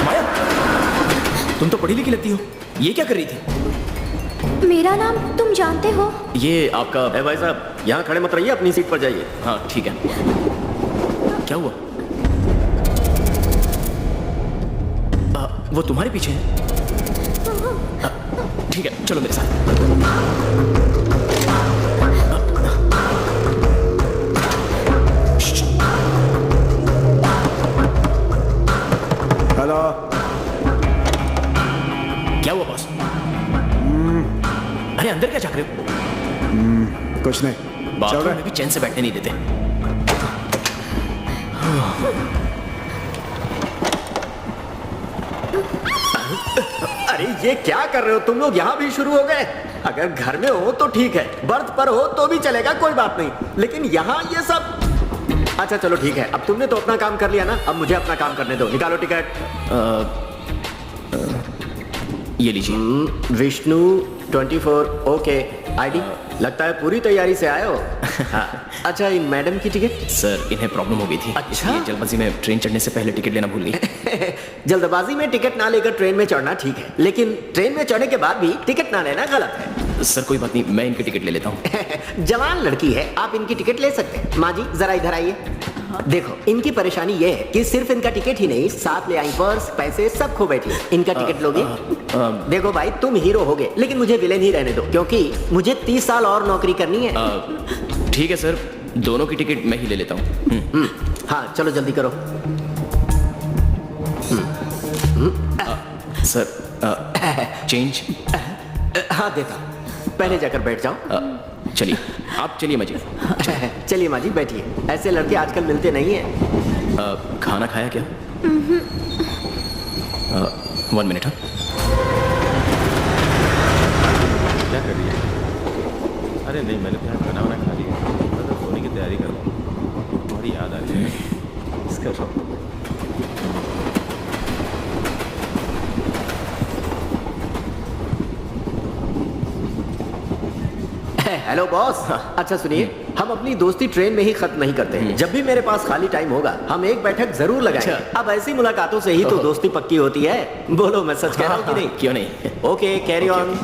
माया, तुम तो पढ़ी लिखी लगती हो, ये क्या कर रही थी? मेरा नाम तुम जानते हो? ये आपका? भाई साहब, यहाँ खड़े मत रहिए, अपनी सीट पर जाइए। हाँ ठीक है। क्या हुआ? वो तुम्हारे पीछे है? ठीक है, चलो मेरे साथ। हेलो। क्या हुआ बॉस? अरे अंदर क्या झाँक रहे हो? कुछ नहीं। बाथरूम में भी चैन से बैठने नहीं देते। अरे ये क्या कर रहे हो तुम लोग? यहाँ भी शुरू हो गए? अगर घर में हो तो ठीक है, बर्थ पर हो तो भी चलेगा, कोई बात नहीं, लेकिन यहाँ ये सब। अच्छा चलो ठीक है, अब तुमने तो अपना काम कर लिया ना, अब मुझे अपना काम करने दो। निकालो टिकट। ये लीजिए। विष्णु 24। ओके। आईडी? लगता है पूरी तैयारी से आए हो। अच्छा, इन मैडम की टिकट? सर इन्हें प्रॉब्लम हो गई थी। अच्छा। इसलिए जल्दबाजी में ट्रेन चढ़ने से पहले टिकट लेना भूल गई। जल्दबाजी में टिकट ना लेकर ट्रेन में चढ़ना ठीक है, लेकिन ट्रेन में चढ़ने के बाद भी टिकट ना लेना गलत है। सर कोई बात नहीं, मैं इनकी टिकट ले लेता हूँ। जवान लड़की है, आप इनकी टिकट ले सकते हैं। माँ जी जरा इधर आइए। देखो, इनकी परेशानी ये है कि सिर्फ इनका टिकट ही नहीं, साथ ले आई पर्स, पैसे सब खो बैठी है। इनका टिकट लोगे? देखो भाई, तुम हीरो होगे, लेकिन मुझे विलेन ही रहने दो, क्योंकि मुझे 30 साल और नौकरी करनी है। ठीक है सर, दोनों की टिकट मैं ही ले लेता हूँ। हाँ चलो जल्दी करो। Sir change? हाँ देता, पहले जाकर बैठ जाओ। चलिए आप चलिए माँ जी। चलिए माँ जी बैठिए, ऐसे लड़के आजकल मिलते नहीं है। खाना खाया क्या? 1 मिनट। हाँ क्या कर रही है? अरे नहीं, मैंने तो यहाँ खाना वाना खा लिया, मैं तो सोने की तैयारी कर रहा हूँ। बड़ी याद आ रही है इसका। Hello boss. अच्छा सुनिए, हम अपनी दोस्ती ट्रेन में ही खत्म नहीं करते हैं। जब भी मेरे पास खाली टाइम होगा हम एक बैठक जरूर लगाएंगे। अब ऐसी मुलाकातों से ही तो दोस्ती पक्की होती है। बोलो मैं सच कह रहा हूँ कि नहीं? क्यों नहीं। Okay, carry on.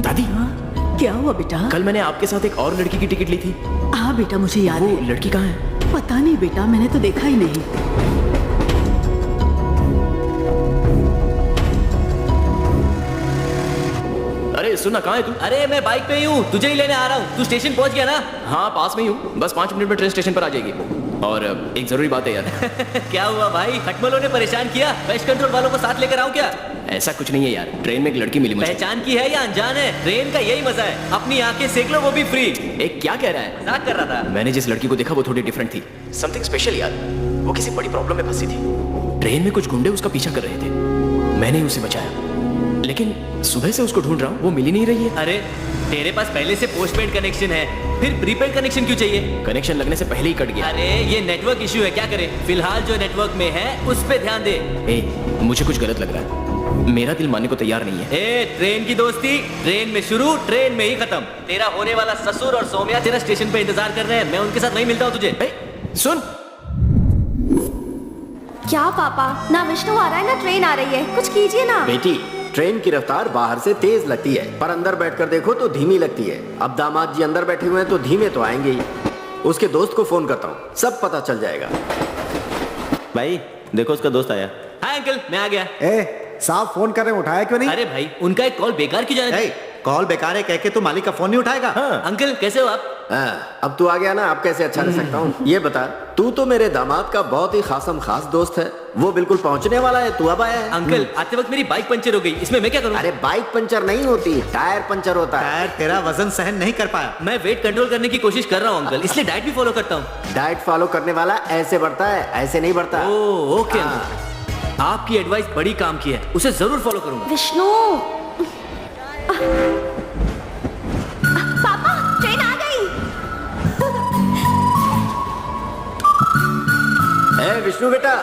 दादी, क्या हुआ बेटा? कल मैंने आपके साथ एक और लड़की की टिकट ली थी। हाँ बेटा, मुझे याद वो है। लड़की कहाँ है? पता नहीं बेटा, मैंने तो देखा ही नहीं। अरे सुनना, कहाँ है तू? अरे मैं बाइक पे ही हूँ, तुझे ही लेने आ रहा हूँ। तू स्टेशन पहुँच गया ना? हाँ पास में ही हूँ, बस 5 मिनट में ट्रेन स्टेशन पर आ जाएगी। और एक जरूरी बात है यार। क्या हुआ भाई, खटमलों ने परेशान किया? पेस्ट कंट्रोल वालों को साथ लेकर आऊँ क्या? ऐसा कुछ नहीं है यार, ट्रेन में एक लड़की मिली मुझे। पहचान की है या अनजान है? ट्रेन का यही मजा है, अपनी आंखें सेक लो, वो भी फ्री। एक क्या कह रहा है? मजाक कर रहा था। मैंने जिस लड़की को देखा वो थोड़ी डिफरेंट थी, समथिंग स्पेशल यार। वो किसी बड़ी प्रॉब्लम में फंसी थी। ट्रेन में कुछ गुंडे उसका पीछा कर रहे थे, मैंने उसे बचाया, लेकिन सुबह से उसको ढूंढ रहा हूँ, वो मिल ही नहीं रही है। अरे तेरे पास पहले से पोस्टपेड कनेक्शन है, फिर प्रीपेड कनेक्शन क्यों चाहिए? कनेक्शन लगने से पहले ही कट गया। अरे ये नेटवर्क इश्यू है, क्या करें? फिलहाल जो नेटवर्क में है उस पे ध्यान दे। मुझे कुछ गलत लग रहा है, मेरा दिल मानने को तैयार नहीं है। ट्रेन की दोस्ती ट्रेन में शुरू, ट्रेन में ही खत्म। तेरा होने वाला ससुर और सोम्या तेरा स्टेशन पे इंतजार कर रहे हैं, मैं उनके साथ वहीं मिलता हूँ तुझे। सुन। क्या पापा, ना विष्णु आ रहा है ना ट्रेन आ रही है, कुछ कीजिए ना। बेटी, ट्रेन की रफ्तार बाहर से तेज लगती है, पर अंदर बैठकर देखो तो धीमी लगती है। अब दामाद जी अंदर बैठे हुए हैं तो धीमे तो आएंगे ही। उसके दोस्त को फोन करता हूँ, सब पता चल जाएगा। भाई देखो, उसका दोस्त आया। हाय अंकल, मैं आ गया। साहब फोन कर रहे हैं, उठाया क्यों नहीं? अरे भाई, उनका एक कॉल बेकार क्यों जाने? कॉल बेकार है कह के तो मालिक का फोन नहीं उठाएगा? अंकल कैसे हो आप? अब तू आ गया ना, अब कैसे अच्छा रह सकता हूँ? ये बता, तू तो मेरे दामाद का बहुत ही खासम खास दोस्त है, वो बिल्कुल पहुँचने वाला है, तू अब आया है। अंकल आते वक्त मेरी बाइक पंचर हो गई, इसमें मैं क्या करूँ? अरे बाइक पंचर नहीं होती, टायर पंचर होता है। टायर तेरा वजन सहन नहीं कर पाया। मैं वेट कंट्रोल करने की कोशिश कर रहा हूँ अंकल, इसलिए डाइट भी फॉलो करता हूँ। डाइट फॉलो करने वाला ऐसे बढ़ता है, ऐसे नहीं बढ़ता। ओह ओके अंकल, आपकी एडवाइस बड़ी काम की है, उसे जरूर फॉलो करूंगा। विष्णु, पापा ट्रेन आ गई। विष्णु बेटा,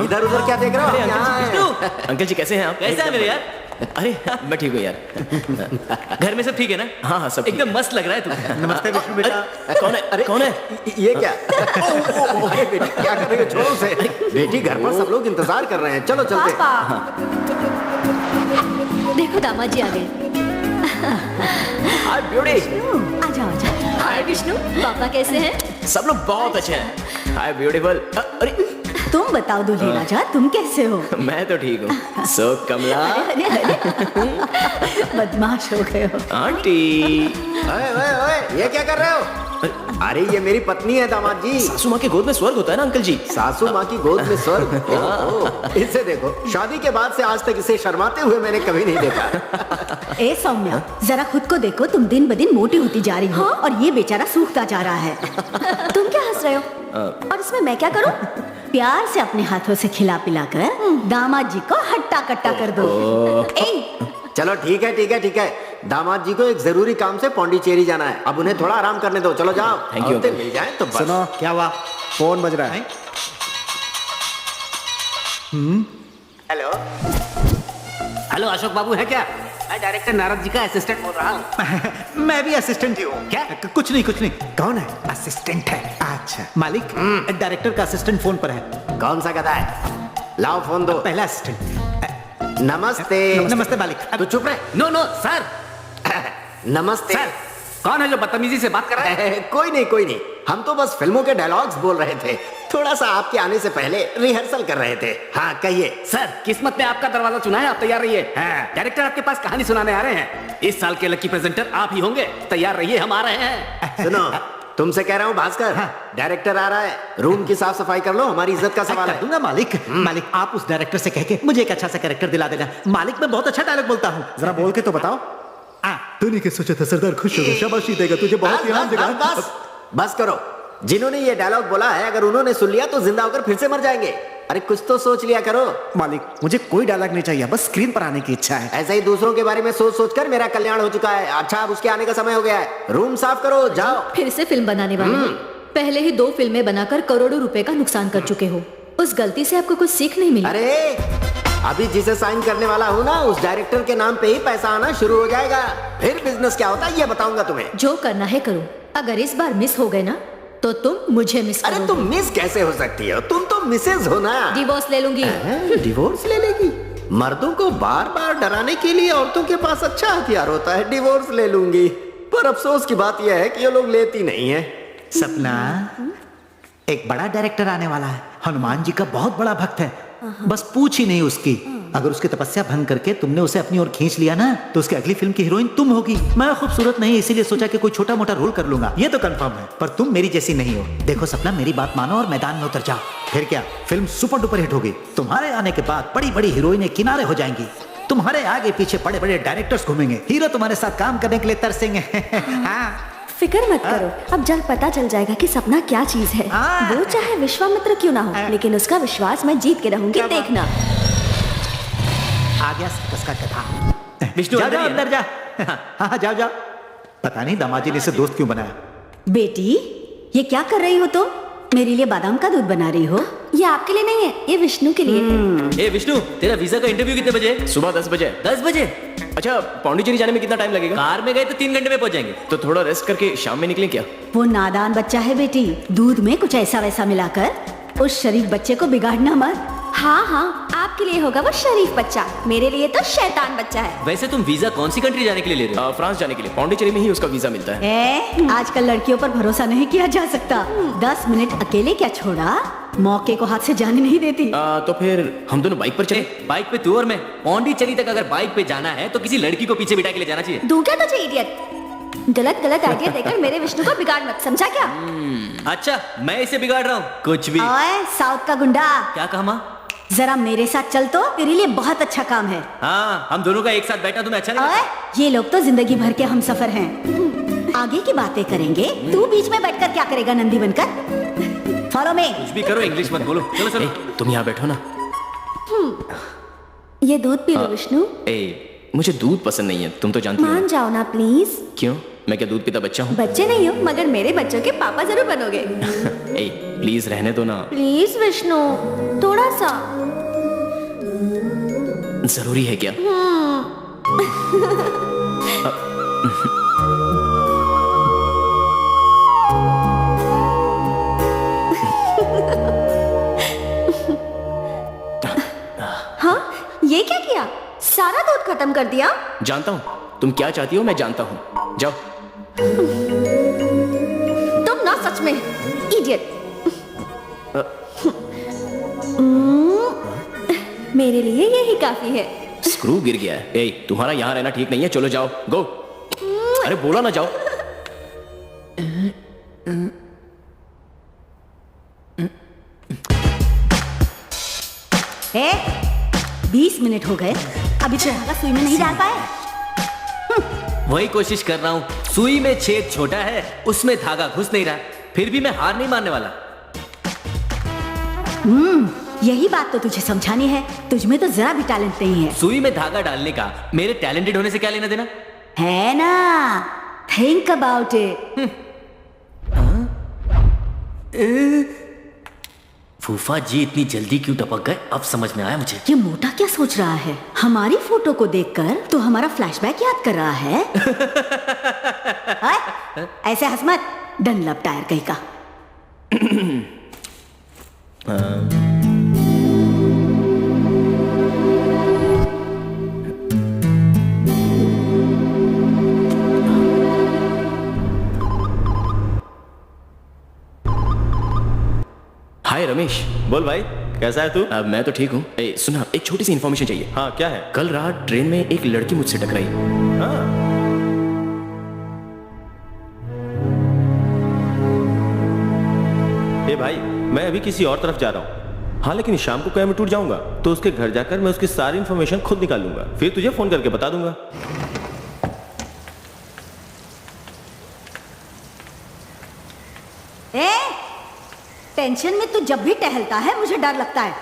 इधर उधर क्या देख रहा हो? अंकल जी कैसे हैं आप? कैसे हैं मेरे यार? अरे मैं ठीक हूँ यार। घर में सब ठीक है ना? हाँ हाँ सब ठीक एकदम मस्त लग रहा है तू। नमस्ते विष्णु बेटा। कौन है? कौन है? ये क्या? अरे बेटी क्या कर रही हो? छोड़ो उसे। बेटी घर पर सब लोग इंतजार कर रहे हैं, चलो चलते। पापा देखो दामाद जी आ गए। हाय ब्यूटी। आ जाओ आ जाओ। हाय विष्णु, पापा कैसे हैं? सब लोग बहुत अच्छे हैं। हाय ब्यूटीफुल। अरे तुम बताओ दूल्हे राजा, तुम कैसे हो? मैं तो ठीक हूँ। सो कमला अरे अरे बदमाश हो गए हो। आंटी। ओए ओए ओए, ये क्या कर रहे हो? अरे ये मेरी पत्नी है दामाद जी। सासू माँ के गोद में स्वर्ग होता है ना अंकल जी। सासू माँ की गोद में स्वर्ग। ओह, इसे देखो, शादी के बाद से आज तक इसे शर्माते हुए मैंने कभी नहीं देखा। ए सौम्या, जरा खुद को देखो, तुम दिन ब दिन मोटी होती जा रही हो और ये बेचारा सूखता जा रहा है। तुम क्या हंस रहे हो? और इसमें मैं क्या करूं? प्यार से अपने हाथों से खिला पिला कर दामाद जी को हट्टा कट्टा कर दो। चलो ठीक है ठीक है ठीक है। दामाद जी को एक जरूरी काम से पौंडीचेरी जाना है, अब उन्हें थोड़ा आराम करने दो। चलो जाओ। Thank you, हफ्ते uncle. मिल जाए तो बस। सुनो क्या हुआ? फोन बज रहा है। हेलो हेलो अशोक बाबू है क्या? मैं डायरेक्टर नारद जी का असिस्टेंट बोल रहा हूँ। मैं भी असिस्टेंट ही हूँ। क्या? कुछ नहीं कुछ नहीं। कौन है? असिस्टेंट है। अच्छा मालिक, डायरेक्टर का असिस्टेंट फोन पर है। कौन सा गधा है? लाओ फोन दो। पहला असिस्टेंट। नमस्ते। नमस्ते मालिक। तू चुप रहे। No no sir. नमस्ते। सर कौन है जो बदतमीजी से बात कर रहा है? कोई नहीं कोई नहीं, हम तो बस फिल्मों के डायलॉग्स बोल रहे थे। थोड़ा सा आपके आने से पहले रिहर्सल कर रहे थे। हाँ कहिए। सर किस्मत ने आपका दरवाजा चुना है, आप तैयार रहिए। डायरेक्टर आपके पास कहानी सुनाने आ रहे हैं। इस साल के लकी प्रेजेंटर आप ही होंगे, तैयार रहिए, हम आ रहे हैं। सुनो, तुमसे कह रहा हूँ भास्कर, डायरेक्टर आ रहा है, रूम की साफ सफाई कर लो, हमारी इज्जत का सवाल कर है। दूंगा मालिक। मालिक आप उस डायरेक्टर से कह के मुझे एक अच्छा सा कैरेक्टर दिला देना। मालिक मैं बहुत अच्छा डायलॉग बोलता हूँ, जरा बोल के तो बताओ। तूने क्या सोचा था सरदार? खुश होगा, शाबाशी देगा तुझे, बहुत इनाम देगा। बस बस करो। जिन्होंने ये डायलॉग बोला है, अगर उन्होंने सुन लिया तो जिंदा होकर फिर से मर जाएंगे। अरे कुछ तो सोच लिया करो। मालिक मुझे कोई डायलॉग नहीं चाहिए, बस स्क्रीन पर आने की इच्छा है। ऐसे ही दूसरों के बारे में सोच सोच कर मेरा कल्याण हो चुका है। अच्छा अब उसके आने का समय हो गया है, रूम साफ करो, जाओ। फिर से फिल्म बनाने वाले हो? पहले ही 2 फिल्में बनाकर करोड़ों रुपए का नुकसान कर चुके हो। उस गलती से आपको कुछ सीख नहीं मिली? अरे अभी जिसे साइन करने वाला हूँ ना, उस डायरेक्टर के नाम पे ही पैसा आना शुरू हो जाएगा। फिर बिजनेस क्या होता है ये बताऊंगा तुम्हें। जो करना है करो। अगर इस बार मिस हो गए ना तो तुम मुझे मिस अरे करोगे। तुम मिस कैसे हो सकती हो? तुम तो मिसेज हो ना। डिवोर्स ले लूंगी। डिवोर्स ले लेगी? मर्दों को बार बार डराने के लिए औरतों के पास अच्छा हथियार होता है, डिवोर्स ले लूंगी। पर अफसोस की बात यह है कि ये लोग लेती नहीं है। सपना, एक बड़ा डायरेक्टर आने वाला है, हनुमान जी का बहुत बड़ा भक्त है। बस पूछ ही नहीं उसकी। अगर उसकी तपस्या भंग करके तुमने उसे अपनी ओर खींच लिया ना, तो उसकी अगली फिल्म की हीरोइन तुम होगी। मैं खूबसूरत नहीं, इसीलिए सोचा कि कोई छोटा मोटा रोल कर लूंगा, ये तो कंफर्म है। पर तुम मेरी जैसी नहीं हो। देखो सपना, मेरी बात मानो और मैदान में उतर जाओ। फिर क्या, फिल्म सुपर डुपर हिट होगी। तुम्हारे आने के बाद बड़ी बड़ी हीरोइनें किनारे हो जाएंगी। तुम्हारे आगे पीछे बड़े बड़े डायरेक्टर्स घूमेंगे, हीरो तुम्हारे साथ काम करने के लिए तरसेंगे। हाँ। फिक्र मत करो, अब जल्द पता चल जाएगा कि सपना क्या चीज है। वो चाहे विश्वामित्र क्यों ना हो, लेकिन उसका विश्वास मैं जीत के रहूंगी, देखना। आ गया सर्कस का कथा। विष्णु जा अंदर जाओ, ही है अंदर जा। हाँ जाओ जाओ। पता नहीं दामाजी ने इसे दोस्त क्यों बनाया। बेटी ये क्या कर रही हो तुम? मेरे लिए बादाम का दूध बना रही हो? ये आपके लिए नहीं है, ये विष्णु के लिए है। ए विष्णु, तेरा वीजा का इंटरव्यू कितने बजे? सुबह 10 बजे। 10 बजे? अच्छा पौंडीचेरी जाने में कितना टाइम लगेगा? कार में गए तो 3 घंटे में पहुंच जाएंगे। तो थोड़ा रेस्ट करके शाम में निकलें क्या? वो नादान बच्चा है बेटी, दूध में कुछ ऐसा वैसा मिलाकर उस शरीफ बच्चे को बिगाड़ना मत। हाँ हाँ, आपके लिए होगा वो शरीफ बच्चा, मेरे लिए तो शैतान बच्चा है। वैसे तुम वीजा कौन सी कंट्री जाने के लिए ले रहे हो? फ्रांस जाने के लिए, पौंडीचेरी में ही उसका वीजा मिलता है। आजकल लड़कियों पर भरोसा नहीं किया जा सकता। 10 मिनट अकेले क्या छोड़ा, मौके को हाथ से जाने नहीं देती। तो फिर हम दोनों बाइक पर चले। बाइक पे तू और मैं? पौंडीचेरी तक अगर बाइक पे जाना है तो किसी लड़की को पीछे बिठा के ले जाना चाहिए। दूं क्या तुझे इडियट? गलत गलत आइडिया देकर मेरे विष्णु को बिगाड़ मत, समझा क्या? अच्छा मैं इसे बिगाड़ रहा हूँ? कुछ भी। ओए साउथ का गुंडा, क्या कहा माँ? जरा मेरे साथ चल तो तेरे लिए बहुत अच्छा काम है। हाँ, हम दोनों का एक साथ बैठना तुम्हें अच्छा नहीं लगता? ओए ये लोग तो जिंदगी भर के हम सफर हैं। आगे की बातें करेंगे, तू बीच में बैठकर क्या करेगा नंदी बनकर? Follow me. कुछ भी करो, इंग्लिश मत बोलो। चलो चलो। तुम यहाँ बैठो ना। ये दूध पी लो विष्णु। मुझे दूध पसंद नहीं है, तुम तो जानती हो। मान जाओ ना प्लीज। क्यों? मैं क्या दूध पीता बच्चा हूँ? बच्चे नहीं हो, मगर मेरे बच्चों के पापा जरूर बनोगे। प्लीज रहने दो ना। प्लीज विष्णु, थोड़ा सा। जरूरी है क्या? हाँ, ये क्या किया? सारा दूध खत्म कर दिया? जानता हूँ तुम क्या चाहती हो, मैं जानता हूँ। जाओ। तुम ना सच में इडियट। मेरे लिए यही काफी है। स्क्रू गिर गया है। ए, तुम्हारा यहाँ रहना ठीक नहीं है, चलो जाओ, गो। अरे बोला ना जाओ। ए, 20 मिनट हो गए, अभी तक धागा सुई में नहीं डाल पाए। वही कोशिश कर रहा हूँ। सुई में छेद छोटा है, उसमें धागा घुस नहीं रहा, फिर भी मैं हार नहीं मानने वाला। यही बात तो तुझे समझानी है। तुझमें तो जरा भी टैलेंट नहीं है। सुई में धागा डालने का मेरे टैलेंटेड होने से क्या लेना देना है ना? Think about it. फूफा जी इतनी जल्दी क्यों टपक गए, अब समझ में आया मुझे। ये मोटा क्या सोच रहा है? हमारी फोटो को देखकर तो हमारा फ्लैशबैक याद कर रहा है। आए, ऐसे हंस मत, डनलप टायर कहीं का। हाय रमेश। बोल भाई, कैसा है तू? मैं तो ठीक हूँ। सुना, एक छोटी सी इन्फॉर्मेशन चाहिए। हाँ, क्या है? कल रात ट्रेन में एक लड़की मुझसे टकराई। हाँ। ए भाई, मैं अभी किसी और तरफ जा रहा हूँ। हाँ, लेकिन शाम को कोयम्बटूर जाऊंगा, तो उसके घर जाकर मैं उसकी सारी इन्फॉर्मेशन खुद निकालूंगा, फिर तुझे फोन करके बता दूंगा। ए, टेंशन में तू जब भी टहलता है मुझे डर लगता है।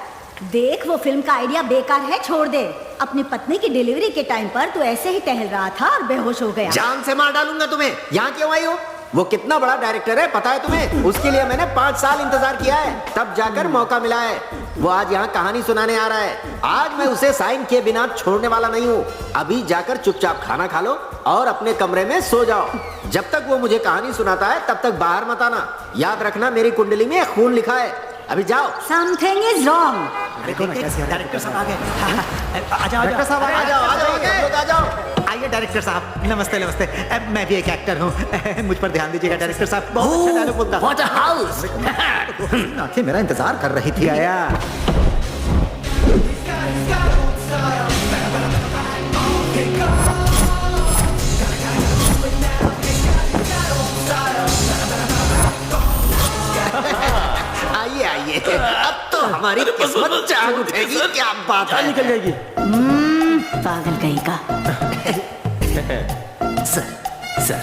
देख, वो फिल्म का आइडिया बेकार है, छोड़ दे। अपनी पत्नी की डिलीवरी के टाइम पर तू ऐसे ही टहल रहा था और बेहोश हो गया। जान से मार डालूंगा तुम्हें। यहाँ क्यों आई हो? वो कितना बड़ा डायरेक्टर है पता है तुम्हें? उसके लिए मैंने 5 साल इंतजार किया है, तब जाकर मौका मिला है। वो आज यहाँ कहानी सुनाने आ रहा है। आज मैं उसे साइन किए बिना छोड़ने वाला नहीं हूँ। अभी जाकर चुपचाप खाना खा लो और अपने कमरे में सो जाओ। जब तक वो मुझे कहानी सुनाता है तब तक बाहर मत आना। याद रखना, मेरी कुंडली में खून लिखा है। अभी जाओ। Something is wrong. डायरेक्टर साहब आ गए। आ जाओ, डायरेक्टर साहब आ जाओ, आ जाओ, सब लोग आ जाओ। आइए डायरेक्टर साहब। नमस्ते नमस्ते। मैं भी एक एक्टर हूँ, मुझ पर ध्यान दीजिएगा डायरेक्टर साहब। बहुत अच्छा डायलॉग बोलता। What a house! आंखें मेरा इंतजार कर रही थी। आया। आइए आइए, अब तो हमारी किस्मत जाग उठेगी। क्या बात है। निकल जाएगी। पागल कहीं का। सर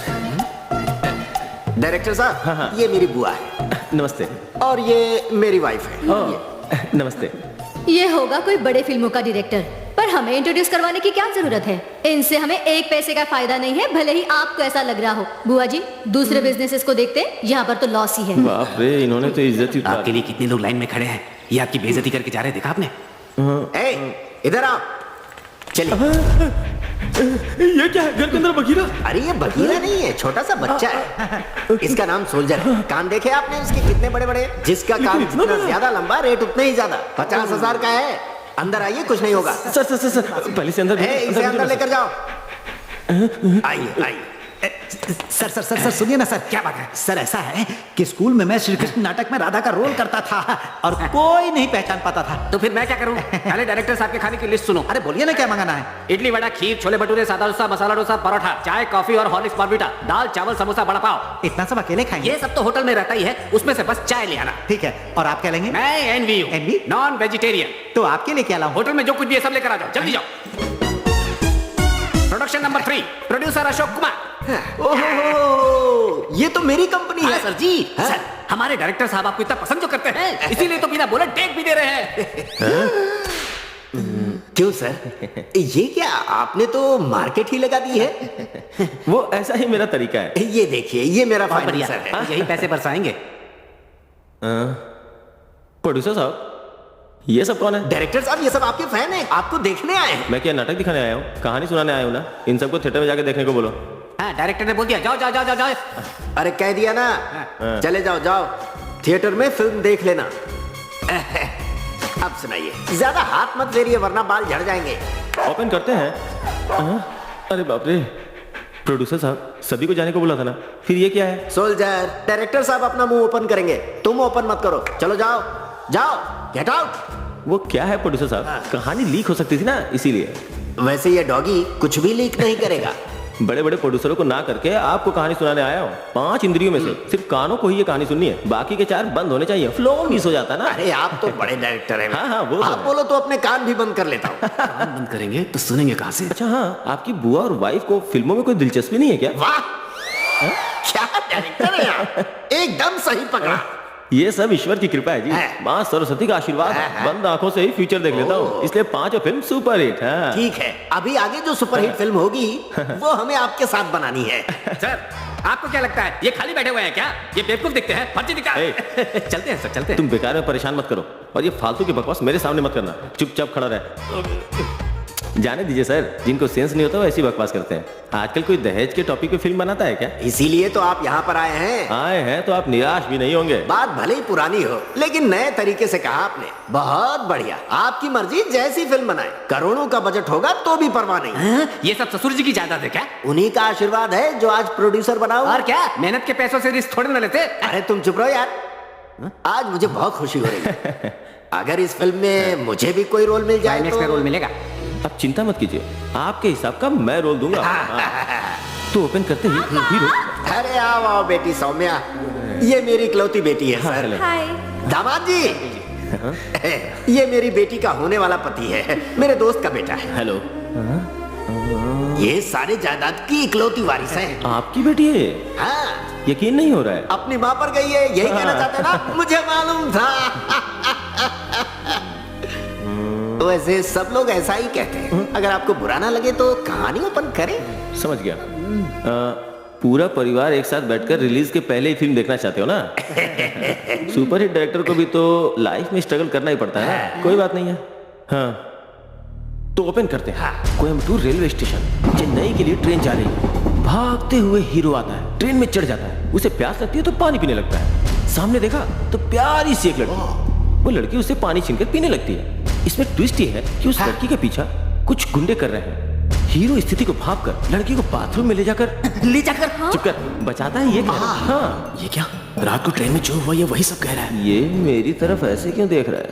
डायरेक्टर साहब, ये मेरी बुआ है नमस्ते। और ये मेरी वाइफ है। नमस्ते। ये होगा कोई बड़े फिल्मों का डायरेक्टर, पर हमें इंट्रोड्यूस करवाने की क्या जरूरत है? इनसे हमें एक पैसे का फायदा नहीं है, भले ही आपको ऐसा लग रहा हो। बुआ जी, दूसरे बिजनेसेस को देखते, यहाँ पर तो लॉस ही है। बाप रे, इन्होंने तो इज्जत ही आपके लिए कितने लोग लाइन में खड़े हैं, ये आपकी बेइज्जती करके जा रहे हैं, देखा आपने? ए, इधर आओ। चलिए। ये क्या है? घर के अंदर बघीरा? अरे ये बघीरा नहीं है, छोटा सा बच्चा है। इसका नाम सोल्जर है। कान देखे आपने उसके कितने बड़े बड़े? जिसका कान जितना ज्यादा लंबा, रेट उतना ही ज्यादा। 50,000 का है। अंदर आइए, कुछ नहीं होगा। सर सर सर सर, पहले से अंदर इसे अंदर लेकर जाओ। आइए आइए। सर सर सर सर सुनिए ना सर। क्या बात है? सर ऐसा है कि स्कूल में मैं श्री कृष्ण नाटक में राधा का रोल करता था और कोई नहीं पहचान पाता था। तो फिर मैं क्या करूं? पहले डायरेक्टर साहब के खाने की लिस्ट सुनो। अरे बोलिए ना, क्या मंगाना है? इडली वड़ा, खीर, छोले भटूरे, सादा डोसा, मसाला डोसा, परोठा, चाय, कॉफी और हॉर्लिक्स बॉर्नवीटा, दाल, चावल, समोसा, बड़ा पाव। इतना सब अकेले खाएंगे? ये सब तो होटल में रहता ही है, उसमें से बस चाय ले आना। ठीक है। और आप क्या लेंगे? मैं एनवी हूं, NV? Non vegetarian. तो आपके लिए क्या लाऊं? होटल में जो कुछ भी है सब लेकर आ जाओ, जल्दी जाओ। Production number 3, producer Ashok Kumar. ओहो, ये तो मेरी कंपनी है। सर जी, सर हमारे डायरेक्टर साहब आपको इतना पसंद जो करते हैं, इसीलिए तो बिना बोले टेक भी दे रहे हैं। क्यों सर? ये क्या, आपने तो मार्केट ही लगा दी है। वो ऐसा ही मेरा तरीका है। ये देखिए, ये मेरा बहुत बढ़िया फाइनेंसर है। यही पैसे बरसाएंगे। प्रोड्यूसर साहब, ये सब कौन है? डायरेक्टर साहब ये सब आपके फैन हैं, आपको देखने आए हैं। मैं क्या नाटक दिखाने आया हूँ? कहानी सुनाने आया हूँ ना। इन सबको थिएटर में जाके देखने को बोलो। हाँ, डायरेक्टर ने बोल दिया जाओ जाओ जाओ जाओ जाओ। अरे कह दिया ना, चले जाओ जाओ थिएटर में फिल्म देख लेना। अब सुनाइए, ज्यादा हाथ मत फेरिए वरना बाल झड़ जाएंगे। ओपन करते हैं। अरे बाप रे, प्रोड्यूसर साहब सभी को जाने को बोला था ना, फिर ये क्या है? सोल्जर, डायरेक्टर साहब अपना मुंह ओपन करेंगे, तुम ओपन मत करो। चलो जाओ जाओ, गेट आउट। वो क्या है प्रोड्यूसर साहब? कहानी लीक हो सकती थी ना, इसीलिए। वैसे ये डॉगी कुछ भी लीक नहीं करेगा। बड़े बड़े प्रोड्यूसरों को ना करके आपको कहानी सुनाने आया हूँ। 5 इंद्रियों में से सिर्फ कानों को ही ये कहानी सुननी है, बाकी के 4 बंद होने चाहिए। फ्लो मिस हो जाता ना। अरे आप तो बड़े डायरेक्टर हैं। हाँ, वो तो आप है। बोलो तो अपने कान भी बंद कर लेता हूँ। कान बंद करेंगे तो सुनेंगे कहाँ से? अच्छा हाँ, आपकी बुआ और वाइफ को फिल्मों में कोई दिलचस्पी नहीं है क्या? वाह, क्या डायरेक्टर है आप, एकदम सही पकड़ा। ये सब ईश्वर की कृपा है जी, माँ सरस्वती का आशीर्वाद है। बंद आंखों से ही फ्यूचर देख लेता हूँ, इसलिए 5 फिल्म सुपर हिट है। ठीक है, अभी आगे जो सुपरहिट फिल्म होगी वो हमें आपके साथ बनानी है। सर, आपको क्या लगता है ये खाली बैठे हुए हैं क्या? ये बेवकूफ दिखते हैं, फर्जी दिखा। चलते हैं सर, चलते हैं। तुम बेकार में परेशान मत करो और ये फालतू की बकवास मेरे सामने मत करना। चुपचाप खड़ा रहे। जाने दीजिए सर, जिनको सेंस नहीं होता वो ऐसी बकवास करते हैं। आजकल कोई दहेज के टॉपिक पे फिल्म बनाता है क्या? इसीलिए तो आप यहाँ पर आए हैं। आए हैं तो आप निराश भी नहीं होंगे। बात भले ही पुरानी हो, लेकिन नए तरीके से कहा आपने। बहुत बढ़िया, आपकी मर्जी, जैसी फिल्म बनाए। करोड़ों का बजट होगा तो भी परवाह नहीं। ये सब ससुर जी की जायदाद है क्या? उन्हीं का आशीर्वाद है जो आज प्रोड्यूसर बनाओ। और क्या, मेहनत के पैसों से रिस्क थोड़े ना लेते। अरे तुम चुप रहो यार, आज मुझे बहुत खुशी हो रही है। अगर इस फिल्म में मुझे भी कोई रोल मिल जाए तो रोल मिलेगा। अब चिंता मत कीजिए, आपके हिसाब का मैं रोल दूंगा। तो ओपन करते ही हीरो। अरे आओ आओ बेटी सौम्या, ये मेरी इकलौती बेटी है सर। हाय। दामाद जी, ये मेरी बेटी का होने वाला पति है, मेरे दोस्त का बेटा है। हेलो। ये सारे जायदाद की इकलौती वारिस है। आपकी बेटी है? हाँ, यकीन नहीं हो रहा है। अपनी माँ पर गई है, यही कहना चाहते ना? मुझे मालूम था। तो ऐसे सब लोग ऐसा ही कहते हैं। अगर आपको बुरा ना लगे तो कहानी ओपन करें। समझ गया। पूरा परिवार एक साथ बैठकर रिलीज के पहले ही फिल्म देखना चाहते हो ना? सुपरहिट डायरेक्टर को भी तो लाइफ में स्ट्रगल करना ही पड़ता है ना। कोई बात नहीं है। हाँ, तो ओपन करते हैं। कोयम्बटूर रेलवे स्टेशन, चेन्नई के लिए ट्रेन जा रही है। भागते हुए हीरो आता है, ट्रेन में चढ़ जाता है। उसे प्यास लगती है तो पानी पीने लगता है। सामने देखा तो प्यारी सी एक लड़की, वो लड़की उसे पानी छीनकर पीने लगती है। इसमें ट्विस्ट ये है कि उस लड़की के पीछा कुछ गुंडे कर रहे हैं। हीरो स्थिति को भांपकर लड़की को बाथरूम में ले जाकर चुप कर बचाता है। ये क्या? हाँ, ये क्या? रात को ट्रेन में जो हुआ ये वही सब कह रहा है। ये मेरी तरफ ऐसे क्यों देख रहा है?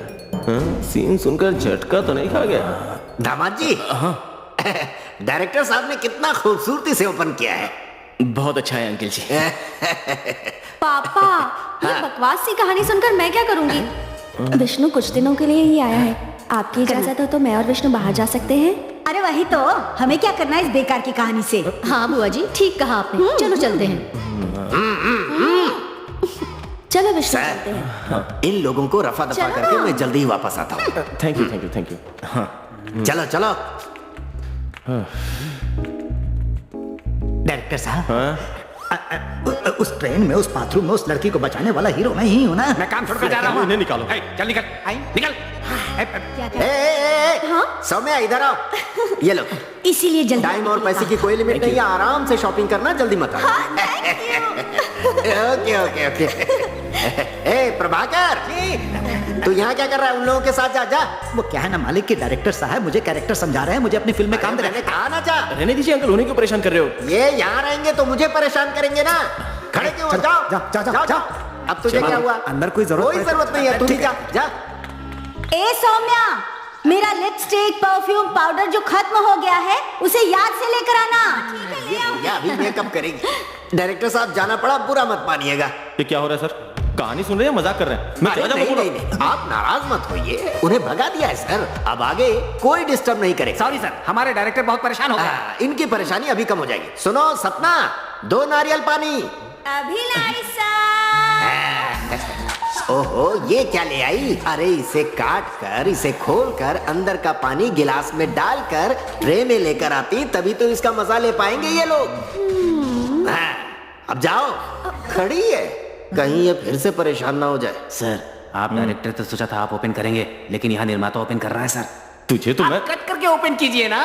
हाँ? सीन सुनकर झटका तो नहीं खा गया? दामाद जी, डायरेक्टर साहब ने कितना खूबसूरती से ओपन किया है। बहुत अच्छा है अंकल जी। पापा, ये बकवास सी कहानी सुनकर मैं क्या करूंगी? विष्णु कुछ दिनों के लिए ही आया है। आपकी इजाजत हो तो मैं और विष्णु बाहर जा सकते हैं? अरे वही तो, हमें क्या करना है इस बेकार की कहानी से? हाँ बुआ जी, ठीक कहा आपने। चलो चलते हैं। चलो विष्णु चलते हैं। इन लोगों को रफा दफा चलो करके ना। मैं जल्दी ही वापस आता हूँ। Thank you, thank you, thank you. हाँ, चलो चलो। डायरेक्टर साहब, हाँ? उस ट्रेन में, उस बाथरूम में उस लड़की को बचाने वाला हीरो मैं ही हूँ ना? मैं काम छोड़कर जा रहा हूँ। इन्हें निकालो। चल निकल, निकल। सौम्या इधर आओ। ये लो, इसीलिए जल्दी। टाइम और पैसे की कोई लिमिट नहीं है, आराम से शॉपिंग करना, जल्दी मत आओ। Okay okay okay. ए प्रभाकर, तू यहाँ क्या कर रहा है? उन लोगों के साथ जा जा। वो क्या है ना मालिक, कि डायरेक्टर साहब मुझे कैरेक्टर समझा रहे हैं, मुझे अपनी फिल्म में काम मैंने कहा ना जा। रहने दीजिए अंकल, उन्हें क्यों परेशान कर रहे हो? ये यहाँ रहेंगे तो मुझे परेशान करेंगे ना। खड़े क्यों हो? जाओ जा, जा। अब तुझे क्या हुआ? अंदर कोई जरूरत नहीं है, तू भी जा जा। ए सौम्या, मेरा लिपस्टिक, परफ्यूम, पाउडर जो खत्म हो गया है उसे याद से लेकर आना। ये अभी मेकअप करेगी। डायरेक्टर साहब जाना पड़ा, बुरा मत मानिएगा। ये क्या हो रहा है सर? कहानी सुन रहे हैं, मजाक कर रहे हैं? मैं चला जाऊंगा। नहीं, आप नाराज मत होइए, उन्हें भगा दिया है सर। अब आगे कोई डिस्टर्ब नहीं करे। सॉरी सर, हमारे डायरेक्टर बहुत परेशान हो गए। इनकी परेशानी अभी कम हो जाएगी। सुनो सपना, 2 नारियल पानी। अभी लाई सा। ओहो, ये क्या ले आई? अरे इसे काट कर, इसे खोल कर, अंदर का पानी गिलास में डालकर ट्रे में लेकर आती, तभी तो इसका मजा ले पाएंगे ये लोग। अब जाओ, खड़ी है, कहीं ये फिर से परेशान ना हो जाए। सर, आप डायरेक्टर तो सोचा था आप ओपन करेंगे, लेकिन यहाँ निर्माता ओपन कर रहा है सर। तुझे तो मैं कट करके ओपन कीजिए ना।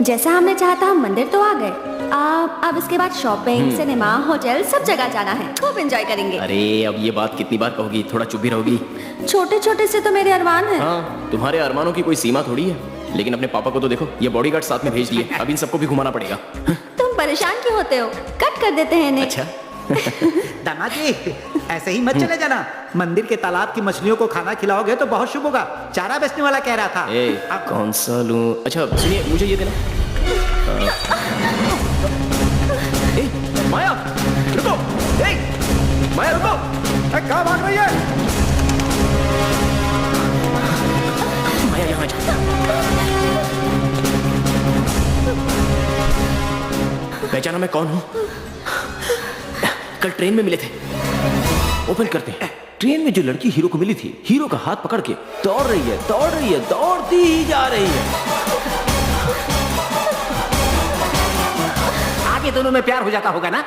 जैसा हमने चाहा था, हम मंदिर तो आ गए। अब इसके बाद शॉपिंग, सिनेमा, होटल, सब जगह जाना है। खूब एंजॉय करेंगे। अरे अब ये बात कितनी बार कहोगी, थोड़ा चुप भी रहोगी। छोटे छोटे से तो मेरे अरमान हैं। हाँ, तुम्हारे अरमानों की कोई सीमा थोड़ी है। लेकिन अपने पापा को तो देखो, ये बॉडीगार्ड साथ में भेज दिए, अब इन सबको भी घुमाना पड़ेगा। तुम परेशान क्यों होते हो? कट कर देते हैं इन्हें। अच्छा दामाद जी, ऐसे ही मत चले जाना। मंदिर के तालाब की मछलियों को खाना खिलाओगे तो बहुत शुभ होगा। चारा बेचने वाला कह रहा था। ए, कौन सा लूं? अच्छा सुनिए, मुझे ये देना। ए, माया रुको। ए, माया रुको। कहाँ भाग रही है? माया यहाँ जा। पहचाना मैं कौन हूँ? कल ट्रेन में मिले थे। ओपन करते हैं। ट्रेन में जो लड़की हीरो को मिली थी, हीरो का हाथ पकड़ के दौड़ रही है, दौड़ती ही जा रही है। आगे दोनों में प्यार हो जाता होगा ना?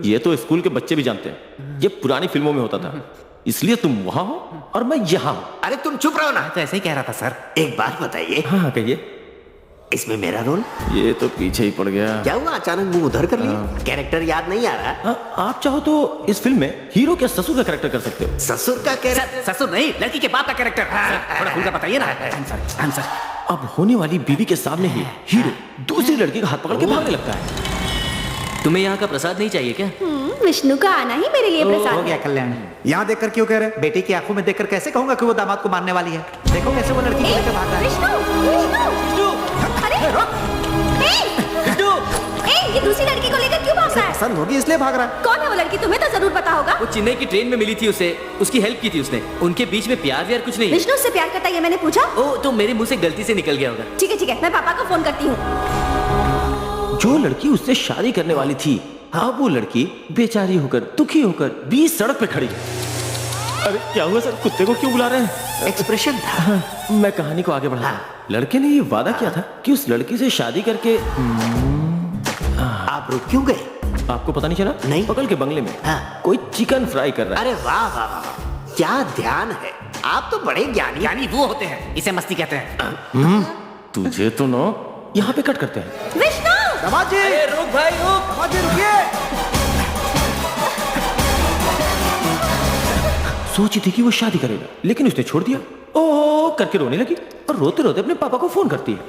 ये तो स्कूल के बच्चे भी जानते हैं। ये पुरानी फिल्मों में होता था। इसलिए तुम वहां हो और मैं यहाँ हूँ। अरे तुम चुप रहो ना। तो ऐसे ही कह रहा था सर। एक बात बताइए, हाँ कहिए। इसमें मेरा रोल ये तो पीछे ही पड़ गया। क्या हुआ? अचानक मुंह उधर कर लिया? कैरेक्टर याद नहीं आ रहा? आप चाहो तो इस फिल्म में हीरो के ससुर का कैरेक्टर कर सकते हो। ससुर का कैरेक्टर? ससुर नहीं, लड़की के बाप का कैरेक्टर। थोड़ा खुल कर बताइए ना। आंसर। अब होने वाली बीवी के सामने ही हीरो दूसरी लड़की का हाथ पकड़ के भागने लगता है। तुम्हें यहाँ का प्रसाद नहीं चाहिए क्या? विष्णु का आना ही मेरे लिए प्रसाद हो है। गया कल्याण। यहाँ देखकर क्यों कह रहे? बेटी की आंखों में देखकर कैसे कहूंगा कि वो दामाद को मारने वाली है? देखो कैसे वो लड़की को लेकर भाग रहा है। विष्णु! अरे ए, ये दूसरी लड़की को लेकर क्यों भाग रहा है? पसंद होगी इसलिए भाग रहा है। कौन है वो लड़की? तुम्हें तो जरूर पता होगा। वो चेन्नई की ट्रेन में मिली थी उसे, उसकी हेल्प की थी उसने। उनके बीच में प्यार व्यार कुछ नहीं है। विष्णु से प्यार करता है ये मैंने पूछा। ओ, तो मेरे मुंह से गलती से निकल गया होगा। ठीक है, मैं पापा को फोन करती हूँ। जो लड़की उससे शादी करने वाली थी, अब वो लड़की बेचारी होकर, दुखी होकर बीच सड़क पे खड़ी है। अरे क्या हुआ सर? कुत्ते को क्यों बुला रहे हैं? एक्सप्रेशन था। मैं कहानी को आगे बढ़ा। लड़के ने ये वादा किया था कि उस लड़की से शादी करके। आप रुक क्यों गए? आपको पता नहीं चला? नहीं। बगल के बंगले में हाँ। कोई चिकन फ्राई कर रहा है। अरे वाह वाह वाह, क्या ध्यान है। आप तो बड़े ज्ञानी। यानी वो होते हैं, इसे मस्ती कहते हैं। तुझे तो ना यहाँ पे कट करते हैं। विष्णु! दामाद जी! अरे रुक भाई रुक। दामाद जी रुकिए! सोची थी कि वो शादी करेगा, लेकिन उसने छोड़ दिया। ओ करके रोने लगी और रोते रोते अपने पापा को फोन करती है।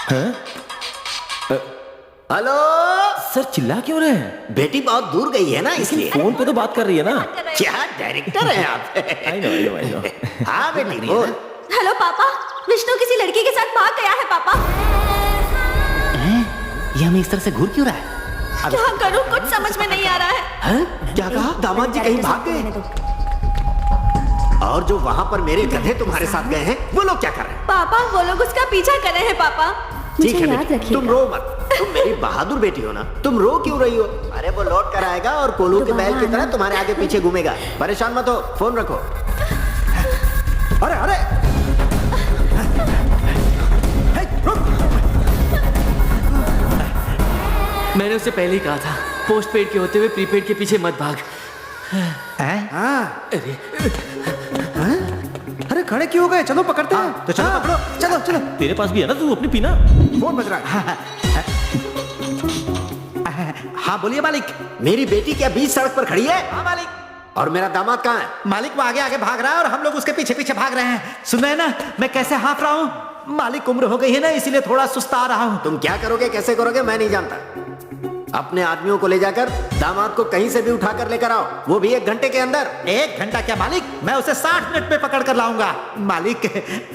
हाँ? हेलो सर चिल्ला क्यों रहे हैं? बेटी बहुत दूर गई है ना, इसलिए। फोन पे तो बात कर रही है ना। क्या डायरेक्टर है आप? I know. हाँ बेटी बोल। हेलो पापा, विष्णु किसी लड़की के साथ भाग गया है पापा। ये हमें इस तरह से घूर क्यों रहा है? क्या करूं, कुछ समझ में नहीं आ रहा है। क्या कहा? दामाद जी कहीं भाग गए? और जो वहाँ पर मेरे गधे तुम्हारे साथ गए हैं, वो लोग क्या कर रहे हैं? पापा वो लोग उसका पीछा कर रहे हैं पापा। ठीक मुझे है याद बेटी, रखिएगा। तुम रो मत। तुम मेरी बहादुर बेटी हो ना, तुम रो क्यों रही हो? अरे वो लौट कर आएगा और कोलू के बैल की तरह तुम्हारे आगे पीछे घूमेगा। परेशान मत हो, फोन रखो। अरे अरे मैंने उससे पहले ही कहा था, पोस्ट पेड के होते हुए प्रीपेड के पीछे मत भाग। अरे खड़े क्यों हो गए? चलो पकड़ते हैं। तो चलो पकड़ो, चलो चलो। तेरे पास भी है ना, तू अपनी पीना। फोन बज रहा है। हाँ बोलिए मालिक। मेरी बेटी क्या बीच सड़क पर खड़ी है? हाँ मालिक। और मेरा दामाद कहाँ है? मालिक वो आगे आगे भाग रहा है और हम लोग उसके पीछे पीछे भाग रहे हैं। सुन रहे हैं ना मैं कैसे हाँफ रहा हूँ? मालिक उम्र हो गई है ना, इसीलिए थोड़ा सुस्ता रहा हूँ। तुम क्या करोगे, कैसे करोगे, मैं नहीं जानता। अपने आदमियों को ले जाकर दामाद को कहीं से भी उठाकर लेकर आओ, वो भी 1 घंटे के अंदर। 1 घंटा क्या मालिक, मैं उसे 60 मिनट में पकड़ कर लाऊंगा। मालिक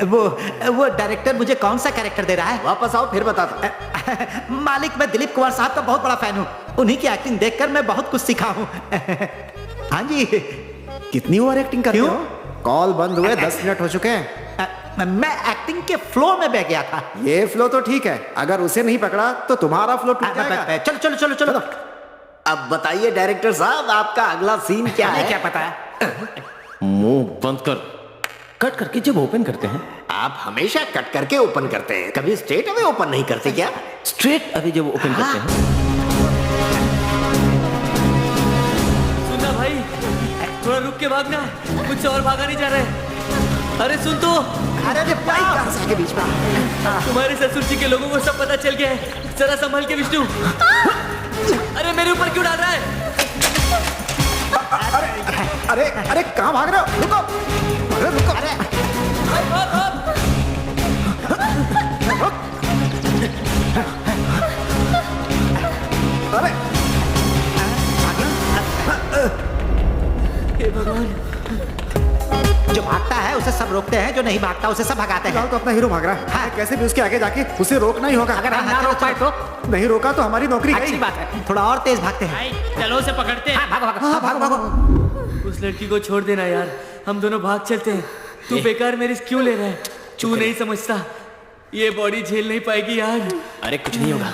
वो डायरेक्टर मुझे कौन सा कैरेक्टर दे रहा है? वापस आओ फिर बताता। मालिक मैं दिलीप कुमार साहब का बहुत बड़ा फैन हूँ। उन्हीं की एक्टिंग देखकर मैं बहुत कुछ सीखा हूँ। हाँ जी। कितनी ओवर एक्टिंग करते क्यों? हो? कॉल बंद हुए 10 मिनट हो चुके हैं। मैं एक्टिंग के फ्लो में बह गया था। ये फ्लो तो ठीक है, अगर उसे नहीं पकड़ा तो तुम्हारा फ्लो टूट जाएगा। चलो चलो चलो चलो। अब बताइए डायरेक्टर साहब, आपका अगला सीन क्या है? क्या पता है? मुंह बंद कर। कट करके जब ओपन करते हैं, आप हमेशा कट करके ओपन करते हैं, कभी स्ट्रेट अवे ओपन नहीं करते क्या? स्ट्रेट अवे जब ओपन करते हैं। सुनना भाई, थोड़ा रुक के भागना, मुझसे और भागा नहीं जा रहा है। अरे सुन तो, अरे भाई कहाँ से आगे बीच में? तुम्हारे ससुर जी के लोगों को सब पता चल गया है। जरा संभल के विष्णु। अरे मेरे ऊपर क्यों डाल रहा है? अरे अरे कहाँ भाग रहे हो? रुको, अरे रुको, अरे हे भगवान। जो भागता है उसे सब रोकते हैं, जो नहीं भागता उसे सब भगाते हैं। तो अपना हीरो भाग रहा है। हाँ, कैसे भी उसके आगे जाके उसे रोकना ही होगा। अगर हम ना रोक पाए तो नहीं रोका तो हमारी नौकरी अच्छी गई। बात है, थोड़ा और तेज भागते हैं। चलो उसे पकड़ते हैं। भागो भागो, हाँ, भागो भागो। उस लड़की को छोड़ देना यार, हम दोनों भाग चलते हैं। तू बेकार में रिस्क क्यों ले रहा है? तू नहीं समझता, ये बॉडी झेल नहीं पाएगी यार। अरे कुछ नहीं होगा।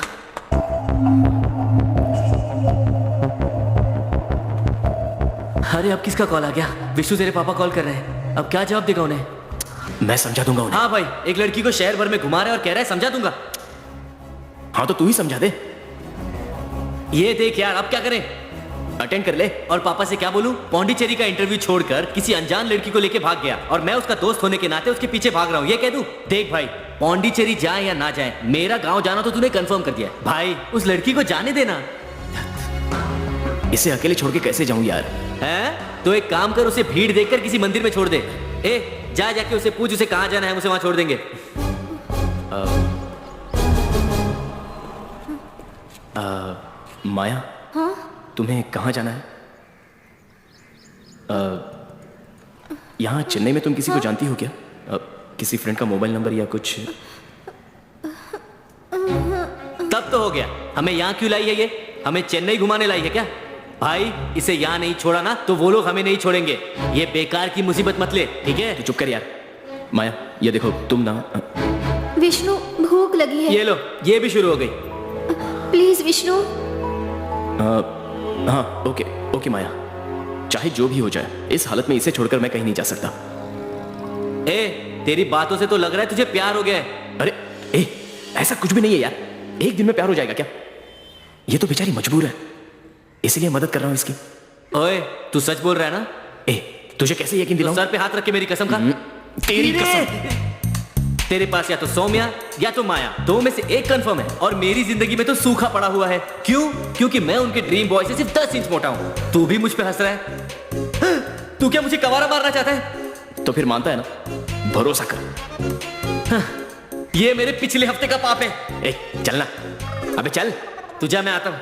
अरे अब किसका कॉल आ गया? विष्णु तेरे पापा कॉल कर रहे हैं। अब क्या जवाब देगा उन्हें? मैं समझा दूंगा उन्हें। हाँ भाई, एक लड़की को शहर भर में घुमा रहा है और कह रहा है समझा दूंगा। हाँ तो तू ही समझा दे। ये देख यार, अब क्या करें? अटेंड कर ले। और पापा से क्या बोलूं? पौंडीचेरी का इंटरव्यू छोड़कर किसी अनजान लड़की को लेके भाग गया और मैं उसका दोस्त होने के नाते उसके पीछे भाग रहा हूँ। ये कह दूं? देख भाई, पौंडीचेरी जाए या ना जाए, मेरा गांव जाना तो तूने कंफर्म कर दिया। भाई उस लड़की को जाने देना। इसे अकेले छोड़ के कैसे जाऊं यार? हैं? तो एक काम कर, उसे भीड़ देखकर किसी मंदिर में छोड़ दे। ए, जा जाके उसे पूछ उसे कहाँ जाना है, उसे वहां छोड़ देंगे। माया, हाँ? तुम्हें कहाँ जाना है? यहाँ चेन्नई में तुम किसी को जानती हो क्या? किसी फ्रेंड का मोबाइल नंबर या कुछ? तब तो हो गया। हमें यहाँ क्यों लाई है ये? हमें चेन्नई घुमाने लाई है क्या? भाई इसे यहाँ नहीं छोड़ा ना तो वो लोग हमें नहीं छोड़ेंगे। ये बेकार की मुसीबत मत ले, ठीक है? तू चुप कर यार। माया, ये देखो तुम ना। विष्णु भूख लगी है। ये लो, ये भी शुरू हो गई। प्लीज विष्णु। हाँ ओके ओके माया, चाहे जो भी हो जाए, इस हालत में इसे छोड़कर मैं कहीं नहीं जा सकता। ए, तेरी बातों से तो लग रहा है तुझे प्यार हो गया है। अरे ए, ऐसा कुछ भी नहीं है यार। एक दिन में प्यार हो जाएगा क्या? ये तो बेचारी मजबूर है, इसलिए मदद कर रहा हूं इसकी। ओए, तू सच बोल रहा है ना? ए, तुझे कैसे यकीन दिलाऊं? सर पे हाथ रख के मेरी कसम खा। तेरी कसम। तेरे पास या तो सौम्या या तो माया, दो में से एक कंफर्म है। और मेरी जिंदगी में तो सूखा पड़ा हुआ है। क्यों? क्योंकि मैं उनके ड्रीम बॉय से सिर्फ 10 इंच मोटा हूं। तू भी मुझ पे हंस रहा है। तू क्या मुझे कवारा मारना चाहता है? तो फिर मानता है ना? भरोसा कर। ये मेरे पिछले हफ्ते का पाप है। ए, चलना। अबे चल। तू जा, मैं आता हूं।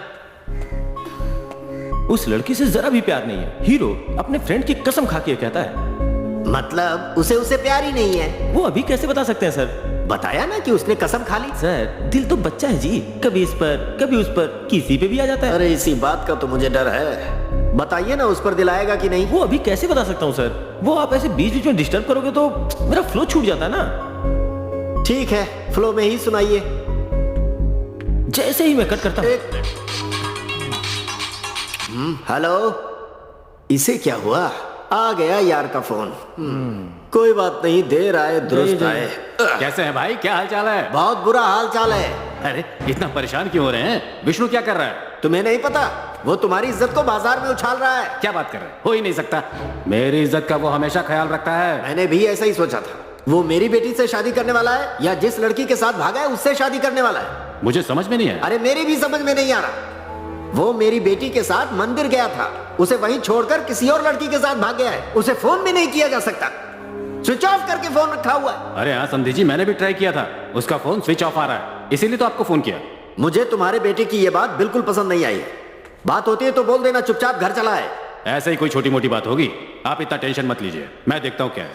उस लड़की से जरा भी प्यार नहीं है। हीरो अपने फ्रेंड की कसम खा के कहता है। मतलब उसे प्यार ही नहीं है। वो अभी कैसे बता सकते हैं सर? बताया ना कि उसने कसम खा ली। सर, दिल तो बच्चा है जी, कभी इस पर कभी उस पर, किसी पे भी आ जाता है। अरे इसी बात का तो मुझे डर है। बताइए ना उस पर दिल आएगा कि नहीं। वो अभी कैसे बता सकता हूँ सर? वो आप ऐसे बीच बीच में डिस्टर्ब करोगे तो मेरा फ्लो छूट जाता है ना। ठीक है, फ्लो में ही सुनाइए। जैसे ही मैं कट करता हूँ। हेलो, इसे क्या हुआ? आ गया यार का फोन। कोई बात नहीं, देर आए दुरुस्त आए। कैसे हैं भाई? क्या हाल चाल है? बहुत बुरा हाल चाल है। अरे इतना परेशान क्यों हो रहे हैं? विष्णु क्या कर रहा है? तुम्हें नहीं पता? वो तुम्हारी इज्जत को बाजार में उछाल रहा है। क्या बात कर रहे हैं? हो ही नहीं सकता। मेरी इज्जत का वो हमेशा ख्याल रखता है। मैंने भी ऐसा ही सोचा था। वो मेरी बेटी से शादी करने वाला है या जिस लड़की के साथ भागा है उससे शादी करने वाला है? मुझे समझ में नहीं है। अरे मेरी भी समझ में नहीं आ रहा। वो मेरी बेटी के साथ मंदिर गया था, उसे वहीं छोड़कर किसी और लड़की के साथ भाग गया है। उसे फोन भी नहीं किया जा सकता, स्विच ऑफ करके फोन रखा हुआ है। अरे हाँ समझी जी, मैंने भी ट्राई किया था, उसका फोन स्विच ऑफ आ रहा है, इसीलिए तो आपको फोन किया। मुझे तुम्हारे बेटे की ये बात बिल्कुल पसंद नहीं आई। बात होती है तो बोल देना, चुपचाप घर चला है। ऐसे ही कोई छोटी मोटी बात होगी, आप इतना टेंशन मत लीजिए, मैं देखता हूँ क्या है।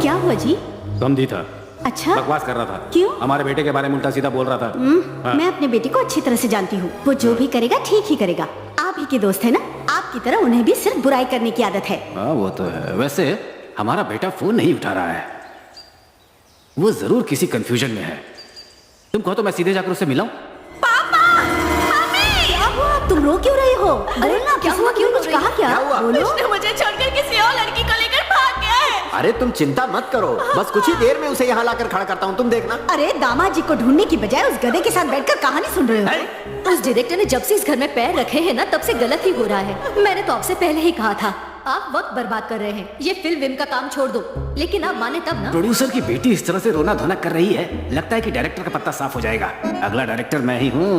क्या हुआ जी? समझी था, अच्छा, बकवास कर रहा था। क्यों? हमारे बेटे के बारे में उल्टा सीधा बोल रहा था। हाँ। मैं अपने बेटे को अच्छी तरह से जानती हूँ, वो जो भी करेगा ठीक ही करेगा। आप ही के दोस्त है ना, आपकी तरह उन्हें भी सिर्फ बुराई करने की आदत है। हाँ वो तो है। वैसे हमारा बेटा फोन नहीं उठा रहा है, वो जरूर किसी कंफ्यूजन में है। तुम कहो तो मैं सीधे जाकर उससे मिलाऊं? क्या हुआ? तुम रो क्यों रही हो? अरे ना, क्या हुआ? क्यों? कुछ कहा क्या? क्या हुआ? बोलो। विष्णु मुझे छोड़कर किसी और लड़की को लेकर भाग गया है। अरे तुम चिंता मत करो, बस कुछ ही देर में उसे यहाँ लाकर खड़ा करता हूँ, तुम देखना। अरे दामाद जी को ढूंढने की बजाय उस गधे के साथ बैठकर कहानी सुन रहे हो। उस डायरेक्टर ने जब से इस घर में पैर रखे हैं ना, तब से गलत ही हो रहा है। मैंने तो आपसे पहले ही कहा था, आप वक्त बर्बाद कर रहे हैं। ये फिल्म का काम छोड़ दो, लेकिन आप माने तब ना। प्रोड्यूसर की बेटी इस तरह से रोना धोना कर रही है, लगता है कि डायरेक्टर का पत्ता साफ हो जाएगा। अगला डायरेक्टर मैं ही हूँ।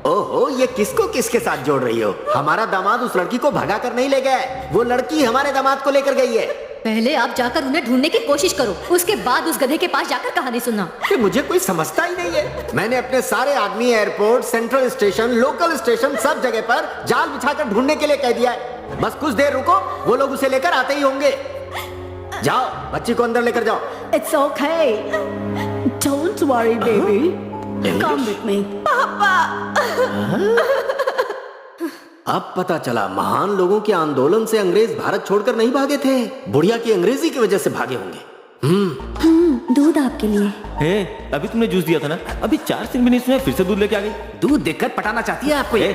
ओहो, ये किसको किसके साथ जोड़ रही हो? हमारा दामाद उस लड़की को भगा कर नहीं ले गया है, वो लड़की हमारे दामाद को लेकर गई है। पहले आप जाकर उन्हें ढूंढने की कोशिश करो, उसके बाद उस गधे के पास जाकर कहानी सुनना। कि मुझे कोई समझता ही नहीं है। मैंने अपने सारे आदमी airport, central station, local station, सब जगह पर जाल बिछाकर ढूंढने के लिए कह दिया है। बस कुछ देर रुको, वो लोग उसे लेकर आते ही होंगे। जाओ, बच्ची को अंदर लेकर जाओ। It's okay. Don't worry, baby. Come with me. अब पता चला, महान लोगों के आंदोलन से अंग्रेज भारत छोड़कर नहीं भागे थे, बुढ़िया की अंग्रेजी की वजह से भागे होंगे। दूध आपके लिए। हे, अभी तुमने जूस दिया था ना, अभी 4 मिनट में फिर से दूध लेके आ गई। दूध देखकर पटाना चाहती है आपको ये?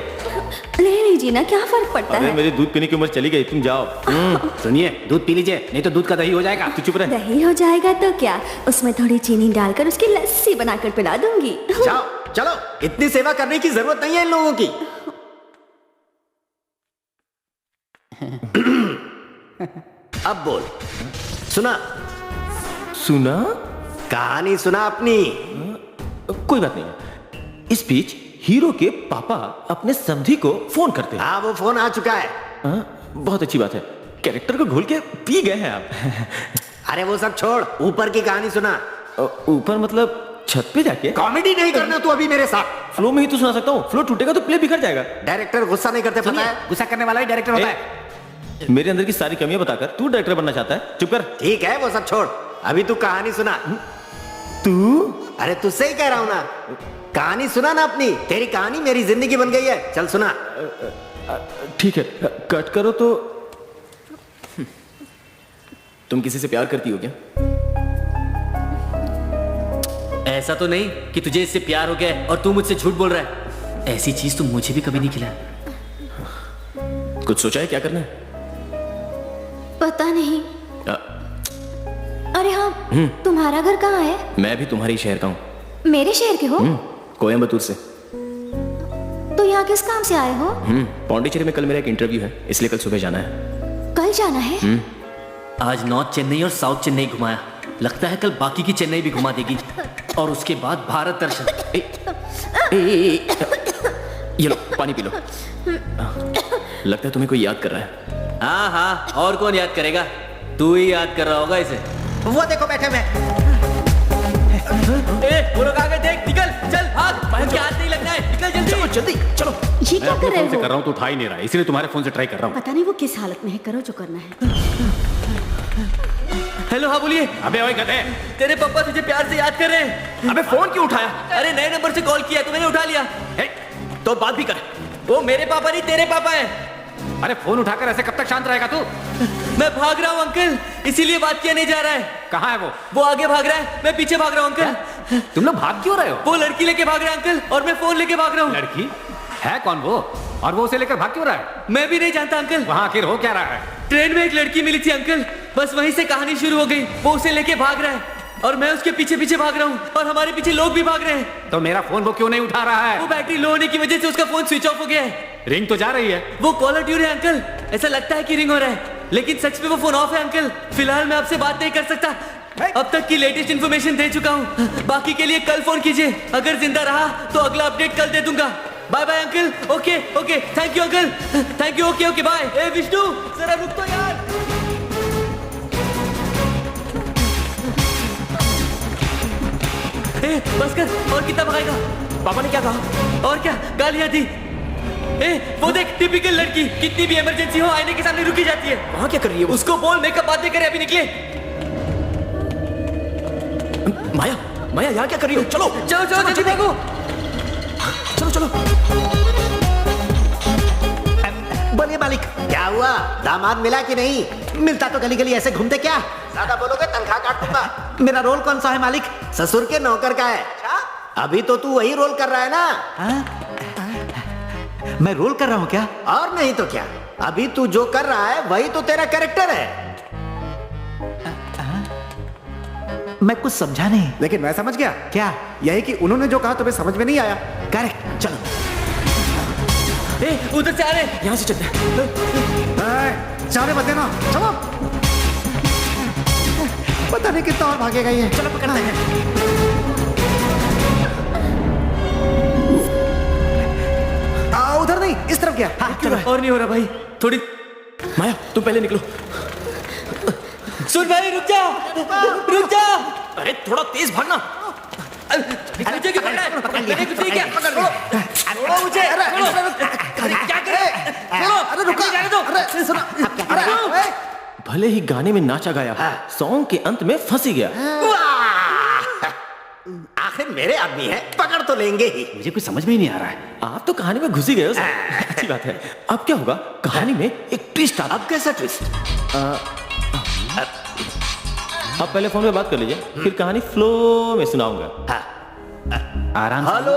ले लीजिए ना, क्या फर्क पड़ता अरे है। मेरी दूध पीने की उम्र चली गई, तुम जाओ। सुनिए, दूध पी लीजिए, नहीं तो दूध का दही हो जाएगा। तू चुप रह। दही हो जाएगा तो क्या, उसमें थोड़ी चीनी डालकर उसकी लस्सी बनाकर पिला दूंगी। जाओ, चलो, इतनी सेवा करने की जरूरत नहीं है इन लोगों की। अब बोल, सुना? सुना? कहानी सुना अपनी। कोई बात नहीं। इस बीच हीरो के पापा अपने समधी को फोन करते हैं। हाँ, वो फोन आ चुका है। बहुत अच्छी बात है, कैरेक्टर को घोल के पी गए हैं आप। अरे वो सब छोड़, ऊपर की कहानी सुना। ऊपर मतलब छत पे जाके? कॉमेडी नहीं करना तू अभी मेरे साथ। फ्लो में ही तो सुना सकता हूँ, फ्लो टूटेगा तो प्ले बिखर जाएगा। डायरेक्टर गुस्सा नहीं करते, पता है? गुस्सा करने वाला ही डायरेक्टर होता है। मेरे अंदर की सारी कमियां बताकर तू डायरेक्टर बनना चाहता है? चुप कर। ठीक है, वो सब छोड़, अभी तू कहानी सुना। तू? अरे तुझसे ही कह रहा हूं ना, कहानी सुना ना अपनी। तेरी कहानी मेरी जिंदगी बन गई है, चल सुना। ठीक है, कट करो तो। तुम किसी से प्यार करती हो क्या? ऐसा तो नहीं कि तुझे इससे प्यार हो गया है और तू मुझसे झूठ बोल रहा है। ऐसी चीज तो मुझे भी कभी नहीं खिला। कुछ सोचा है क्या करना है? पता नहीं। अरे हाँ, तुम्हारा घर कहाँ है? मैं भी तुम्हारे शहर का हूँ। मेरे शहर के हो? कोयम्बतूर से। तो यहाँ किस काम से आए हो? पौंडीचेरी में कल मेरा एक इंटरव्यू है, इसलिए कल सुबह जाना है। कल जाना है? आज नॉर्थ चेन्नई और साउथ चेन्नई घुमाया, लगता है कल बाकी की चेन्नई भी घुमा देगी। और उसके बाद भारत दर्शन। ये लो, पानी पी लो। लगता है तुम्हें कोई याद कर रहा है। हाँ हाँ, और कौन याद करेगा? तू ही याद कर रहा होगा इसे। वो देखो बैठे में। वो लोग आ गए, देख, निकल, चल भाग, उनके हाथ नहीं लगना है, निकल जल्दी। चलो जल्दी चलो। ये क्या कर रहे फोन से हो? कर रहा हूँ तो उठा ही नहीं रहा, इसलिए तुम्हारे फोन से ट्राई कर रहा हूँ। पता नहीं वो किस हालत में है, करो जो करना है। हेलो, हाँ बोलिए। अबे ओए गधे, तेरे पापा तुझे प्यार से याद कर रहे हैं। अबे फोन क्यों उठाया? अरे नए नंबर से कॉल किया तो मैंने उठा लिया। तो बात भी कर। वो मेरे पापा नहीं, तेरे पापा हैं। अरे फोन उठाकर ऐसे कब तक शांत रहेगा तू? मैं भाग रहा हूँ अंकल, इसीलिए बात किया नहीं जा रहा है। कहाँ है वो? वो आगे भाग रहा है, मैं पीछे भाग रहा हूँ अंकल। तुम लोग भाग क्यों रहे हो? वो लड़की लेके भाग रहा है अंकल, और मैं फोन लेके भाग रहा हूँ। लड़की है कौन वो? और वो उसे लेकर भाग क्यों रहा है? मैं भी नहीं जानता अंकल। वहाँ आखिर हो क्या रहा है? ट्रेन में एक लड़की मिली थी अंकल, बस वहीं से कहानी शुरू हो गई। वो उसे लेके भाग रहा है और मैं उसके पीछे पीछे भाग रहा हूँ, और हमारे पीछे लोग भी भाग रहे हैं। तो मेरा फोन वो क्यों नहीं उठा रहा है? वो बैटरी लो होने की वजह से उसका फोन स्विच ऑफ हो गया है। रिंग तो जा रही है। वो कॉलर ट्यून है अंकल, ऐसा लगता है कि रिंग हो रहा है, लेकिन सच में वो फोन ऑफ है अंकल। फिलहाल मैं आपसे बात नहीं कर सकता, अब तक की लेटेस्ट इन्फॉर्मेशन दे चुका हूँ। बाकी के लिए कल फोन कीजिए, अगर जिंदा रहा तो अगला अपडेट कल दे दूंगा। Bye bye uncle. Okay okay, thank you uncle, thank you. Okay okay bye. ए विष्णु, जरा रुक तो यार। ए बस कर, और कितना भगाएगा? पापा ने क्या कहा? और क्या गालियां दी। ए वो देख, टिपिकल लड़की, कितनी भी इमरजेंसी हो आईने के सामने रुकी जाती है। वहाँ क्या कर रही है वो? उसको बोल मेकअप बातें करे, अभी निकले। माया, माया यहाँ क्या कर रही हो? चलो चलो चलो जल्दी भागो। चलो चलो। बोलिए मालिक, क्या हुआ? दामाद मिला कि नहीं? मिलता तो गली गली ऐसे घूमते क्या? ज्यादा बोलोगे तनख्वाह काट दूंगा। मेरा रोल कौन सा है मालिक? ससुर के नौकर का है। अभी तो तू वही रोल कर रहा है ना? मैं रोल कर रहा हूँ क्या? और नहीं तो क्या, अभी तू जो कर रहा है वही तो तेरा कैरेक्टर है। मैं कुछ समझा नहीं। लेकिन मैं समझ गया। क्या? यही कि उन्होंने जो कहा तुम्हें समझ में नहीं आया। करेक्ट, चलो। ए, उधर से आ रहे हैं। यहाँ से चलते हैं। जाने मत देना, चलो। पता नहीं कितना और भागेगा ये। चलो पकड़ते हैं। उधर नहीं, इस तरफ गया। हाँ, चलो। और नहीं हो रहा भाई, थोड़ी। माया तुम पहले निकलो। सुन भाई, रुक जा, रुक जा। अरे थोड़ा तेज भागना। मुझे क्यों पकड़ा है? मैंने कुछ नहीं किया। छोड़ो मुझे, छोड़ो। अरे क्या कर रहे हो? छोड़ो, अरे रुको, जाने दो। अरे सुनो। भले ही गाने में नाचा गाया, सॉन्ग के अंत में फंसी गया। आखिर मेरे आदमी है, पकड़ तो लेंगे ही। मुझे कुछ समझ में ही नहीं आ रहा है। आप तो कहानी में घुस ही गए हो सर। अच्छी बात है। अब क्या होगा, कहानी में एक ट्विस्ट आता। अब कैसा ट्विस्ट? आप पहले फोन पे बात कर लीजिए, फिर कहानी फ्लो में सुनाऊंगा। आराम से। हेलो।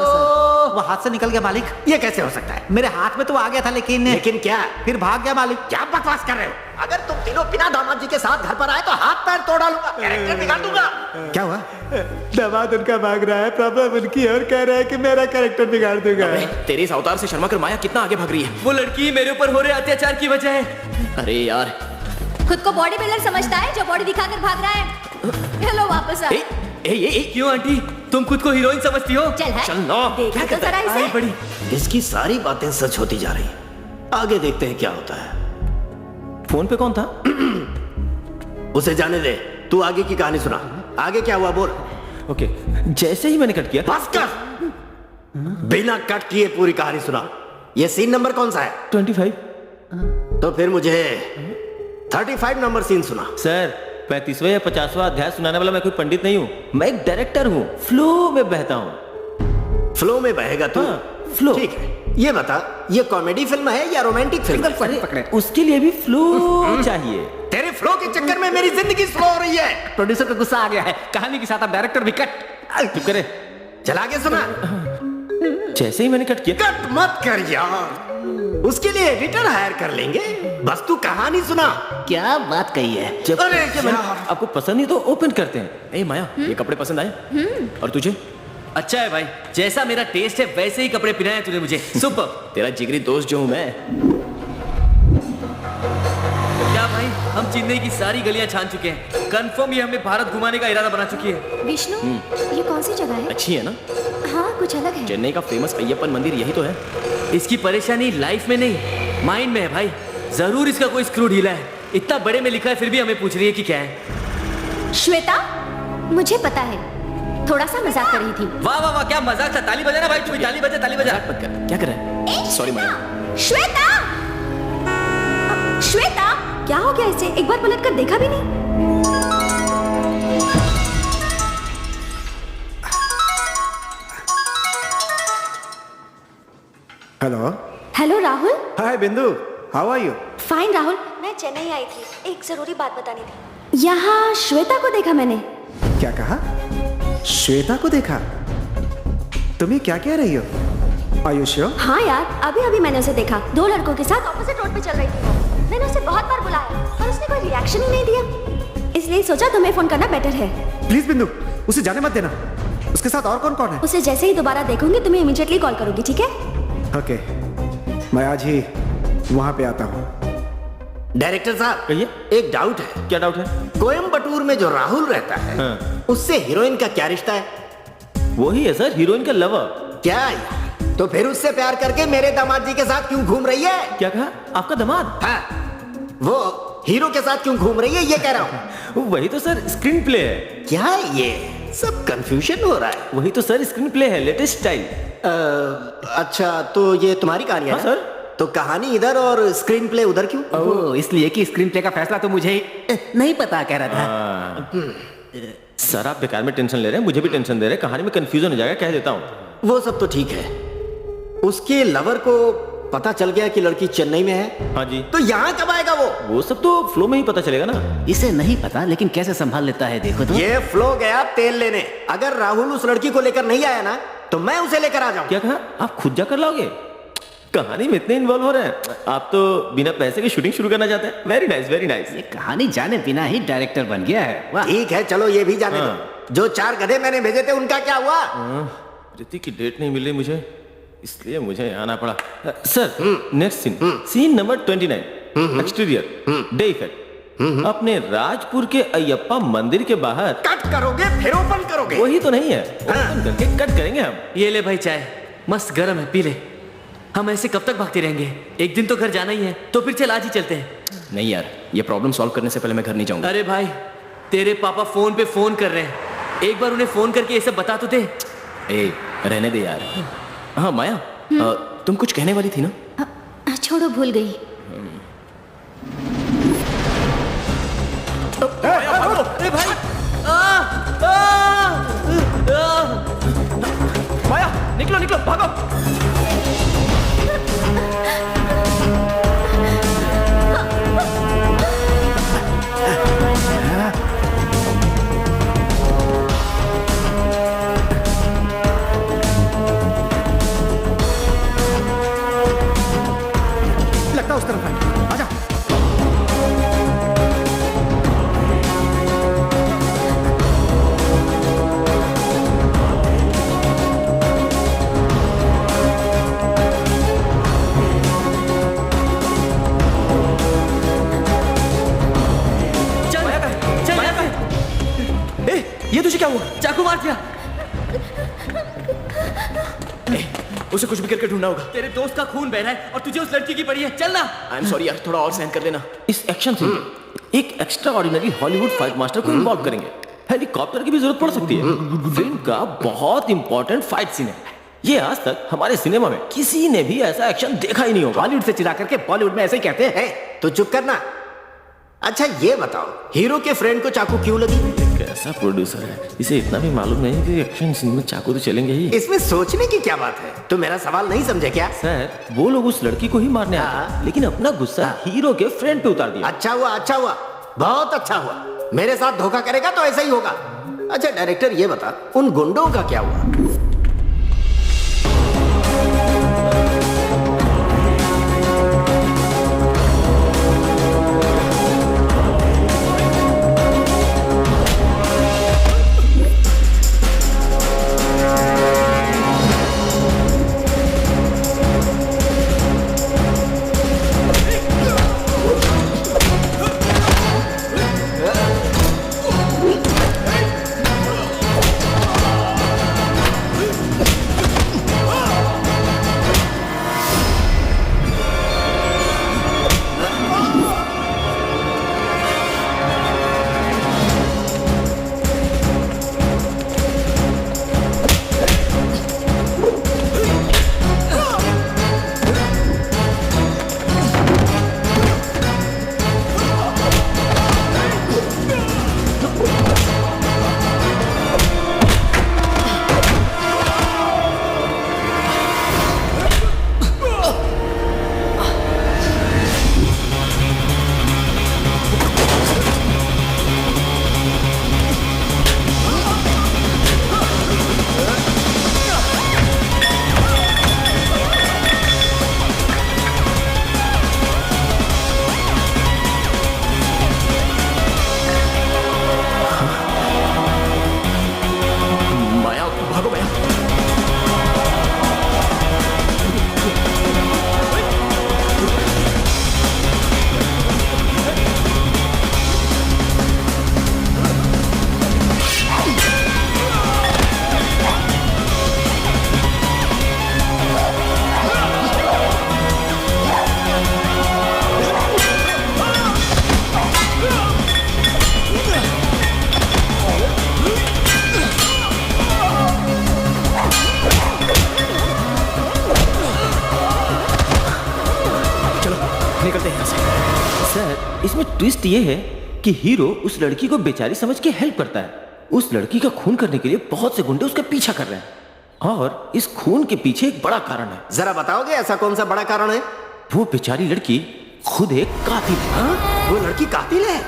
वो हाथ से निकल गया मालिक। ये कैसे हो सकता है? मेरे हाथ में तो आ गया था, लेकिन क्या? फिर भाग गया मालिक। क्या बकवास कर रहे हो? अगर तुम तीनों बिना दामाद जी के साथ घर पर आए तो हाथ पैर तोड़ डालूंगा, कैरेक्टर बिगाड़ दूंगा। क्या हुआ? दामाद उनका भाग रहा है, प्रॉब्लम उनकी है, और कह रहा है कि मेरा कैरेक्टर बिगाड़ दूंगा। तेरे इस अवतार से शर्मा कर माया कितना आगे भाग रही है। वो लड़की मेरे ऊपर हो रहे अत्याचार की वजह है। अरे यार, खुद को बॉडी बिल्डर समझता है जो बॉडी दिखाकर भाग रहा है। हेलो, वापस आ। क्यों आंटी, तुम खुद को हीरोइन समझती हो? चल है, चल ना। देखो तो जरा इसे। आई बड़ी। इसकी सारी बातें सच होती जा रही। आगे देखते हैं क्या होता है। फोन पे कौन था? उसे जाने दे, तू आगे की कहानी सुना। आगे क्या हुआ बोल। ओके, जैसे ही मैंने कट किया। बस कर, बिना कट किए पूरी कहानी सुना। ये सीन नंबर कौन सा है? 25। तो फिर मुझे 35 नंबर सीन सुना। सर, 35वां या 50वां अध्याय सुनाने वाला मैं कोई पंडित नहीं हूँ। मैं एक डायरेक्टर हूँ, फ्लो में बहता हूँ। फ्लो में बहेगा तू? फ्लो। ठीक है, ये बता, ये कॉमेडी फिल्म है या रोमांटिक फिल्म? अरे, उसके लिए भी फ्लो चाहिए। तेरे फ्लो के चक्कर में मेरी जिंदगी स्लो हो रही है। प्रोड्यूसर को गुस्सा आ गया है, कहानी के साथ अब डायरेक्टर भी कट। चुप करे। चला के सुना। जैसे ही मैंने कट किया। कट मत कर यार, उसके लिए एडिटर हायर कर लेंगे। बस तू कहानी सुना। क्या बात कही है। जब अरे आपको पसंद नहीं तो ओपन करते हैं। ए माया, ये कपड़े पसंद आए? और तुझे? अच्छा है भाई, जैसा मेरा टेस्ट है वैसे ही कपड़े पहनाए तूने मुझे। सुपर। तेरा जिगरी दोस्त जो हूं मैं। क्या भाई, हम चेन्नई की सारी गलियां छान चुके हैं। कंफर्म ये हमें भारत घुमाने का इरादा बना चुकी है। विष्णु, ये कौन सी जगह है? अच्छी है ना? हाँ, कुछ अलग है। चेन्नई का फेमस अय्यप्पन मंदिर यही तो है। इसकी परेशानी लाइफ में नहीं, माइंड में है भाई। जरूर इसका कोई स्क्रू ढीला है। इतना बड़े में लिखा है, फिर भी हमें पूछ रही है कि क्या है। श्वेता, मुझे पता है, थोड़ा सा मजाक कर रही थी। वाह वाह वाह, क्या मजाक था। ताली बजाना भाई, तुम्हें ताली बजा, ताली बजा। मत कर, क्या कर रहा है? सॉरी माया। श्वेता, श्वेता, क्या हो गया इसे? एक बार पलट कर देखा भी नहीं? Hello. Hello Rahul. Hi Bindu, how are you? Fine Rahul, मैं चेन्नई आई थी, एक जरूरी बात बतानी थी। यहाँ श्वेता को देखा मैंने। क्या कहा? श्वेता को देखा? तुम्हें क्या कह रही हो? Are you sure? हाँ यार, अभी अभी मैंने उसे देखा। 2 लड़कों के साथ ऑपोजिट रोड पे चल रही थी वो। मैंने उसे बहुत बार बुलाया पर उसने कोई रिएक्शन ही नहीं दिया, इसलिए सोचा तुम्हें फोन करना बेटर है। प्लीज बिंदु, उसे जाने मत देना। उसके साथ और कौन कौन है? उसे जैसे ही दोबारा देखूंगी तुम्हें इमीडिएटली कॉल करूंगी, ठीक है? ओके, मैं आज ही वहां पे आता हूँ। डायरेक्टर साहब, कहिए। एक डाउट है। क्या डाउट है? कोयम्बटूर में जो राहुल रहता है, हाँ। उससे हीरोइन का क्या रिश्ता है? वही है सर, हीरोइन का लवर। क्या यार? तो फिर उससे प्यार करके मेरे दामाद जी के साथ क्यों घूम रही है? क्या कहा? आपका दामाद? हाँ, वो हीरो के साथ क्यों घूम रही है, ये कह रहा हूँ। वही तो सर स्क्रीन प्ले है। क्या ये सब कंफ्यूजन हो रहा है? वही तो सर स्क्रीन प्ले है, लेटेस्ट स्टाइल। अच्छा, तो ये तुम्हारी कहानी है? हाँ, ना? सर। तो कहानी इधर और स्क्रीन प्ले उधर क्यों? ओह, इसलिए कि स्क्रीन प्ले का फैसला तो मुझे नहीं पता, कह रहा था। सर आप बेकार में टेंशन ले रहे हैं, मुझे भी टेंशन दे रहे हैं। कहानी में कंफ्यूजन हो जाएगा, कह देता हूँ। वो सब तो ठीक है। उसके लवर को पता चल गया कि लड़की चेन्नई में है। हाँ जी। तो यहाँ कब आएगा वो सब तो फ्लो में ही पता चलेगा ना। इसे नहीं पता, लेकिन कैसे संभाल लेता है देखो तो। ये फ्लो गया तेल लेने। अगर राहुल उस लड़की को लेकर नहीं आया ना, तो मैं उसे लेकर आ जाऊं। क्या कहा? आप खुद जाकर लाओगे? कहानी में इतने इन्वॉल्व हो रहे हैं आप, तो बिना पैसे के शूटिंग शुरू करना चाहते हैं। Very nice, very nice. ये कहानी जाने बिना ही डायरेक्टर बन गया है। वाह। ठीक है, चलो ये भी जाने हाँ। दो। जो 4 गधे मैंने भेजे थे उनका क्या हुआ? प्रीति की डेट नहीं मिली मुझे, इसलिए मुझे आना पड़ा। Sir next scene number 29, exterior day effect. अपने राजपुर के अयप्पा मंदिर के बाहर। कट करोगे फिर ओपन करोगे? वही तो नहीं है, ओपन करके कट करेंगे हम। ये ले भाई चाय, मस्त गर्म है, पी ले। हम ऐसे कब तक भागते रहेंगे? एक दिन तो घर जाना ही है, तो फिर चल आज ही चलते हैं। नहीं यार, ये प्रॉब्लम सॉल्व करने से पहले मैं घर नहीं जाऊंगा। अरे भाई, तेरे पापा फोन पे फोन कर रहे हैं, एक बार उन्हें फोन करके ये सब बता तो दे। ए, रहने दे यार। हाँ माया, तुम कुछ कहने वाली थी ना? छोड़ो, भूल गई। अरे भाई, माया, निकलो निकलो, भागो। लगता है उस तरफ है, आजा। ये तुझे क्या हुआ? चाकू मार दिया। उसे कुछ भी करके ढूंढना होगा। तेरे दोस्त का खून बह रहा है और तुझे उस लड़की की पड़ी है, चलना। आई एम सॉरी यार, थोड़ा और सहन कर लेना। इस एक्शन सीन में एक extra ordinary Hollywood fight master को इन्वॉल्व करेंगे। हेलीकॉप्टर की भी जरूरत पड़ सकती है। फिल्म का बहुत इंपॉर्टेंट फाइट सीन है। ये आज तक हमारे सिनेमा में किसी ने भी ऐसा एक्शन देखा ही नहीं होगा। बॉलीवुड से चिरा करके बॉलीवुड में ऐसे ही कहते हैं। तो चुप करना। अच्छा ये बताओ, हीरो के फ्रेंड को चाकू क्यों लगी? कैसा प्रोड्यूसर है, इसे इतना भी मालूम नहीं कि एक्शन सीन में चाकू तो चलेंगे ही। इसमें सोचने की क्या बात है? तुम मेरा सवाल नहीं समझे क्या? सर, वो लोग उस लड़की को ही मारने आए, लेकिन अपना गुस्सा हीरो के फ्रेंड पे उतार दिया। अच्छा हुआ, अच्छा हुआ, बहुत अच्छा हुआ। मेरे साथ धोखा करेगा तो ऐसा ही होगा। अच्छा डायरेक्टर ये बता, उन गुंडों का क्या हुआ? निकलते हैं यहाँ से। सर, इसमें ट्विस्ट ये है कि हीरो उस लड़की को बेचारी समझ के हेल्प करता है। उस लड़की का खून करने के लिए बहुत से गुंडे उसका पीछा कर रहे हैं और इस खून के पीछे एक बड़ा कारण है। जरा बताओगे ऐसा कौन सा बड़ा कारण है? वो बेचारी लड़की खुद एक कातिल है। वो लड़की कातिल है?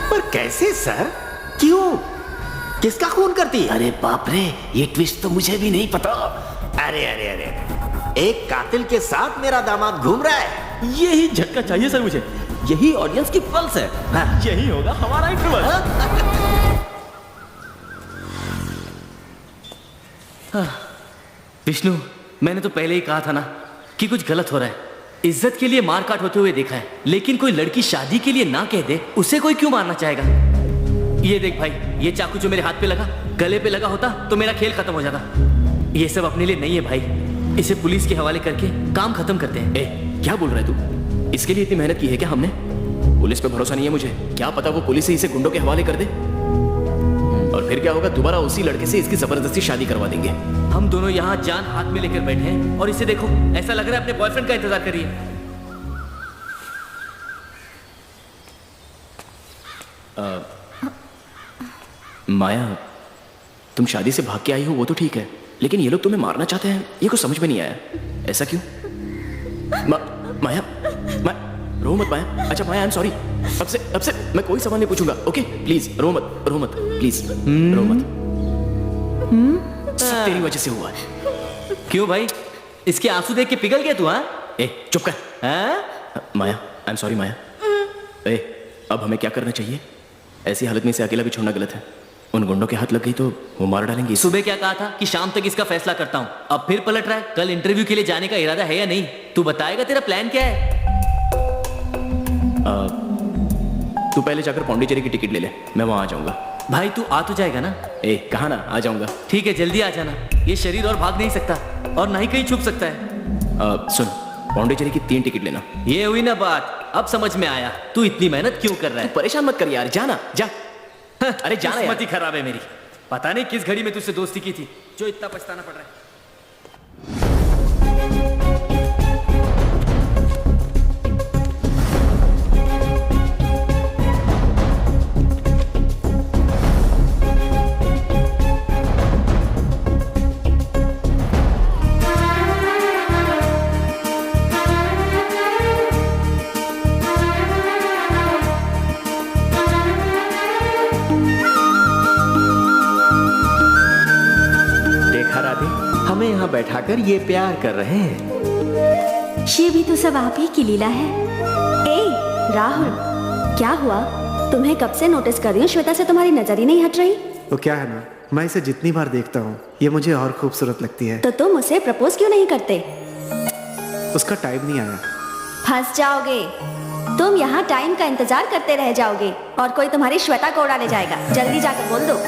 पर कैसे सर? क्यों? किसका खून करती है? अरे बाप रे, ये ट्विस्ट तो मुझे भी नहीं पता। अरे अरे अरे, एक कातिल के साथ मेरा दामाद घूम रहा है। यही झटका चाहिए सर मुझे। यही ऑडियंस की पल्स है। यही होगा हमारा इंटरवल। विष्णु, मैंने तो पहले ही कहा था ना कि कुछ गलत हो रहा है। इज्जत के लिए मार काट होते हुए देखा है, लेकिन कोई लड़की शादी के लिए ना कह दे, उसे कोई क्यों मारना चाहेगा? ये देख भाई, ये चाकू जो मेरे हाथ पे लगा, गले पे लगा होता तो मेरा खेल खत्म हो जाता। ये सब अपने लिए नहीं है भाई, इसे पुलिस के हवाले करके काम खत्म करते हैं। क्या बोल रहा है तू? इसके लिए इतनी मेहनत की है क्या हमने? पुलिस पे भरोसा नहीं है मुझे। क्या पता वो पुलिस ही इसे गुंडों के हवाले कर दे, और फिर क्या होगा? दोबारा उसी लड़के से इसकी जबरदस्ती शादी करवा देंगे। हम दोनों यहाँ जान हाथ में लेकर बैठे हैं और इसे देखो, ऐसा लग रहा है अपने बॉयफ्रेंड का इंतजार कर रही है। माया, तुम शादी से भाग के आई हो वो तो ठीक है, लेकिन ये लोग तुम्हें मारना चाहते हैं, ये कुछ समझ में नहीं आया। ऐसा क्यों? माया, रो मत माया। अच्छा माया, आई एम सॉरी। अब से मैं कोई सवाल नहीं पूछूंगा, ओके? प्लीज रो मत प्लीज, रो मत। सब तेरी वजह से हुआ है। क्यों भाई, इसके आंसू देख के पिघल गया तू? हाँ, चुप कर। माया, आई एम सॉरी माया। अब हमें क्या करना चाहिए? ऐसी हालत में इसे अकेला भी छोड़ना गलत है। उन गुंडों के हाथ लग गई तो वो मार डालेंगे। सुबह क्या कहा था कि शाम तक इसका फैसला करता हूं, अब फिर पलट रहा है। कल इंटरव्यू के लिए जाने का इरादा है या नहीं? तू बताएगा, तेरा प्लान क्या है? तू पहले जाकर पौंडीचेरी की टिकट ले ले, मैं वहां आ जाऊंगा। भाई तू आ तो जाएगा ना? कहा ना, आ जाऊंगा। ठीक है, जल्दी आ जाना। ये शरीर और भाग नहीं सकता और ना ही कहीं छुप सकता है। सुन, पौंडीचेरी की 3 टिकट लेना। ये हुई ना बात, अब समझ में आया तू इतनी मेहनत क्यों कर रहा है। परेशान मत कर यार, जाना जा। अरे जाना यार। किस्मत ही खराब है मेरी, पता नहीं किस घड़ी में तुझसे दोस्ती की थी जो इतना पछताना पड़ रहा है। हमें यहाँ बैठाकर ये प्यार कर रहे हैं। ये भी तो सब आप ही की लीला है। राहुल, क्या हुआ? तुम्हें कब से नोटिस कर रही हूँ, श्वेता से तुम्हारी नजर ही नहीं हट रही। वो क्या है ना, मैं इसे जितनी बार देखता हूँ ये मुझे और खूबसूरत लगती है। तो तुम उसे प्रपोज क्यों नहीं करते? उसका टाइम नहीं आया। फंस जाओगे तुम, यहाँ टाइम का इंतजार करते रह जाओगे और कोई तुम्हारी श्वेता को उड़ा ले जाएगा। जल्दी जाकर बोल दो।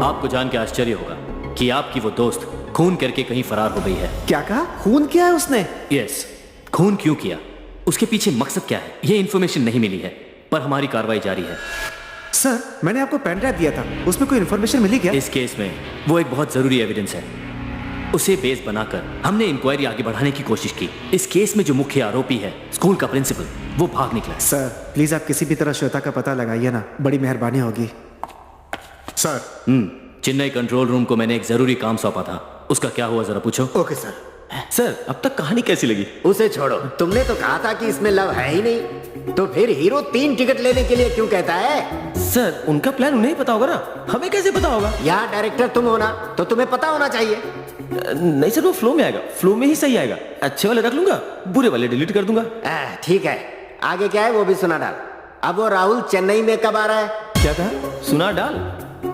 आपको जान के आश्चर्य होगा कि आपकी वो दोस्त खून करके कहीं फरार हो गई है। क्या कहा? खून किया है उसने? यस, खून क्यों किया, उसके पीछे मकसद क्या है, ये इन्फॉर्मेशन नहीं मिली है, पर हमारी कार्रवाई जारी है। सर, मैंने आपको पेन ड्राइव दिया था, उसमें कोई इन्फॉर्मेशन मिली क्या? इस केस में वो एक बहुत जरूरी एविडेंस है, उसे बेस बनाकर हमने इंक्वायरी आगे बढ़ाने की कोशिश की। इस केस में जो मुख्य आरोपी है, स्कूल का प्रिंसिपल, वो भाग निकला। सर प्लीज आप किसी भी तरह श्वेता का पता लगाइए ना, बड़ी मेहरबानी होगी सर। चेन्नई कंट्रोल रूम को मैंने एक जरूरी काम सौंपा था, उसका क्या हुआ जरा पूछो। Okay sir. सर, अब तक कहानी कैसी लगी? उसे छोड़ो, तुमने तो कहा था कि इसमें लव है ही नहीं, तो फिर हीरो 3 टिकट लेने के लिए क्यों कहता है? सर, उनका प्लान उन्हें ही पता होगा ना, हमें कैसे पता होगा? यहाँ डायरेक्टर तुम हो ना, तो तुम्हें पता होना चाहिए। नहीं सर, वो फ्लो में आएगा, फ्लो में ही सही आएगा। अच्छे वाले रख लूंगा, बुरे वाले डिलीट कर दूंगा। ठीक है, आगे क्या है वो भी सुना डाल। अब वो राहुल चेन्नई में कब आ रहा है? क्या कहा? सुना डाल?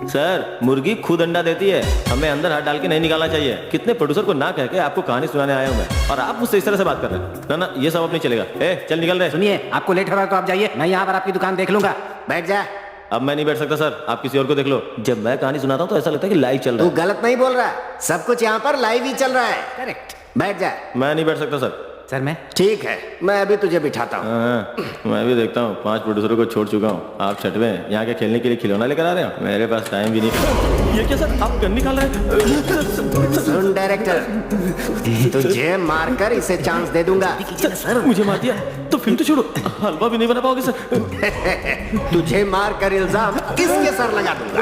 सर, मुर्गी खुद अंडा देती है, हमें अंदर हाथ डाल के नहीं निकालना चाहिए। कितने प्रोड्यूसर को ना कह के आपको कहानी सुनाने आया हूं मैं, और आप मुझसे इस तरह से बात कर रहे हैं। ना ना, ये सब अब नहीं चलेगा। चल निकल रहे। सुनिए, आपको लेट हो रहा है तो आप जाइए, मैं यहाँ पर आपकी दुकान देख लूंगा। बैठ जा। अब मैं नहीं बैठ सकता सर, आप किसी और को देख लो। जब मैं कहानी सुनाता हूँ तो ऐसा लगता है कि लाइव चल रहा तू है। गलत नहीं बोल रहा, सब कुछ यहाँ पर लाइव ही चल रहा है। करेक्ट। बैठ जा। मैं नहीं बैठ सकता सर। सर मैं ठीक है, मैं अभी तुझे बिठाता हूँ। मैं भी देखता हूँ, 5 प्रोड्यूसरों को छोड़ चुका हूँ। आप छठवें यहाँ के खेलने के लिए खिलौना लेकर आ रहे हो, मेरे पास टाइम भी नहीं। ये क्या सर, आप गन निकाल रहे हैं? सुन डायरेक्टर, तुझे मारकर इसे चांस दे दूंगा। सर, मुझे मार दिया तो फिल्म तो छोड़ो, हलवा भी नहीं बना पाओगे सर। तुझे मारकर इल्जाम किसके सर लगा दूंगा?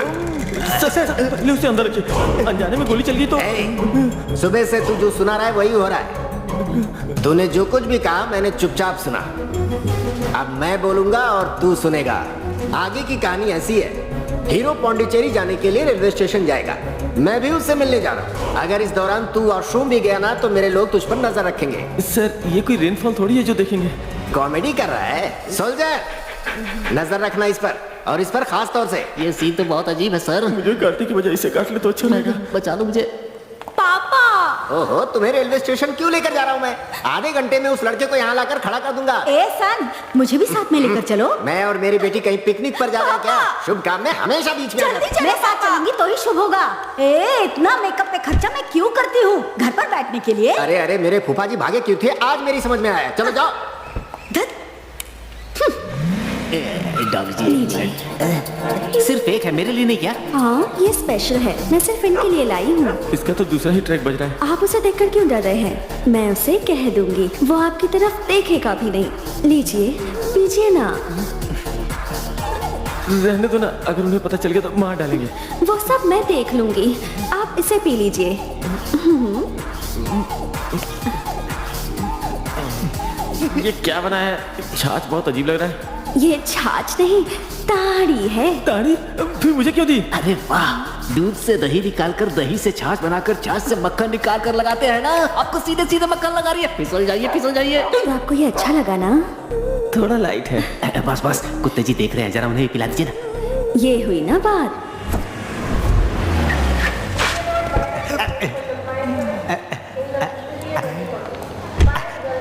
सर, पहले उसे अंदर रखिए, अनजाने में गोली चल गई तो। सुबह से तू जो सुना रहा है वही हो रहा है। तूने जो कुछ भी कहा मैंने चुपचाप सुना, अब मैं बोलूंगा और तू सुनेगा। आगे की कहानी ऐसी है, हीरो पौंडीचेरी जाने के लिए रेलवे स्टेशन जाएगा, मैं भी उससे मिलने जा रहा हूँ। अगर इस दौरान तू वॉशरूम भी गया ना तो मेरे लोग तुझ पर नजर रखेंगे। सर, ये कोई रेनफॉल थोड़ी है जो देखेंगे। कॉमेडी कर रहा है सोल्जर, नजर रखना इस पर, और इस पर खास तौर से। ये सीन तो बहुत अजीब है सर। मुझे कार्तिक की वजह से काट ले तो अच्छा रहेगा। बचा लो मुझे। पापा ओहो, तुम्हें रेलवे स्टेशन क्यों लेकर जा रहा हूँ मैं? आधे घंटे में उस लड़के को यहाँ लाकर खड़ा कर दूंगा। ए सन, मुझे भी साथ में लेकर चलो। मैं और मेरी बेटी कहीं पिकनिक पर जा रहे हैं क्या? शुभ काम में हमेशा बीच में आ जाते हैं। मैं साथ चलूंगी तो ही शुभ होगा। ए, इतना मेकअप पे खर्चा मैं क्यों करती हूँ घर पर बैठने के लिए? अरे अरे, मेरे फूफा जी भागे क्यों थे? आज मेरी समझ में आया। चलो जाओ। डॉगी जी, सिर्फ एक है, मेरे लिए नहीं क्या? हाँ, ये स्पेशल है, मैं सिर्फ इनके लिए लाई हूँ। इसका तो दूसरा ही ट्रैक बज रहा है। आप उसे देखकर क्यों डर रहे हैं? मैं उसे कह दूंगी, वो आपकी तरफ देखेगा भी नहीं। लीजिए, पीजिए ना। रहने दो ना, अगर उन्हें पता चल गया तो मार डालेंगे। वो सब मैं देख लूंगी, आप इसे पी लीजिए। ये क्या बना है? छाछ बहुत अजीब लग रहा है। ये छाछ नहीं, ताड़ी है। ताड़ी? फिर मुझे क्यों दी? अरे वाह, दूध से दही निकाल कर, दही से छाछ बनाकर, छाछ से मक्खन निकाल कर लगाते हैं ना। आपको सीधे सीधे मक्खन लगा रही है। फिसल जाइए, फिसल जाइए। तो आपको ये अच्छा लगा ना? थोड़ा लाइट है। बस बस, कुत्ते जी देख रहे हैं, जरा उन्हें पिला दीजिए ना। ये हुई ना बात।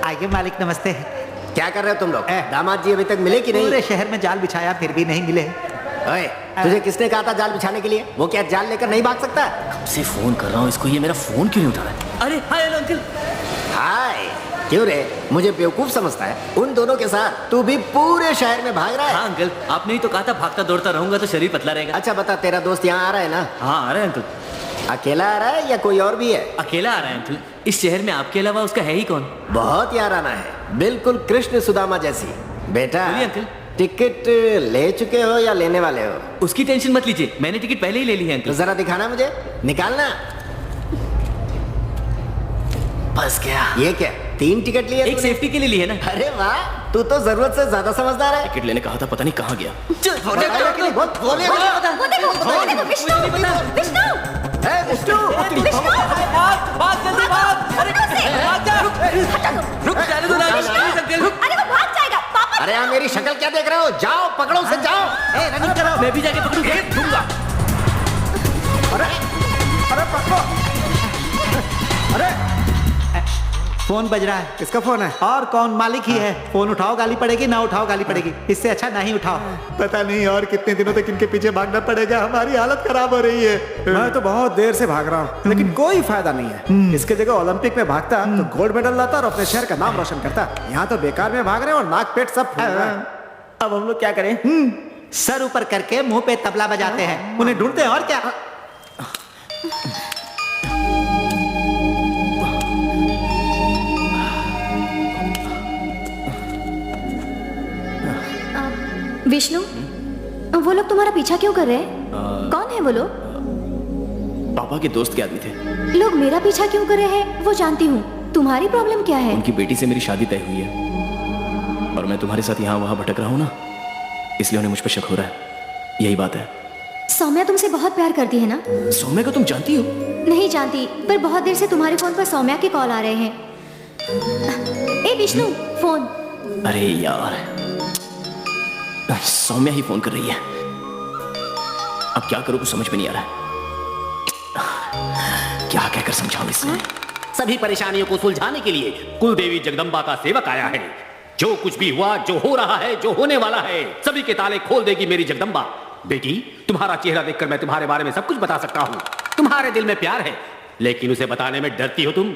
आइए मालिक, नमस्ते। क्या कर रहे हो तुम लोग? दामाद जी अभी तक मिले कि नहीं? पूरे शहर में जाल बिछाया फिर भी नहीं मिले। ओए, तुझे किसने कहा था जाल बिछाने के लिए? वो क्या जाल लेकर नहीं भाग सकता? कब से फोन कर रहा हूँ इसको, ये मेरा फोन क्यों नहीं उठा रहा है? अरे हाय हेलो अंकल। हाय, क्यों रे? मुझे बेवकूफ समझता है? उन दोनों के साथ तू भी पूरे शहर में भाग रहा है। हाँ अंकल, आपने ही तो कहा था भागता दौड़ता रहूंगा तो शरीर पतला रहेगा। अच्छा बता, तेरा दोस्त यहाँ आ रहा है ना? हाँ आ रहा है अंकल। अकेला आ रहा है या कोई और भी है? अकेला आ रहा है अंकल। इस शहर में आपके अलावा उसका है ही कौन? बहुत याराना है, बिल्कुल कृष्ण सुदामा जैसी। बेटा, बोलिए अंकल। टिकट ले चुके हो या लेने वाले हो? उसकी टेंशन मत लीजिए, मैंने टिकट पहले ही ले ली है तो अंकल। जरा दिखाना मुझे, निकालना। बस गया। ये क्या, 3 टिकट लिए एक तूने? सेफ्टी के लिए ली है ना। अरे वाह, तू तो जरूरत से ज्यादा समझदार है। टिकट लेने कहा था, पता नहीं कहाँ गया। बताया कि नहीं? बोल, बोल, बोल। वो देखो, वो देखो, विष्णु, विष्णु, ए, विष्णु! रुक जाने दो ना अंकल। अरे वो भाग जाएगा पापा। अरे यार, मेरी शक्ल क्या देख रहे हो? जाओ, पकड़ो उसे, जाओ। ए, रनिंग करो। मैं भी जाके पकड़ूंगा। दूंगा। अरे, अरे पकड़ो। अरे, फोन बज रहा है। किसका फोन है? और कौन? मालिक ही है। फोन उठाओ गाली पड़ेगी, ना उठाओ गाली पड़ेगी। इससे अच्छा नहीं उठाओ। पता नहीं और कितने दिनों तक इनके पीछे भागना पड़ेगा। हमारी हालत खराब हो रही है। मैं तो बहुत देर से भाग रहा हूँ, लेकिन कोई फायदा नहीं है। इसके जगह ओलंपिक में भागता तो गोल्ड मेडल लाता और अपने शहर का नाम रोशन करता। यहाँ तो बेकार में भाग रहे हैं और नाक पेट सब फूल रहा है। अब हम लोग क्या करें? सर ऊपर करके मुंह पे तबला बजाते हैं, उन्हें ढूंढते हैं और क्या। विष्णु, वो लोग तुम्हारा पीछा क्यों कर रहे हैं? कौन है वो लोग? पापा के दोस्त के आदमी थे। लोग मेरा पीछा क्यों कर रहे हैं वो जानती हूँ। तुम्हारी प्रॉब्लम क्या है? उनकी बेटी से मेरी शादी तय हुई है और मैं तुम्हारे साथ यहाँ वहाँ भटक रहा हूँ ना, इसलिए उन्हें मुझ पर शक हो रहा है। यही बात है। सौम्या तुमसे बहुत प्यार करती है ना? सौम्या को तुम जानती हो? नहीं जानती, पर बहुत देर से तुम्हारे फोन पर सौम्या के कॉल आ रहे हैं। ए विष्णु, फोन। अरे यार, सौम्या ही फोन कर रही है। अब क्या करूं कुछ समझ में नहीं आ रहा है। क्या कहकर समझाऊं इसे? सभी परेशानियों को सुलझाने के लिए कुलदेवी जगदम्बा का सेवक आया है। जो कुछ भी हुआ, जो हो रहा है, जो होने वाला है, सभी के ताले खोल देगी मेरी जगदम्बा। बेटी, तुम्हारा चेहरा देखकर मैं तुम्हारे बारे में सब कुछ बता सकता हूँ। तुम्हारे दिल में प्यार है, लेकिन उसे बताने में डरती हो तुम।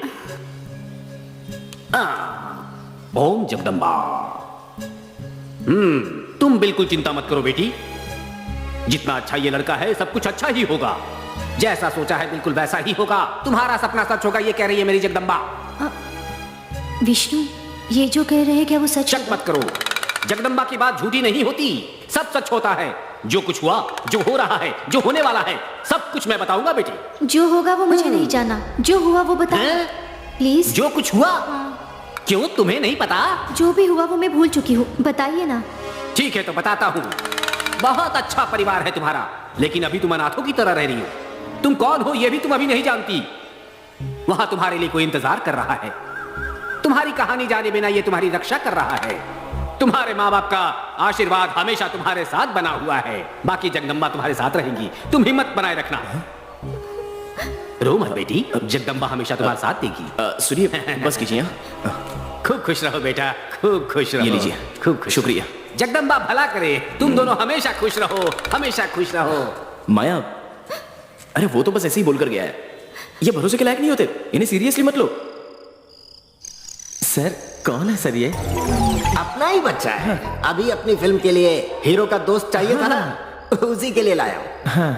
ओम जगदम्बा। तुम बिल्कुल चिंता मत करो बेटी। जितना अच्छा ये लड़का है, सब कुछ अच्छा ही होगा। जैसा सोचा है बिल्कुल वैसा ही होगा। तुम्हारा सपना सच होगा, ये कह रही है मेरी जगदम्बा। विष्णु, ये जो कह रहे हैं क्या वो सच? शक मत करो, जगदम्बा की बात झूठी नहीं होती, सब सच होता है। जो कुछ हुआ, जो हो रहा है, जो होने वाला है, सब कुछ मैं बताऊंगा बेटी। जो होगा वो मुझे नहीं जाना, जो हुआ वो बता प्लीज। जो कुछ हुआ? क्यों, तुम्हें नहीं पता? जो भी हुआ वो मैं भूल चुकी हूँ, बताइए ना। ठीक है तो बताता हूँ। बहुत अच्छा परिवार है तुम्हारा, लेकिन अभी तुम अनाथों की तरह रह रही हो। तुम कौन हो ये भी तुम अभी नहीं जानती। वहां तुम्हारे लिए कोई इंतजार कर रहा है। तुम्हारी कहानी जाने बिना ये तुम्हारी रक्षा कर रहा है। तुम्हारे माँ बाप का आशीर्वाद हमेशा तुम्हारे साथ बना हुआ है। बाकी जगदम्बा तुम्हारे साथ रहेंगी, तुम हिम्मत बनाए रखना। रो मत बेटी, जगदम्बा हमेशा तुम्हारे साथ देगी। सुनिए, बस कीजिए। हाँ? खूब खुश रहो बेटा, खूब खुश रहो। ये लीजिए। खूब खुश। शुक्रिया। जगदम्बा भला करे, तुम दोनों हमेशा खुश रहो, हमेशा खुश रहो। माया, अरे वो तो बस ऐसे ही बोलकर गया है। ये भरोसे के लायक नहीं होते, इन्हें सीरियसली मत लो। सर कौन है सर ये? अपना ही बच्चा है। अभी अपनी फिल्म के लिए हीरो का दोस्त चाहिए था ना, उसी के लिए लाया हूँ।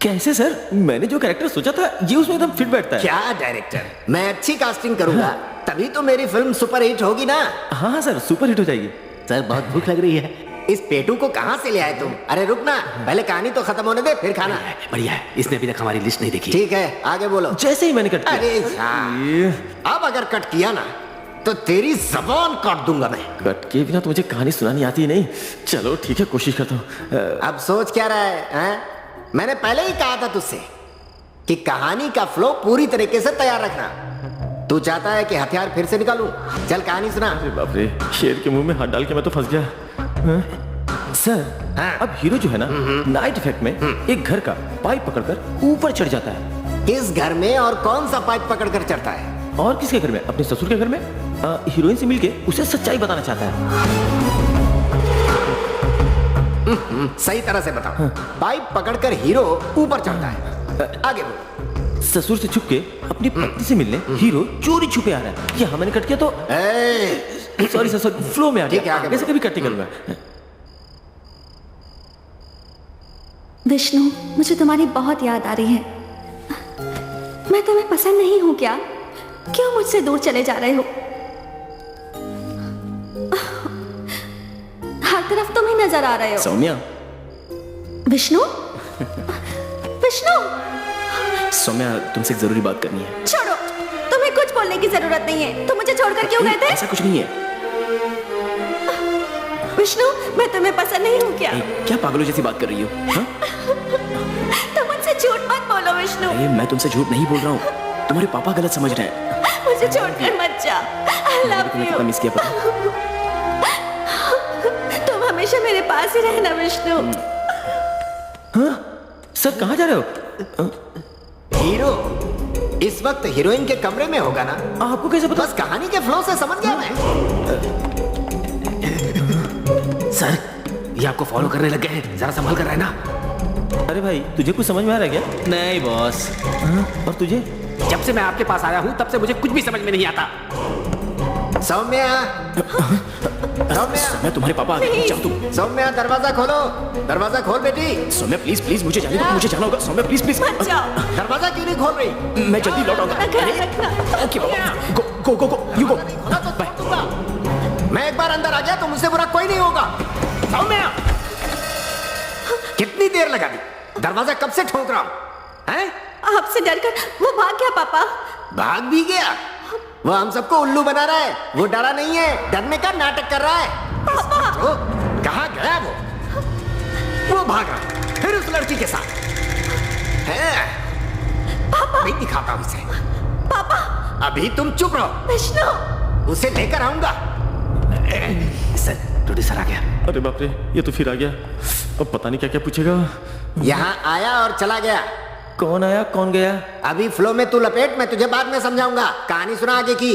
कैसे सर? मैंने जो कैरेक्टर सोचा था ये उसमें एकदम फिट बैठता है। क्या डायरेक्टर, मैं अच्छी कास्टिंग करूंगा तभी तो मेरी फिल्म सुपर हिट होगी ना। हाँ सर, सुपर हिट हो जाएगी। सर बहुत भूख लग रही है। इस पेटू को कहाँ से ले आए तुम? अरे रुक ना, पहले कहानी तो खत्म होने दे फिर खाना। बढ़िया है, इसने अभी तक हमारी लिस्ट नहीं देखी। ठीक है, आगे बोलो। जैसे ही मैंने कट किया। अरे यार, अब अगर कट किया ना तो तेरी जबान काट दूंगा मैं। कट के बिना तो मुझे कहानी सुनानी आती ही नहीं। चलो ठीक है, कोशिश करता हूँ। अब सोच क्या रहा है, हैं? मैंने पहले ही कहा था तुझसे कि कहानी का फ्लो पूरी तरीके से तैयार रखना। तू चाहता है कि हथियार फिर से निकालूं? चल कहानी सुना। अरे बाप रे, शेर के मुंह में हाथ डाल के मैं तो फंस गया। सर हाँ। अब हीरो जो है ना, नाइट इफेक्ट में एक घर का पाइप पकड़कर ऊपर चढ़ जाता है। किस घर में और कौन सा पाइप पकड़कर चढ़ता है? और किसके घर में? अपने ससुर के घर में। हीरोइन से मिलके उसे सच्चाई बताना चाहता है। सही तरह से बताओ। पाइप पकड़कर हीरो ऊपर चढ़ता है, आगे बोलो। ससुर से छुप के अपनी पत्नी से मिलने हीरो चोरी छुपे आ रहा है। यहाँ मैंने कट किया तो सॉरी सर, फ्लो में आ ठीक है, गया। आगे ऐसे कभी कट नहीं करूंगा। विष्णु, मुझे तुम्हारी बहुत याद आ रही है। मैं तुम्हें पसंद नहीं हूं क्या? क्यों मुझसे दूर चले जा रहे हो? हर तरफ तुम ही नजर आ रहे हो। सौम्या, विष्णु, विष्णु, सौम्या तुमसे एक जरूरी बात करनी है। छोड़ो, तुम्हें कुछ बोलने की जरूरत नहीं है। तुम मुझे छोड़कर क्यों गए थे? ऐसा कुछ नहीं है। विष्णु, मैं तुम्हें पसंद नहीं हूँ क्या? क्या पागलों जैसी बात कर रही हो? हाँ? तुम मुझसे झूठ मत बोलो विष्णु। अरे मैं तुमसे झूठ नहीं बोल रहा हूँ, तुम्हारे पापा गलत समझ रहे हैं। मुझे छोड़कर मत जा। I love तुमने you। कितना मिस किया पता? तुम हमेशा मेरे पास ही रहना विष्णु। सर कहाँ जा रहे हो? हीरो इस वक्त हीरोइन के कमरे में होगा ना? आपको कैसे पता? बस कहानी के फ्लो से समझ गया मैं। सर ये आपको फॉलो करने लग गए हैं, जरा संभल कर रहना। अरे भाई, तुझे कुछ समझ में आ रहा है क्या? नहीं बॉस। और तुझे? जब से मैं आपके पास आया हूँ तब से मुझे कुछ भी समझ में नहीं आता। सौम्या, सौम्या, मैं तुम्हारे पापा आ गए। जाओ तुम। सौम्या दरवाजा खोलो, दरवाजा खोल बेटी। सौम्या प्लीज प्लीज, मुझे जाने दो, मुझे जाना होगा। Saumya please please. मत जाओ। दरवाजा क्यों नहीं खोल रही? मैं जल्दी लौट आऊंगा। अपना ख्याल रखना। Okay Baba, go go go go, you go. खोला तो छोड़ दूंगा। मैं एक बार अंदर आ गया तो मुझसे बुरा कोई नहीं होगा। सौम्या, कितनी देर लगा दी? दरवाजा कब से ठोक रहा हूं? हैं? आपसे डरकर वो भाग गया पापा। भाग भी गया? वो हम सबको उल्लू बना रहा है। वो डरा नहीं है, डरने का नाटक कर रहा है। पापा, तो कहाँ गया वो? वो भागा फिर उस लड़की के साथ। हैं? पापा, नहीं दिखाता हूं इसे। पापा, अभी तुम चुप रहो, विष्णु। उसे लेकर आऊंगा। सर प्रोड्यूसर आ गया। अरे बाप रे, ये तो फिर आ गया। अब पता नहीं क्या क्या पूछेगा। यहाँ आया और चला गया। कौन आया कौन गया? अभी फ्लो में तू लपेट, मैं तुझे बाद में समझाऊंगा। कहानी सुना आगे की।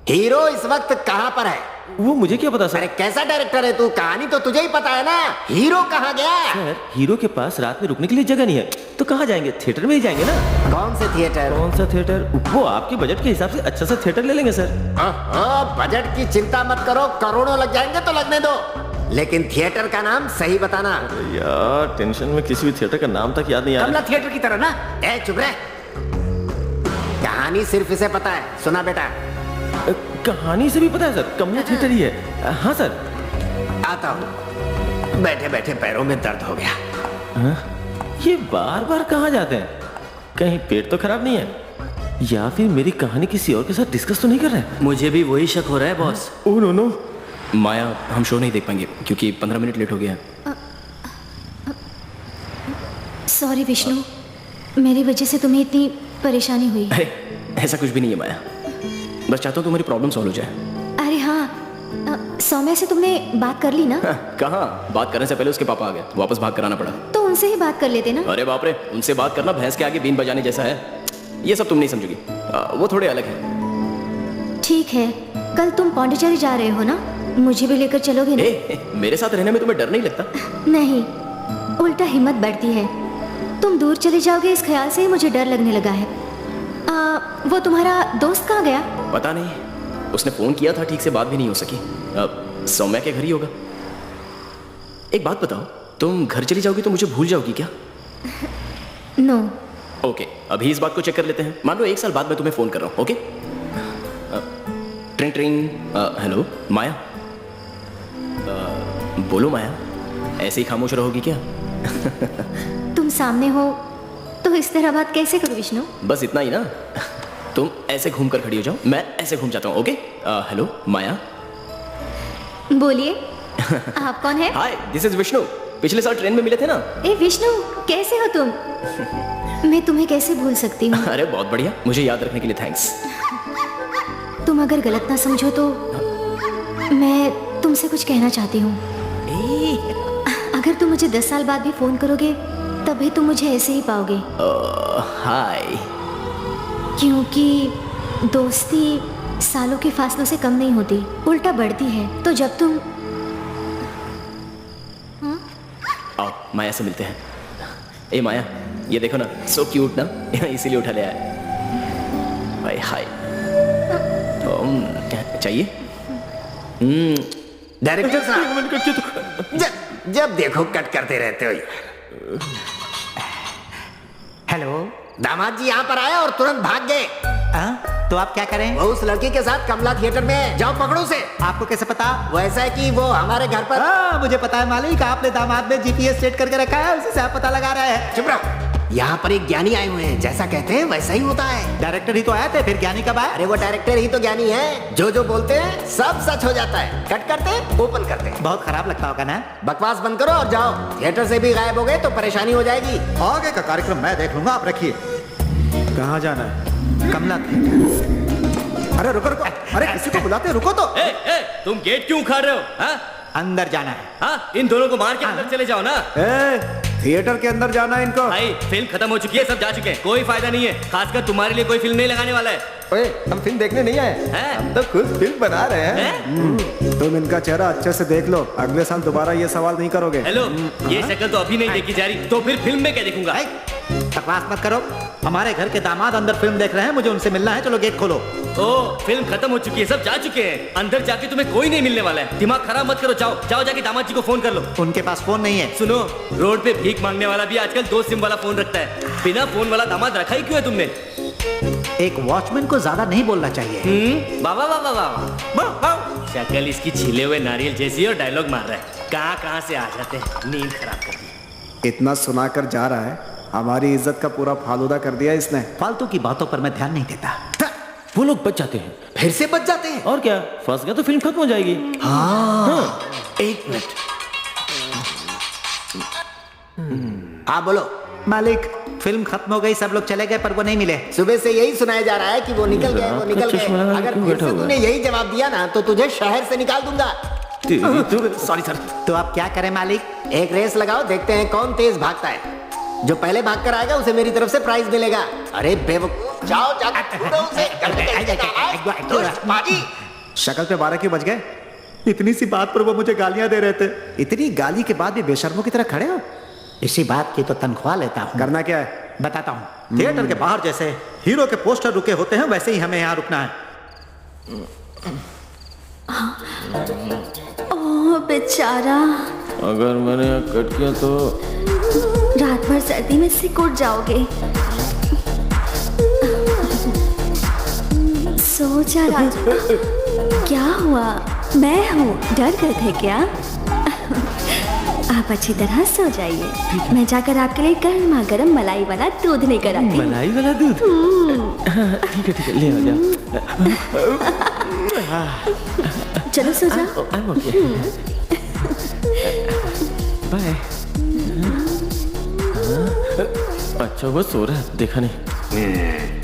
हीरो इस वक्त कहाँ पर है? वो मुझे क्या पता सर? अरे कैसा डायरेक्टर है तू? कहानी तो तुझे ही पता है ना। हीरो कहाँ गया? सर हीरो के पास रात में रुकने के लिए जगह नहीं है, तो कहाँ जाएंगे? थिएटर में ही जाएंगे ना। कौन से थिएटर? कौन सा थिएटर? वो आपके बजट के हिसाब से अच्छा सा थिएटर ले लेंगे सर। बजट की चिंता मत करो, करोड़ों लग जाएंगे तो लगने दो, लेकिन थिएटर का नाम सही बताना। यार टेंशन में किसी भी थिएटर का नाम तक याद नहीं आ कमला रहा। थिएटर की तरह ना। ए चुप रह। कहानी सिर्फ इसे पता है। सुना बेटा? कहानी से भी पता है सर, कमला थिएटर ही है। हाँ सर। आता हूँ। बैठे बैठे पैरों में दर्द हो गया। ये बार बार कहाँ जाते हैं? कहीं पेट तो खराब नहीं है, या फिर मेरी कहानी किसी और के साथ डिस्कस तो नहीं कर रहे हैं? मुझे भी वही शक हो रहा है boss. Oh no no. Maya, हम शो नहीं देख पाएंगे क्योंकि 15 मिनट लेट हो गया। सॉरी विष्णु, मेरी वजह से तुम्हें इतनी परेशानी हुई। अरे ऐसा कुछ भी नहीं है माया, बस चाहता हूँ तुम्हारी प्रॉब्लम सॉल्व हो जाए। अरे हाँ, सौम्या से तुमने बात कर ली ना? कहाँ, बात करने से पहले उसके पापा आ गए, वापस भाग कर आना पड़ा। तो उनसे ही बात कर लेते ना। अरे बाप रे, उनसे बात करना भैंस के आगे बीन बजाने जैसा है। ये सब तुम नहीं समझोगी, वो थोड़े अलग है। ठीक है, कल तुम पौंडीचेरी जा रहे हो ना? मुझे भी लेकर चलोगे ना? मेरे साथ रहने में तुम्हें डर नहीं लगता? नहीं, उल्टा हिम्मत बढ़ती है। तुम दूर चले जाओगे इस ख्याल से ही मुझे डर लगने लगा है। वो तुम्हारा दोस्त कहाँ गया? पता नहीं, उसने फोन किया था, ठीक से बात भी नहीं हो सकी। सौम्या के घर ही होगा। एक बात बताओ, तुम घर चली जाओगी तो मुझे भूल जाओगी क्या? नो। ओके, अभी इस बात को चेक कर लेते हैं। मान लो 1 साल बाद मैं तुम्हें फोन कर रहा हूँ, ओके? ट्रिंग ट्रिंग। हेलो माया। बोलो माया, ऐसे ही खामोश रहोगी क्या? तुम सामने हो तो इस तरह बात कैसे करो विष्णु? बस इतना ही ना। तुम ऐसे घूम कर खड़ी हो जाओ, मैं ऐसे घूम जाता हूँ, ओके? हेलो माया। बोलिए, आप कौन है? हाय, दिस इज विष्णु। पिछले साल ट्रेन में मिले थे ना? ए विष्णु, कैसे हो तुम? मैं तुम्हें कैसे भूल सकती हूँ? अरे बहुत बढ़िया, मुझे याद रखने के लिए थैंक्स। तुम अगर गलत ना समझो तो मैं तुमसे कुछ कहना चाहती हूँ। अगर तुम मुझे 10 साल बाद भी फोन करोगे तभी तुम मुझे ऐसे ही पाओगे। हाय। क्योंकि दोस्ती सालों के फासलों से कम नहीं होती, उल्टा बढ़ती है। तो जब तुम आओ माया से मिलते हैं। ए माया, ये देखो ना, सो क्यूट ना, इसीलिए उठा ले आया। हाय हाय। चाहिए? डायरेक्टर साहब, जब देखो कट करते रहते हो। हेलो, दामाद जी यहाँ पर आए और तुरंत भाग गए। तो आप क्या करें? वो उस लड़की के साथ कमला थिएटर में है, जाओ पकड़ो उसे। आपको कैसे पता? वो ऐसा है कि वो हमारे घर पर। मुझे पता है मालिक, आपने दामाद में जीपीएस सेट करके रखा है, उसी से आप पता लगा रहे हैं। चुप रहो। यहाँ पर एक ज्ञानी आए हुए हैं, जैसा कहते हैं वैसा ही होता है। डायरेक्टर ही तो आए थे, फिर ज्ञानी कब आए? अरे वो डायरेक्टर ही तो ज्ञानी है, जो बोलते हैं सब सच हो जाता है। कट करते ओपन करते। बहुत खराब लगता होगा ना? बकवास बंद करो और जाओ। थिएटर से भी गायब हो गए तो परेशानी हो जाएगी। आगे का कार्यक्रम मैं देख लूंगा, आप रखिए। कहाँ जाना है? कमला थिएटर। अरे रुको रुको, अरे किसी को बुलाते, रुको तो। तुम गेट क्यों उखाड़ रहे हो? हाँ? अंदर जाना है। हाँ, इन दोनों को मार के अंदर चले जाओ ना। थिएटर के अंदर जाना है इनको। भाई, फिल्म खत्म हो चुकी है, सब जा चुके हैं, कोई फायदा नहीं है। खासकर तुम्हारे लिए कोई फिल्म नहीं लगाने वाला है। ओए, हम फिल्म देखने नहीं आए, हम तो खुद फिल्म बना रहे हैं। तुम इनका चेहरा अच्छे से देख लो, अगले साल दोबारा ये सवाल नहीं करोगे। हेलो, ये शक्ल तो अभी नहीं देखी जा रही, तो फिर फिल्म में क्या देखूंगा? बकवास मत करो, हमारे घर के दामाद अंदर फिल्म देख रहे हैं, मुझे उनसे मिलना है। चलो गेट खोलो। ओ, फिल्म खत्म हो चुकी है, सब जा चुके हैं। अंदर जाके तुम्हें कोई नहीं मिलने वाला है। दिमाग खराब मत करो, जाओ जाओ, जाके दामाद जी को फोन कर लो। उनके पास फोन नहीं है। सुनो, रोड पे भीख मांगने वाला भी आजकल 2 सिम वाला फोन रखता है। बिना फोन वाला दामाद रखा ही क्यों है तुमने? एक वॉचमैन को ज्यादा नहीं बोलना चाहिए। वाह वाह वाह वाह वाह। शक्ल इसकी छिले हुए नारियल जैसी और डायलॉग मार रहा है। कहाँ से आ जाते हैं, नींद खराब कर दी। इतना सुनाकर जा रहा है, हमारी इज्जत का पूरा फालूदा कर दिया इसने। फालतू की बातों पर मैं ध्यान नहीं देता। वो लोग बच जाते हैं। फिर से बच जाते हैं। और क्या, फंस गया तो फिल्म खत्म हो जाएगी। हाँ। 1 मिनट। हाँ बोलो मालिक, फिल्म खत्म हो गई, सब लोग चले गए पर वो नहीं मिले। सुबह से यही सुनाया जा रहा है कि वो निकल गए, वो निकल गए। अगर फिर से तूने यही जवाब दिया ना तो तुझे शहर से निकाल दूंगा। Sorry sir. तो आप क्या करें मालिक? एक रेस लगाओ, देखते हैं कौन तेज भागता है। जो पहले भाग कर आएगा उसे मेरी तरफ से प्राइज मिलेगा। अरे बेवकूफ, जाओ जाके ढूंढो उसे। शक्ल पे 12 क्यों बज गए? इतनी सी बात पर वो मुझे गालियां दे रहे थे। इतनी गाली के बाद भी बेशर्मों की तरह खड़े हो। इसी बात की तो तनख्वाह लेता हूँ। करना क्या है? बताता हूँ। थिएटर के बाहर जैसे हीरो के पोस्टर रुके होते हैं, वैसे ही हमें यहाँ रुकना है। ओह बेचारा, अगर मैंने कट किया तो रात भर सर्दी में सिकुड़ जाओगे। सो जा राजू। क्या हुआ? मैं हूँ, डर गए थे क्या? आप अच्छी तरह सो जाइए, मैं जाकर आपके लिए गर्मा गर्म मलाई वाला दूध लेकर आती हूँ। मलाई वाला दूध? ठीक है, ले आ जा। चलो सो जाओ। बाय। अच्छा वो सो रहा है, देखा नहीं।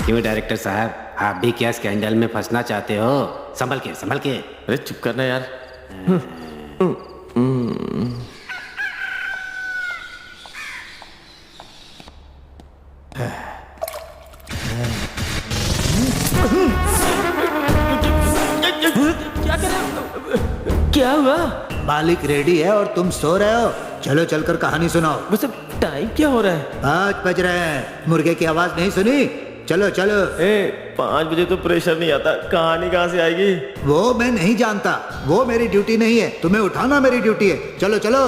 क्यों डायरेक्टर साहब, आप भी क्या स्कैंडल में फंसना चाहते हो? संभल के। अरे चुप करना यार, क्या हुआ? मालिक रेडी है और तुम सो रहे हो। चलो चलकर कहानी सुनाओ। वैसे टाइम क्या हो रहा है? 5 बज रहे हैं। मुर्गे की आवाज नहीं सुनी? चलो चलो। 5 बजे तो प्रेशर नहीं आता, कहानी कहाँ से आएगी? वो मैं नहीं जानता, वो मेरी ड्यूटी नहीं है। तुम्हें उठाना मेरी ड्यूटी है। चलो चलो।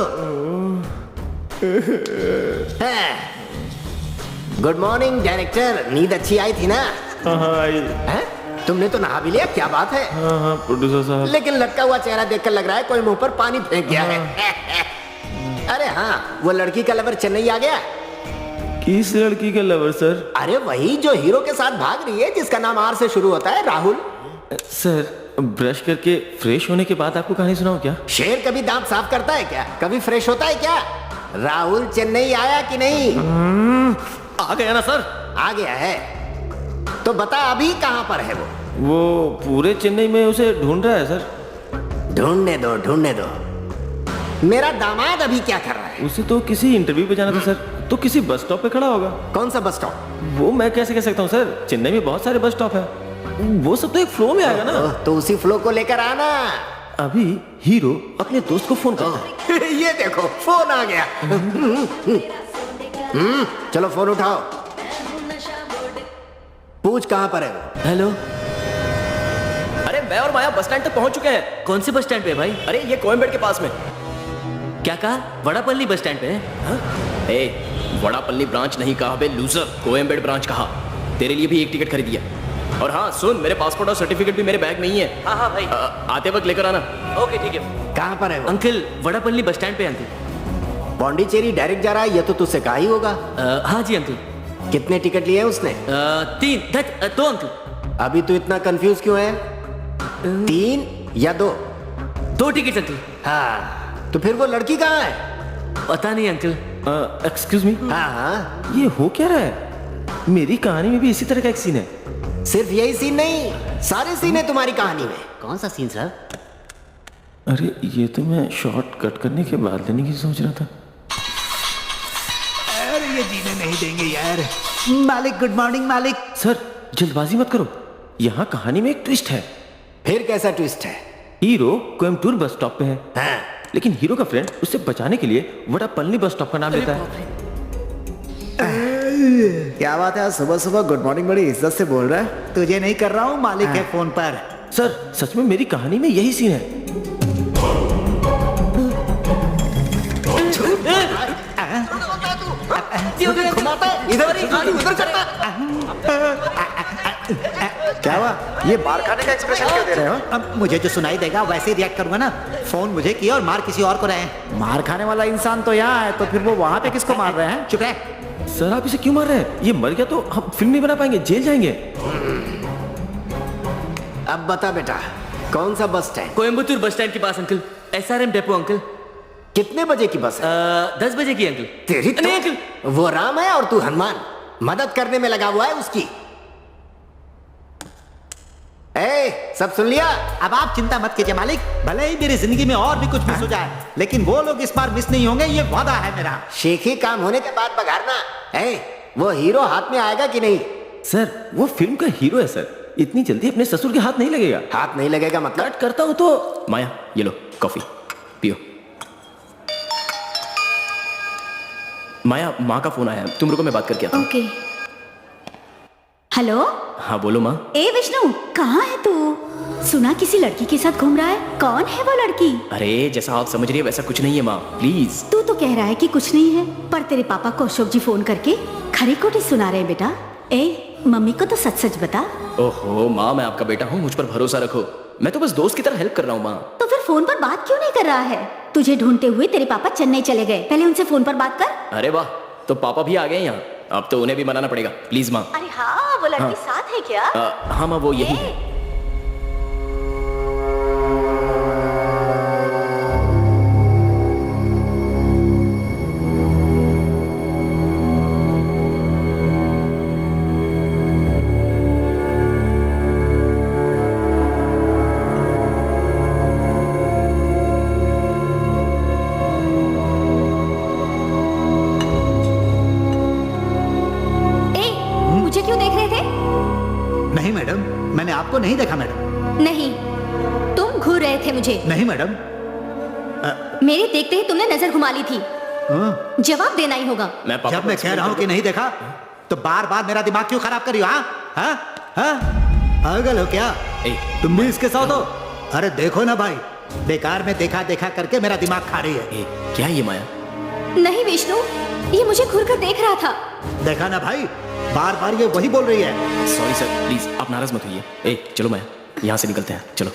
गुड मॉर्निंग डायरेक्टर, नींद अच्छी आई थी ना? हाँ आई। हैं? तुमने तो नहा भी लिया, क्या बात है? हाँ प्रोड्यूसर साहब। लेकिन लटका हुआ चेहरा देखकर लग रहा है कोई मुंह पर पानी फेंक गया है। अरे हाँ, वो लड़की का लवर चेन्नई आ गया? किस लड़की का लवर सर? अरे वही जो हीरो के साथ भाग रही है, जिसका नाम आर से शुरू होता है, राहुल। सर ब्रश करके फ्रेश होने के बाद आपको कहानी सुनाऊं क्या? शेर कभी दांत साफ करता है क्या? कभी फ्रेश होता है क्या? राहुल चेन्नई आया कि नहीं? आ गया ना सर? आ गया है तो बता अभी कहां पर है वो पूरे चेन्नई में उसे ढूंढ रहा है सर। ढूंढने दो ढूंढने दो। मेरा दामाद अभी क्या कर रहा है? उसे तो किसी इंटरव्यू पे जाना था सर, तो किसी बस स्टॉप पे खड़ा होगा। कौन सा बस स्टॉप? वो मैं कैसे कह सकता हूँ सर, चेन्नई में बहुत सारे बस स्टॉप है। वो सब तो एक फ्लो में आएगा ना। तो उसी फ्लो को लेकर आना। अभी हीरो अपने दोस्त को फोन करता है। ये देखो फोन आ गया। चलो फोन उठाओ, पूछ कहां पर है वो। हेलो, अरे मैं और माया बस स्टैंड तक पहुंच चुके हैं। कौन से बस स्टैंड पे है भाई? अरे ये कोयम्बेड के पास में। क्या कहा? वड़ापल्ली बस स्टैंड पे है? हाँ? वड़ापल्ली ब्रांच नहीं कहा बे लूजर, कोयम्बेड ब्रांच कहा। तेरे लिए भी एक टिकट खरीदी है। और हाँ सुन, मेरे पासपोर्ट और सर्टिफिकेट भी मेरे बैग में ही है। हाँ भाई। आते वक्त लेकर आना। ओके ठीक है। कहां पर है वो? अंकल वड़ापल्ली बस स्टैंड पे अंकल। पौंडीचेरी डायरेक्ट जा रहा है, ये तो तुझसे कहा ही होगा। हाँ जी अंकल। कितने टिकट लिए उसने? 2 अंकल। अभी तू इतना कंफ्यूज क्यों है? 3 या 2? 2 टिकट अंकल। हाँ, तो फिर वो लड़की कहाँ है? पता नहीं अंकल। एक्सक्यूज मी, हाँ हाँ, ये हो क्या रहा है? मेरी कहानी में भी इसी तरह का एक सीन है। सिर्फ यही सीन नहीं, सारे सीन है तुम्हारी कहानी में। कौन सा सीन सर? अरे ये तो मैं शॉर्ट कट करने के बाद लेने की सोच रहा था। अरे ये जीने नहीं देंगे यार। मालिक गुड मॉर्निंग मालिक। सर जल्दबाजी मत करो, यहाँ कहानी में एक ट्विस्ट है। फिर कैसा ट्विस्ट है? हीरो कोयम्बटूर बस स्टॉप पे है, हाँ। लेकिन हीरो का फ्रेंड उसे बचाने के लिए वड़ापल्ली बस स्टॉप का नाम लेता है। क्या बात है, आज सुबह सुबह गुड मॉर्निंग बड़ी इज्जत से बोल रहा है। तुझे नहीं कर रहा हूँ, मालिक है फोन पर। सर सच में मेरी कहानी में यही सीन है। घुमाता है, इधर उधर करता है। क्या हुआ? ये मार खाने का एक्सप्रेशन क्यों दे रहे हो? अब मुझे जो सुनाई देगा वैसे ही रिएक्ट करूंगा ना। फोन मुझे किया और मार किसी और को रहे हैं। मार खाने वाला इंसान तो यहाँ है, तो फिर वो वहां पे किसको मार रहे हैं? चुप रहे। सर आप इसे क्यों मार रहे हैं? ये मर गया तो हम फिल्म नहीं बना पाएंगे, जेल जाएंगे। अब बता बेटा, कौन सा bus stand? Coimbatore bus stand के पास अंकल। SRM depot uncle. कितने बजे की बस है? 10 बजे की अंकल। तेरी तो, नहीं अंकल। वो राम है और तू हनुमान, मदद करने में लगा हुआ है उसकी। सब सुन लिया? अब आप चिंता मत कीजिए मालिक, भले ही मेरी जिंदगी में और भी कुछ मिस हो जाए, लेकिन वो लोग इस बार मिस नहीं होंगे, ये वादा है मेरा। शेखी काम होने के बाद बघारना। वो हीरो हाथ में आएगा कि नहीं? सर वो फिल्म का हीरो है सर, इतनी जल्दी अपने ससुर के हाथ नहीं लगेगा। हाथ नहीं लगेगा मतलब? कट करता हूँ तो। माया ये लो कॉफी पियो। माया माँ का फोन आया है, तुम रुको मैं बात करके आता हूँ। ओके। हेलो। हाँ बोलो माँ। ए विष्णु, कहाँ है तू? सुना किसी लड़की के साथ घूम रहा है, कौन है वो लड़की? अरे जैसा आप समझ रही है वैसा कुछ नहीं है माँ, प्लीज। तू तो कह रहा है कि कुछ नहीं है, पर तेरे पापा को अशोक जी फोन करके खरी खोटी सुना रहे हैं बेटा। मम्मी को तो सच सच बता। ओहो माँ, मैं आपका बेटा हूँ, मुझ पर भरोसा रखो। मैं तो बस दोस्त की तरह हेल्प कर रहा हूँ माँ। तो फिर फोन पर बात क्यों नहीं कर रहा है? तुझे ढूंढते हुए तेरे पापा चेन्नई चले गए, पहले उनसे फोन पर बात कर। अरे वाह, तो पापा भी आ गए यहाँ, अब तो उन्हें भी मनाना पड़ेगा। प्लीज माँ। अरे हाँ, वो लड़की साथ है क्या? हाँ माँ, वो यही है। आपको नहीं देखा मैडम। नहीं, तुम घूर रहे थे मुझे। नहीं मैडम। मेरे देखते ही तुमने नजर घुमा ली थी। जवाब देना ही होगा। जब मैं कह रहा हूँ कि नहीं देखा तो बार बार मेरा दिमाग क्यों खराब कर रही हो? पागल हो क्या? तुम भी इसके साथ हो? अरे देखो ना भाई, बेकार में देखा देखा करके मेरा दिमाग खा रही है। क्या है ये माया? नहीं विष्णु, ये मुझे घूर कर देख रहा था। देखा ना भाई, बार बार ये वही बोल रही है। सॉरी सर, प्लीज आप नाराज मत होइए। चलो माया, यहाँ से निकलते हैं, चलो।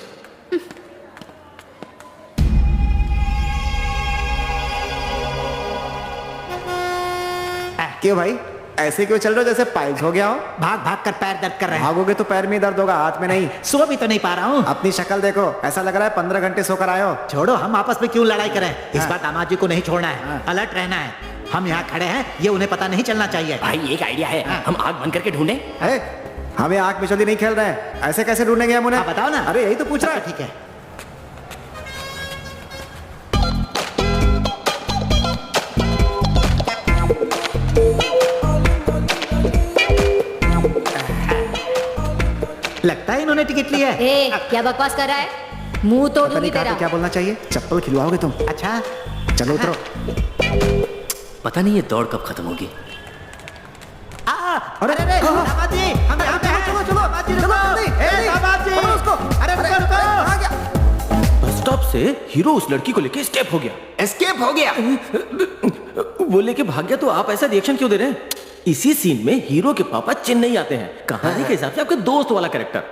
क्यों भाई, ऐसे क्यों चल रहे हो जैसे पाइल्स हो गया हो? भाग भाग कर पैर दर्द कर रहे हैं। भागोगे तो पैर में ही दर्द होगा, हाथ में नहीं। सो भी तो नहीं पा रहा हूँ। अपनी शक्ल देखो, ऐसा लग रहा है 15 घंटे सोकर आए हो। छोड़ो, हम आपस में क्यों लड़ाई करें? इस बार दामाद जी को नहीं छोड़ना है, अलर्ट रहना है। हम यहाँ खड़े हैं, ये उन्हें पता नहीं चलना चाहिए। भाई एक आइडिया है, हम आग बंद करके ढूंढे। हमें आग बिचौली नहीं खेल रहे हैं, ऐसे कैसे ढूंढेंगे हम उन्हें? बताओ ना। अरे यही तो पूछ रहा है। ठीक है। लगता है इन्होंने टिकट लिया है। ए, क्या बकवास कर रहा है? मुंह तोड़ पता दूंगी नहीं कहा तेरा। क्या बोलना चाहिए। चप्पल खिलवाओगे तुम? अच्छा चलो उतरो। पता नहीं ये दौड़ कब खत्म होगी। अरे दामाद जी, हम यहाँ पे हैं। चलो चलो दामाद जी, दामाद जी, उसको। अरे रुको, बस स्टॉप से हीरो उस लड़की को लेके एस्केप हो गया। एस्केप हो गया? वो लेके भाग गया, तो आप ऐसा रिएक्शन क्यों दे रहे हैं? इसी सीन में हीरो के पापा चेन्नई आते हैं, कहानी के हिसाब से आपके दोस्त वाला कैरेक्टर।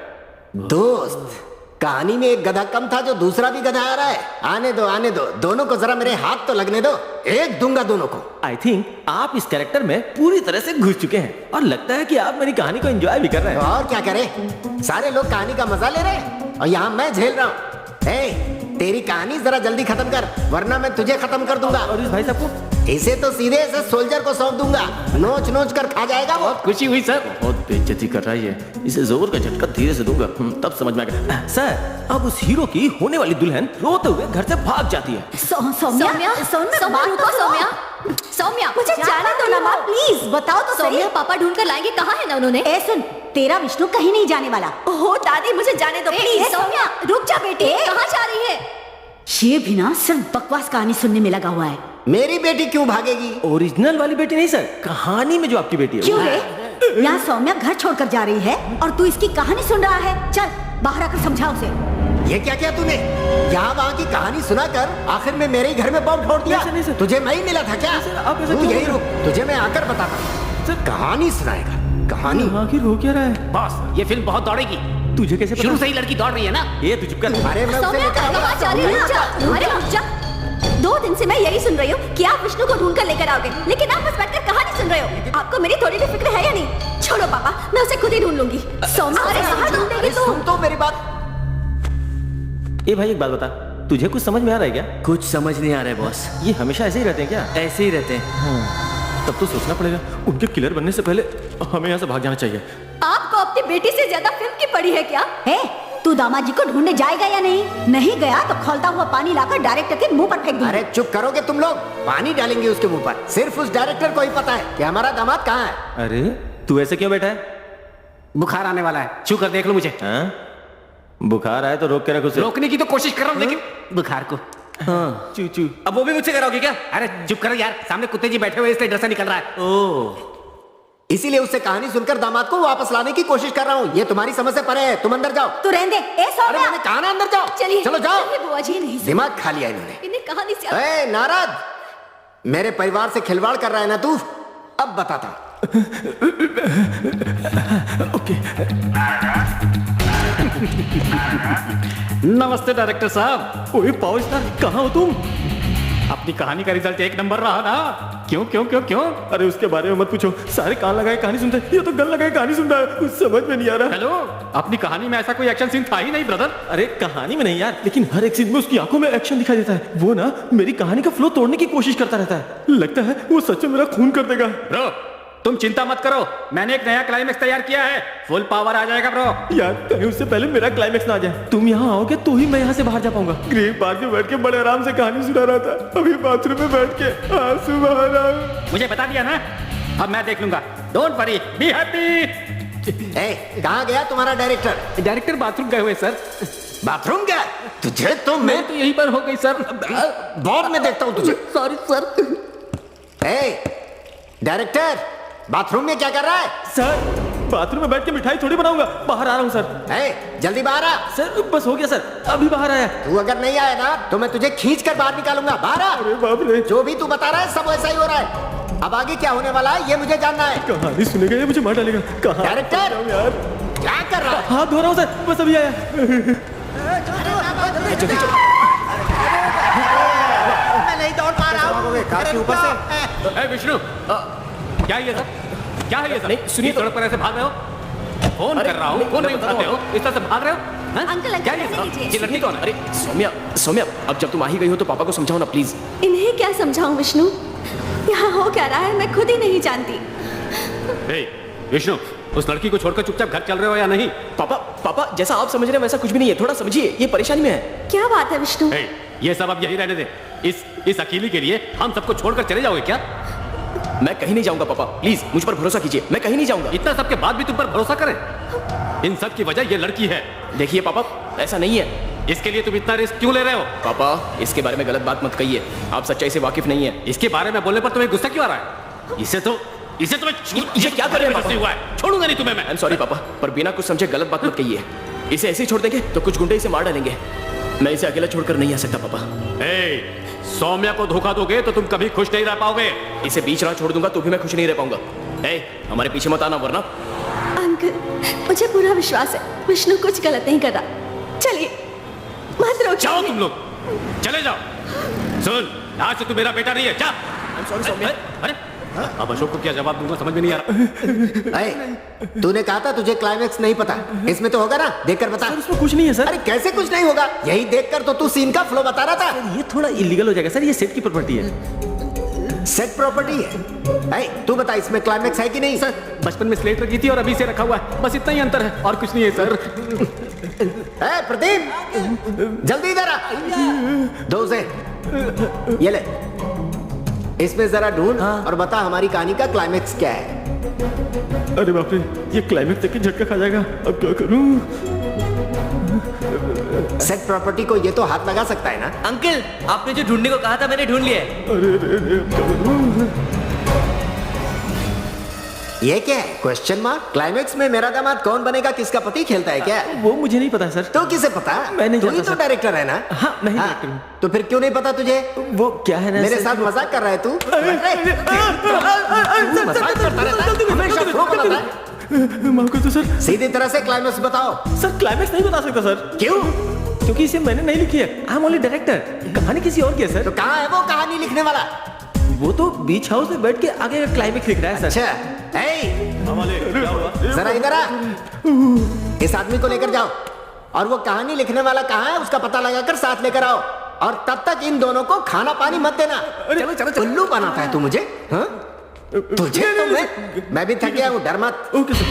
दोस्त? कहानी में एक गधा कम था जो दूसरा भी गधा आ रहा है। आने दो आने दो, दोनों को जरा मेरे हाथ तो लगने दो, एक दूंगा दोनों को। आई थिंक आप इस कैरेक्टर में पूरी तरह से घुस चुके हैं और लगता है कि आप मेरी कहानी को एंजॉय भी कर रहे हैं। और क्या करें, सारे लोग कहानी का मजा ले रहे हैं और यहाँ मैं झेल रहा हूँ। तेरी कहानी जरा जल्दी खत्म कर, वरना मैं तुझे खत्म कर दूंगा। और इस भाई साहब को? इसे तो सीधे ऐसे सोल्जर को सौंप दूंगा, नोच नोच कर खा जाएगा वो। खुशी हुई सर। बहुत बेइज्जती कर रहा है ये, इसे जोर का झटका धीरे से दूंगा, तब समझ में आएगा। सर, अब उस हीरो की होने वाली दुल्हन रोते हुए घर से भाग जाती है। सौम्या, सौम्या, रुको सौम्या। सौम्या, मुझे जाने दो ना माँ, प्लीज बताओ तो सही। सौम्या, पापा ढूंढ कर लाएंगे। कहाँ है ना उन्होंने? ए सुन, तेरा विष्णु कहीं नहीं जाने वाला। ओह दादी, मुझे जाने दो प्लीज। सौम्या, रुक जा बेटी, कहाँ जा रही है? ये भी ना सिर्फ बकवास कहानी सुनने में लगा हुआ है। मेरी बेटी क्यों भागेगी? ओरिजिनल वाली बेटी नहीं सर, कहानी में जो आपकी बेटी है। क्यों रे? यहाँ सौम्या घर छोड़कर जा रही है और तू इसकी कहानी सुन रहा है। चल बाहर आकर समझा उसे। ये क्या किया तूने? यहाँ वहाँ की कहानी सुनाकर आखिर में मेरे ही घर में बम फोड़ दिया। नहीं सर। तुझे मैं ही मिला था क्या? आप ऐसा तू क्यों यही कर रहे रुक, तुझे मैं आकर बताता हूँ। कहानी सुनाएगा, कहानी। आखिर हो क्या रहा है? बॉस, ये फिल्म बहुत दौड़ेगी। तुझे कैसे पता? शुरू से ही लड़की दौड़ रही है ना। ये तू चुप कर। अरे मैं उसे सौम्या, लेकर आऊंगा। कहाँ जा रही है? रुक जा, अरे रुक जा। 2 दिन से मैं यही सुन रही हूँ कि आप विष्णु को ढूंढ कर लेकर आओगे, लेकिन आप बस बैठकर कहानी सुन रहे हो। आपको मेरी थोड़ी भी फिक्र है या नहीं? छोड़ो पापा, मैं उसे खुद ही ढूंढ लूंगी। सौम्या, अरे कहाँ ढूंढेगी अरे तू? सुन तो मेरी बात। ए भाई एक बात बता, तुझे कुछ समझ में आ रहा है क्या? कुछ समझ नहीं आ रहा है बॉस। ये हमेशा ऐसे ही रहते हैं क्या? ऐसे ही रहते हैं। तब तो सोचना पड़ेगा, उनके किलर बनने से पहले हमें यहाँ से भाग जाना चाहिए। आपको अपनी बेटी से ज्यादा फिल्म की पड़ी है क्या? हे, तू दामाद जी को ढूंढने जाएगा या नहीं? नहीं गया तो खौलता हुआ पानी लाकर डायरेक्टर के मुंह पर फेंक दूंगी। अरे चुप करोगे तुम लोग? पानी डालेंगे उसके मुंह पर। सिर्फ उस डायरेक्टर को ही पता है कि हमारा दामाद कहाँ है। अरे तू ऐसे क्यों बैठा है? बुखार आने वाला है, छू कर देख लो मुझे। हाँ? बुखार आए तो रोक के रख उसे। रोकने की तो कोशिश कर रहा हूँ लेकिन बुखार को। हाँ, चू चू। अब वो भी मुझसे कराओगे क्या? अरे चुप करो यार, सामने कुत्ते जी बैठे हुए इसलिए डर से निकल रहा है। ओह, इसीलिए उससे कहानी सुनकर दामाद को वापस लाने की कोशिश कर रहा हूँ। ये तुम्हारी समझ से परे है, तुम अंदर जाओ। तू रहने दे। ए अरे सौम्या, मैंने कहा ना अंदर जाओ। चलिए, चलो जाओ। चलिए बुआ जी, नहीं दिमाग खा लिया इन्होंने। इन्हें कहानी से ए नारद, मेरे परिवार से खिलवाड़ कर रहा है ना तू? अब बताता। नमस्ते डायरेक्टर साहब। ओए पावर स्टार, कहाँ हो तुम? अपनी कहानी का रिजल्ट 1 नंबर रहा ना। क्यों क्यों क्यों क्यों? अरे उसके बारे में मत पूछो, सारे कान लगाए कहानी सुनते हैं, ये तो गल लगाए कहानी सुन रहा है, कुछ समझ में नहीं आ रहा। हेलो, अपनी कहानी में ऐसा कोई एक्शन सीन था ही नहीं ब्रदर। अरे कहानी में नहीं यार, लेकिन हर एक सीन में उसकी आंखों में एक्शन दिखाई देता है। वो ना मेरी कहानी का फ्लो तोड़ने की कोशिश करता रहता है। लगता है वो सच में मेरा खून कर देगा। ब्रो, तुम चिंता मत करो, मैंने एक नया क्लाइमेक्स तैयार किया है, फुल पावर आ जाएगा ब्रो। यार कहीं उससे पहले मेरा क्लाइमेक्स ना आ जाए। तुम यहाँ आओगे तो ही मैं यहाँ से बाहर जा पाऊंगा। ग्रेट पार्क में बैठ के बड़े आराम से कहानी सुना रहा था, अभी बाथरूम में बैठ के आंसू बहा रहा हूं। मुझे बता दिया ना, अब मैं देख लूंगा। Don't worry, be happy. कहाँ गया तुम्हारा डायरेक्टर? डायरेक्टर बाथरूम गए हुए सर। बाथरूम गया? तुझे तो मैं तो यहीं पर हो गई सर। बाद में देखता हूँ तुझे। Sorry sir. डायरेक्टर बाथरूम में क्या कर रहा है? सर बाथरूम में बैठ के मिठाई थोड़ी बनाऊंगा, बाहर आ रहा हूँ सर। जल्दी बाहर आ। सर बस हो गया सर, अभी बाहर आया। तू अगर नहीं आया ना तो मैं तुझे खींच कर बाहर निकालूंगा। बाहर आ। अरे बाप रे, जो भी तू बता रहा है सब वैसा ही हो रहा है। अब आगे क्या होने वाला है ये मुझे जानना है। कहानी सुनेगा ये मुझे मार डालेगा। कहाँ डायरेक्टर यार, क्या कर रहा है? हाथ धो रहा हूँ सर, बस अभी आया। मैं नहीं दौड़ पा रहा हूँ। कार के ऊपर से। विष्णु क्या है ये सर? क्या है ये सर? नहीं, सुनिए तो। सड़क पर ऐसे भाग रहे हो? फोन कर रहा हूँ, फोन नहीं उठाते हो, इस तरह से भाग रहे हो? हाँ? अंकल, अंकल, क्या है ये रहने सर? दीजिए। ये लड़की कौन है? अरे सौम्या, सौम्या अब जब तुम आ ही गई हो तो पापा को समझाओ ना प्लीज। इन्हें क्या समझाऊं विष्णु? यहाँ हो क्या रहा है मैं खुद ही नहीं जानती। विष्णु उस लड़की को छोड़कर चुपचाप घर चल रहे हो या नहीं? पापा, पापा जैसा आप समझ रहे हैं वैसा कुछ भी नहीं है, थोड़ा समझिए, ये परेशानी में है। क्या बात है विष्णु? ये सब अब यही रहने दे। इस अकेली के लिए हम सबको छोड़कर चले जाओगे क्या? मैं कहीं नहीं जाऊंगा पापा, प्लीज मुझ पर भरोसा कीजिए, मैं कहीं नहीं जाऊंगा। इतना सबके बाद भी तुम पर भरोसा करें? इन सब की वजह ये लड़की है। देखिए पापा ऐसा नहीं है। इसके लिए तुम इतना रिस्क क्यों ले रहे हो? पापा इसके बारे में गलत बात मत कहिए, आप सच्चाई से वाकिफ नहीं है। इसके बारे में बोलने पर तुम्हें गुस्सा क्यों आ रहा है? इसे तो मैं ये क्या कर रहे हैं पापा? हुआ है, छोड़ूंगा नहीं तुम्हें मैं। आई एम सॉरी पापा, पर बिना कुछ समझे गलत बात मत कहिए। इसे ऐसे ही छोड़ देंगे तो कुछ गुंडे इसे मार डालेंगे। मैं इसे अकेला छोड़कर नहीं आ सकता पापा। सौम्या को धोखा दोगे तो तुम कभी खुश नहीं रह पाओगे। इसे बीच राह छोड़ दूंगा तो भी मैं खुश नहीं रह पाऊंगा। हमारे पीछे मत आना वरना। अंकल मुझे पूरा विश्वास है विष्णु कुछ गलत नहीं कर रहा। चलिए मत रोकिए। जाओ तुम लोग, चले जाओ। सुन, आज से तू मेरा बेटा नहीं है, जा। सॉरी सौम्या। अरे अब अशोक को क्या जवाब दूंगा समझ में नहीं आ रहा। तूने कहा था तुझे क्लाइमेक्स नहीं पता, इसमें तो होगा ना, देखकर बता। सर इसमें कुछ नहीं है सर। अरे कैसे कुछ नहीं होगा? यही देखकर तो तू सीन का फ्लो बता रहा था। ये थोड़ा इलीगल हो जाएगा सर, ये सेट की प्रॉपर्टी है। सेट प्रॉपर्टी है। तू बता इसमें क्लाइमेक्स है कि नहीं? सर बचपन में स्लेट रखी थी और अभी से रखा हुआ है, बस इतना ही अंतर है और कुछ नहीं है सर। प्रदीप जल्दी इधर आ। दो उसे ये ले, इसमें जरा ढूंढ और बता हमारी कहानी का क्लाइमेक्स क्या है। अरे बाप रे, ये क्लाइमेक्स तक के झटका खा जाएगा, अब क्या करूं? सेट प्रॉपर्टी को ये तो हाथ लगा सकता है ना? अंकल आपने जो ढूंढने को कहा था मैंने ढूंढ लिया है। अरे अरे अरे, अब क्या करूं? ये क्या है? Question mark. क्लाइमेक्स में मेरा दामाद कौन बनेगा किसका पति खेलता है क्या? वो मुझे नहीं पता सर। तो किसे पता? मैं नहीं तू ही जानता तो सर। डायरेक्टर है ना? हाँ, मैं ही डायरेक्टर हूँ। तो फिर क्यों नहीं पता तुझे? वो क्या है ना मेरे सर, साथ मजाक कर रहा है तू? मजाक करता रहता है, हमेशा फ्लो बनाता है। माफ कर दो सर। सीधी तरह से क्लाइमेक्स बताओ। सर क्लाइमेक्स नहीं बता सकता सर। क्यों? क्योंकि इसे मैंने नहीं लिखी है, आई एम ओनली डायरेक्टर। कहानी किसी और की है तो सर। कहाँ है वो कहानी लिखने वाला? वो तो बीच हाउस में बैठ के आगे का क्लाइमेक्स लिख रहा है सर। अच्छा, जरा इधर आ। इस आदमी को लेकर जाओ और वो कहानी लिखने वाला कहाँ है उसका पता लगाकर साथ लेकर आओ, और तब तक इन दोनों को खाना पानी मत देना। चलो चलो उल्लू बनाता है तू मुझे, हाँ? तुझे तो मैं भी थक गया हूँ, डर मत। Okay sir.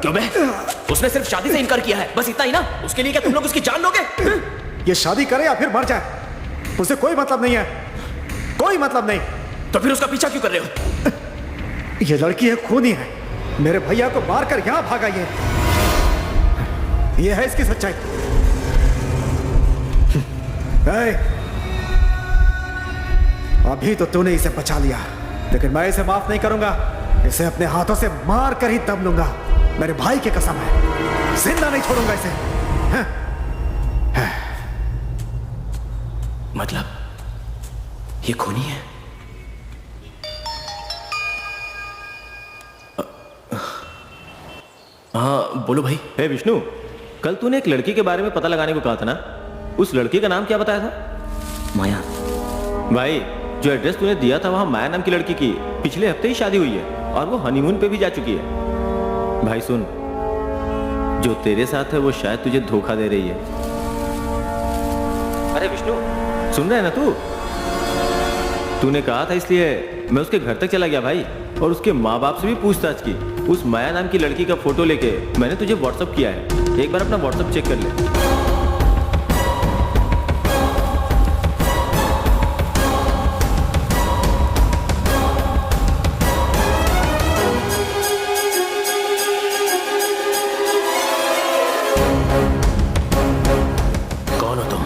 क्यों बे? उसने सिर्फ शादी से इनकार किया है, बस इतना ही ना? उसके लिए क्या तुम लोग उसकी जान लोगे? ये शादी करे या फिर मर जाए, उसे कोई मतलब नहीं है, कोई मतलब नहीं। तो फिर उसका पीछा क्यों कर रहे हो? ये लड़की है, खूनी है, मेरे भैया को मारकर यहां भागा। ये है इसकी सच्चाई। अभी तो तूने इसे बचा लिया, लेकिन मैं इसे माफ नहीं करूंगा। इसे अपने हाथों से मार कर ही दम लूंगा, मेरे भाई की कसम है। जिंदा नहीं छोड़ूंगा इसे। मतलब ये खूनी है? हाँ बोलो भाई। हे विष्णु, कल तूने एक लड़की के बारे में पता लगाने को कहा था ना? उस लड़की का नाम क्या बताया था? माया। भाई, जो एड्रेस तूने दिया था वहां माया नाम की लड़की की पिछले हफ्ते ही शादी हुई है और वो हनीमून पे भी जा चुकी है। भाई सुन, जो तेरे साथ है वो शायद तुझे धोखा दे रही है। अरे विष्णु, सुन रहा है ना तू? तूने कहा था इसलिए मैं उसके घर तक चला गया भाई, और उसके माँ बाप से भी पूछताछ की। उस माया नाम की लड़की का फोटो लेके मैंने तुझे व्हाट्सअप किया है, एक बार अपना व्हाट्सअप चेक कर ले। कौन हो तुम?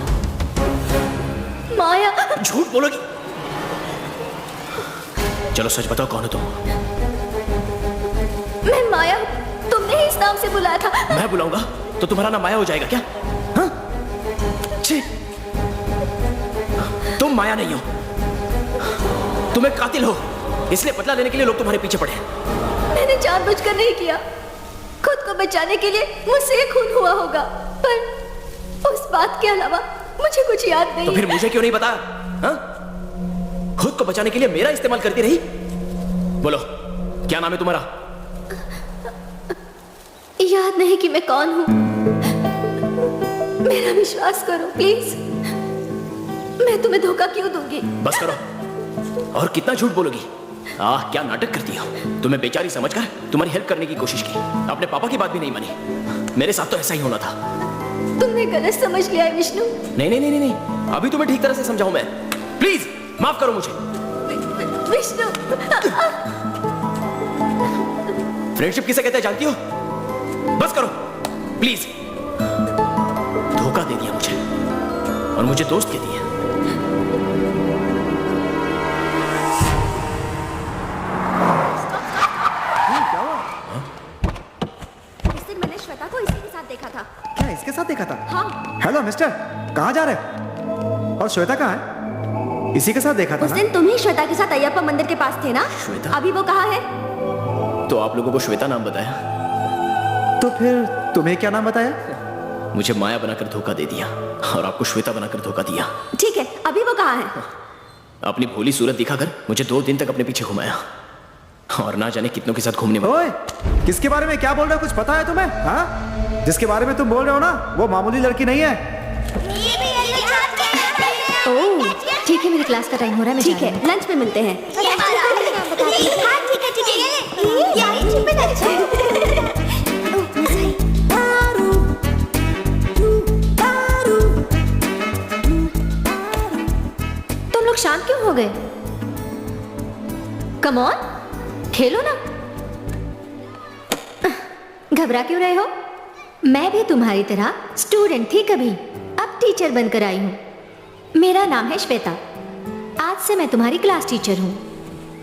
माया। झूठ बोलोगी? चलो सच बताओ, कौन हो तुम? मैं माया, तुमने ही इस नाम से बुलाया था। मैं बुलाऊंगा तो तुम्हारा नाम माया हो जाएगा क्या? हाँ? छी! तुम माया नहीं हो, तुम एक कातिल हो। इसलिए बदला लेने के लिए लोग तुम्हारे पीछे पड़े हैं। मैंने जानबूझकर नहीं किया, खुद को बचाने के लिए मुझसे ये खून हुआ होगा, पर उस बात के अलावा मुझे कुछ याद नहीं। तो फिर मुझे क्यों नहीं बताया? हाँ? खुद को बचाने के लिए मेरा इस्तेमाल करती रही। बोलो, क्या नाम है तुम्हारा? याद नहीं कि मैं कौन हूं। मेरा विश्वास करो प्लीज, मैं तुम्हें धोखा क्यों दूंगी? बस करो, और कितना झूठ बोलोगी? क्या नाटक करती हो? तुम्हें बेचारी समझकर तुम्हारी हेल्प करने की कोशिश की, अपने पापा की बात भी नहीं मानी। मेरे साथ तो ऐसा ही होना था। तुमने गलत समझ लिया है विष्णु। नहीं नहीं नहीं नहीं, अभी तुम्हें ठीक तरह से समझाऊं मैं। प्लीज माफ करो मुझे। विष्णु। फ्रेंडशिप किसे कहते हैं जानती हो? बस करो प्लीज। धोखा दे दिया मुझे, और मुझे दोस्त कहती है। इस दिन मैंने श्वेता को इसी के साथ देखा था। क्या इसके साथ देखा था? हाँ। हेलो मिस्टर, कहाँ जा रहे हो? और श्वेता कहाँ है? इसी के साथ देखा था उस ना? दिन तुम ही श्वेता के साथ अय्यप्पा मंदिर के पास थे ना? श्वेता? अभी वो कहाँ है? तो आप लोगों को श्वेता नाम बताया, तो फिर तुम्हें क्या नाम बताया? मुझे माया बनाकर धोखा दे दिया, और आपको श्वेता बनाकर धोखा दिया। ठीक है, अभी वो कहाँ है? अपनी भोली सूरत दिखाकर मुझे 2 दिन तक अपने पीछे घुमाया, और ना जाने कितनों के साथ घूमने में। ओए, किसके बारे में क्या बोल रहे हो? कुछ पता है तुम्हें? हाँ, जिसके बारे में तुम बोल रहे हो ना, वो मामूली लड़की नहीं है। ओह, ठीक है, मेरी क्लास का टाइम हो रहा है, मैं ठीक है, लंच में मिलते हैं। तुम लोग शांत क्यों हो गए? कम ऑन, खेलो ना। घबरा क्यों रहे हो? मैं भी तुम्हारी तरह स्टूडेंट थी कभी, अब टीचर बनकर आई हूँ। मेरा नाम है श्वेता, आज से मैं तुम्हारी क्लास टीचर हूँ।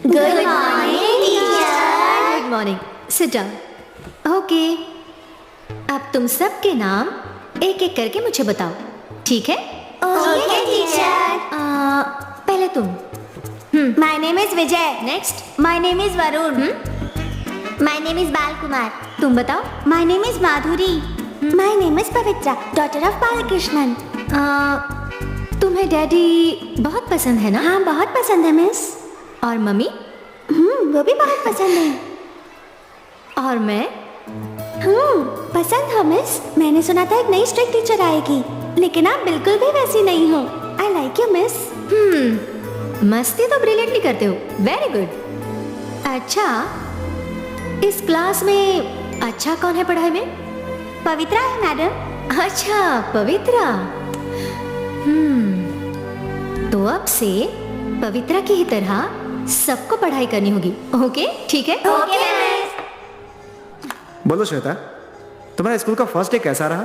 Good morning teacher. Good morning, sit down. Okay, अब तुम सबके नाम एक एक करके मुझे बताओ, ठीक है? Okay teacher. पहले तुम। My name is Vijay. Next. My name is Varun. My name is बाल कुमार। तुम बताओ। My name is Madhuri. My name is Pavitra, daughter of Balakrishnan. तुम्हें डैडी बहुत पसंद है ना? हाँ, बहुत पसंद है मिस। और मम्मी? वो भी बहुत पसंद है। और मैं? पसंद हो मिस। मैंने सुना था एक नई स्ट्रिक्ट टीचर आएगी, लेकिन आप बिल्कुल भी वैसी नहीं हो। I like you miss. मस्ती तो ब्रिलियंटली करते हो, वेरी गुड। अच्छा, इस क्लास में अच्छा कौन है पढ़ाई में? पवित्रा है मैडम। अच्छा, पवित्रा। तो अब से पवित्रा की ही तरह सबको पढ़ाई करनी होगी। ओके, ठीक है? Okay miss. बोलो श्वेता, तुम्हारा स्कूल का फर्स्ट डे कैसा रहा?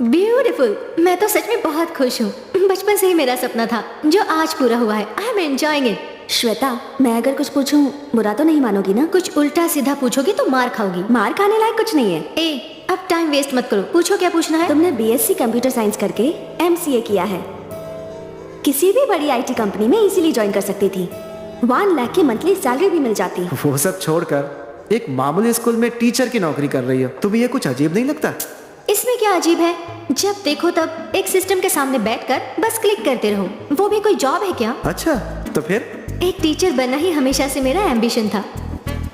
ब्यूटीफुल। मैं तो सच में बहुत खुश हूँ। बचपन से ही मेरा सपना था जो आज पूरा हुआ है। I am enjoying it. Shweta, मैं अगर कुछ पूछूं बुरा तो नहीं मानोगी ना? कुछ उल्टा सीधा पूछोगी तो मार खाओगी। मार खाने लायक कुछ नहीं है। ए, अब टाइम वेस्ट मत करो, पूछो क्या पूछना है। तुमने बीएससी कंप्यूटर साइंस करके एमसीए किया है। किसी भी बड़ी आईटी कंपनी में इजीली ज्वाइन कर सकती थी। 1 लाख की मंथली सैलरी भी मिल जाती। वो सब छोड़कर एक मामूली स्कूल में टीचर की नौकरी कर रही हो, तुम्हें ये कुछ अजीब नहीं लगता? इसमें क्या अजीब है? जब देखो तब एक सिस्टम के सामने बैठकर बस क्लिक करते रहो। वो भी कोई जॉब है क्या? अच्छा, तो फिर? एक टीचर बनना ही हमेशा से मेरा एम्बिशन था।